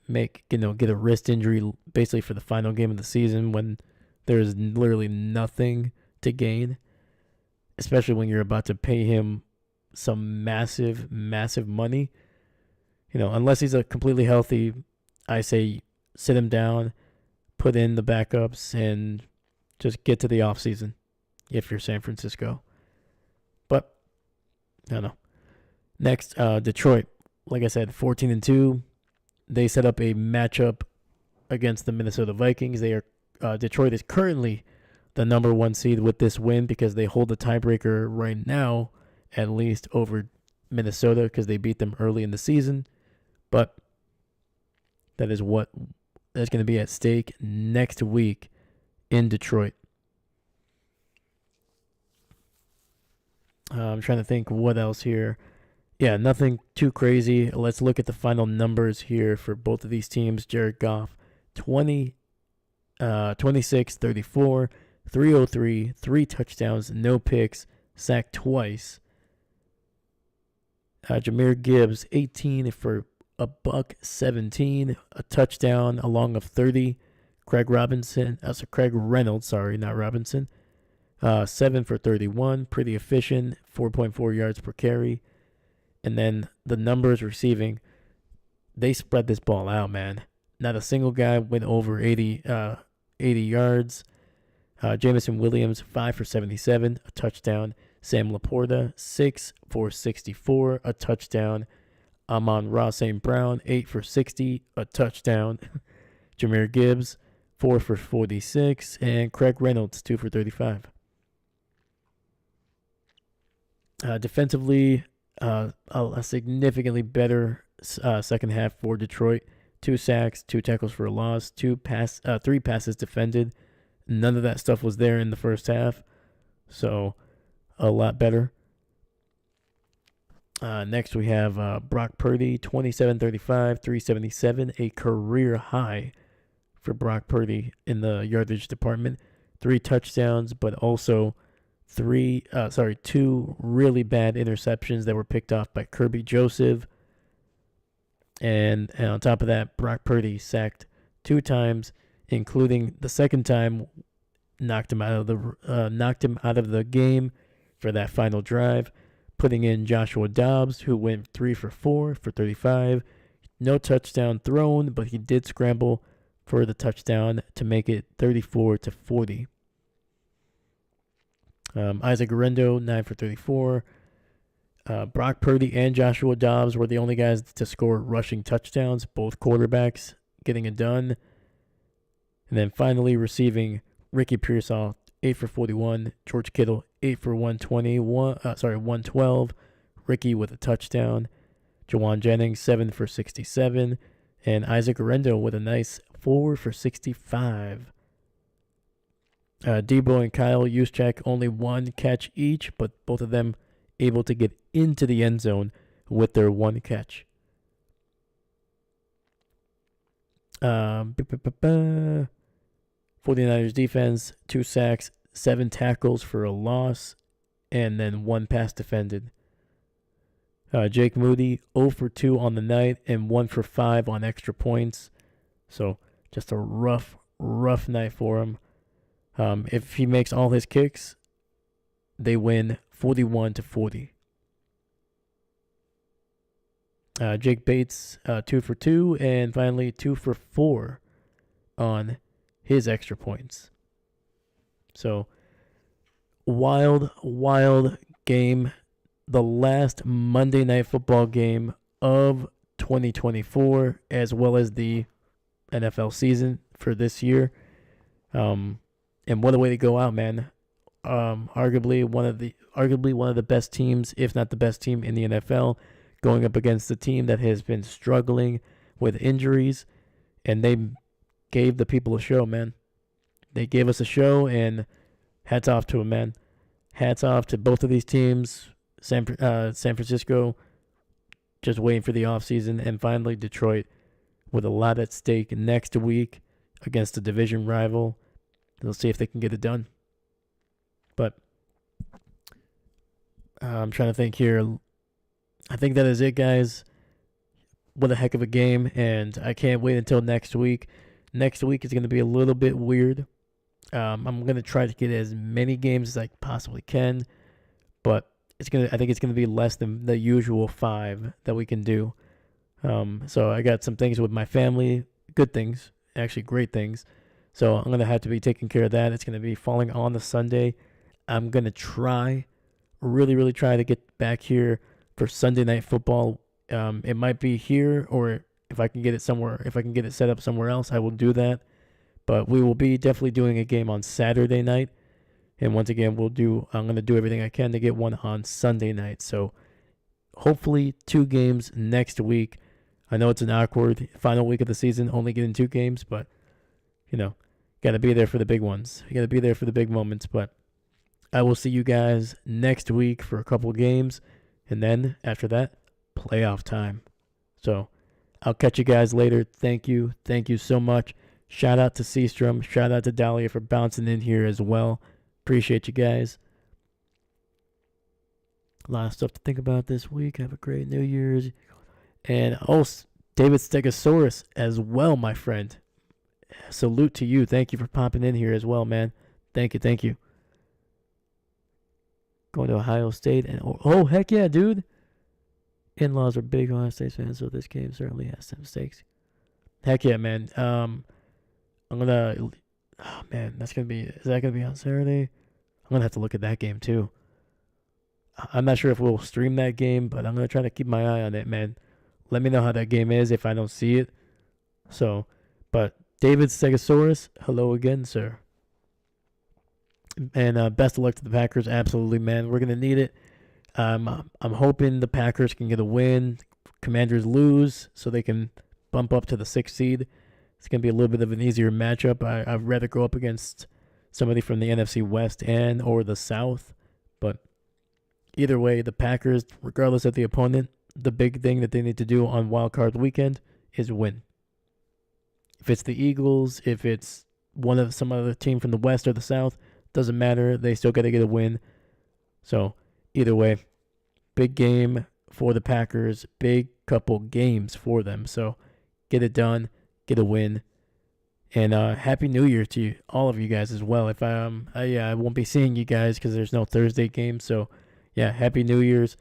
get a wrist injury basically for the final game of the season when there's literally nothing to gain, especially when you're about to pay him some massive money. Unless he's a completely healthy, I say sit him down, put in the backups, and just get to the off season if you're San Francisco. But I don't know. Next, Detroit. Like I said, 14-2. They set up a matchup against the Minnesota Vikings. Detroit is currently the number 1 seed with this win because they hold the tiebreaker right now, at least over Minnesota, because they beat them early in the season. But that is what is going to be at stake next week in Detroit. I'm trying to think what else here. Yeah, nothing too crazy. Let's look at the final numbers here for both of these teams. Jared Goff, 26, 34, 303, 3 touchdowns, no picks, sacked twice. Jahmyr Gibbs, 18 for $117, a touchdown, a long of 30. Craig Reynolds, not Robinson. 7 for 31, pretty efficient, 4.4 yards per carry. And then the numbers receiving, they spread this ball out, man. Not a single guy went over 80 yards. Jameson Williams, 5 for 77, a touchdown. Sam Laporta, 6 for 64, a touchdown. Amon-Ra St. Brown, 8 for 60, a touchdown. Jahmyr Gibbs, 4 for 46, and Craig Reynolds, 2 for 35. Defensively, a significantly better second half for Detroit. 2 sacks, 2 tackles for a loss, 3 passes defended. None of that stuff was there in the first half, so a lot better. Next we have Brock Purdy, 27-35, 377, a career high for Brock Purdy in the yardage department. 3 touchdowns, but also 2 really bad interceptions that were picked off by Kirby Joseph. And on top of that, Brock Purdy sacked 2 times, including the second time knocked him out of the game for that final drive, putting in Joshua Dobbs, who went 3 for 4 for 35. No touchdown thrown, but he did scramble for the touchdown to make it 34-40. Isaac Guerrero, 9 for 34. Brock Purdy and Joshua Dobbs were the only guys to score rushing touchdowns, both quarterbacks getting it done. And then finally receiving, Ricky Pearsall, 8 for 41. George Kittle, 8 for 112. Ricky with a touchdown. Jawan Jennings, 7 for 67. And Isaac Guerrero with a nice 4 for 65. Debo and Kyle Juszczyk, only 1 catch each, but both of them able to get into the end zone with their 1 catch. 49ers defense, 2 sacks, 7 tackles for a loss, and then 1 pass defended. Jake Moody, 0 for 2 on the night and 1 for 5 on extra points. So just a rough night for him. If he makes all his kicks, they win 41-40. Jake Bates, 2 for 2, and finally 2 for 4 on his extra points. So, wild game. The last Monday Night Football game of 2024, as well as the NFL season for this year. And what a way to go out, man. Arguably one of the best teams, if not the best team in the NFL, going up against a team that has been struggling with injuries, and they gave the people a show, man. They gave us a show, and hats off to them, man. Hats off to both of these teams. San Francisco just waiting for the offseason, and finally Detroit with a lot at stake next week against a division rival. They'll see if they can get it done. But I'm trying to think here. I think that is it, guys. What a heck of a game, and I can't wait until next week. Next week is going to be a little bit weird. I'm going to try to get as many games as I possibly can, but I think it's going to be less than the usual 5 that we can do. So I got some things with my family, good things, actually great things. So I'm going to have to be taking care of that. It's going to be falling on the Sunday. I'm going to try, really try to get back here for Sunday Night Football. It might be here, or if I can get it somewhere, if I can get it set up somewhere else, I will do that. But we will be definitely doing a game on Saturday night. And once again, I'm going to do everything I can to get one on Sunday night. So hopefully 2 games next week. I know it's an awkward final week of the season, only getting 2 games, but, got to be there for the big ones. You got to be there for the big moments. But I will see you guys next week for a couple games. And then after that, playoff time. So I'll catch you guys later. Thank you. Thank you so much. Shout out to Seastrom. Shout out to Dahlia for bouncing in here as well. Appreciate you guys. A lot of stuff to think about this week. Have a great New Year's. And David Stegosaurus as well, my friend. Salute to you. Thank you for popping in here as well, man. Thank you. Going to Ohio State. And heck yeah, dude. In-laws are big Ohio State fans, so this game certainly has some stakes. Heck yeah, man. I'm going to... Oh, man, is that going to be on Saturday? I'm going to have to look at that game, too. I'm not sure if we'll stream that game, but I'm going to try to keep my eye on it, man. Let me know how that game is if I don't see it. So, but David Stegosaurus, hello again, sir. And best of luck to the Packers. Absolutely, man. We're going to need it. I'm hoping the Packers can get a win. Commanders lose so they can bump up to the 6th seed. It's going to be a little bit of an easier matchup. I'd rather go up against somebody from the NFC West or the South. But either way, the Packers, regardless of the opponent, the big thing that they need to do on Wild Card Weekend is win. If it's the Eagles, if it's some other team from the West or the South, doesn't matter. They still got to get a win. So either way, big game for the Packers, big couple games for them. So get it done, get a win, and Happy New Year to you, all of you guys as well. If I won't be seeing you guys because there's no Thursday game. So yeah, Happy New Year's.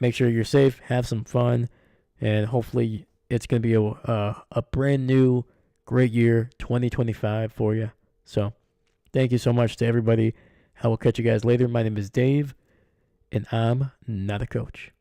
Make sure you're safe, have some fun, and hopefully it's gonna be a brand new great year 2025 for you. So thank you so much to everybody. I will catch you guys later. My name is Dave, and I'm not a coach.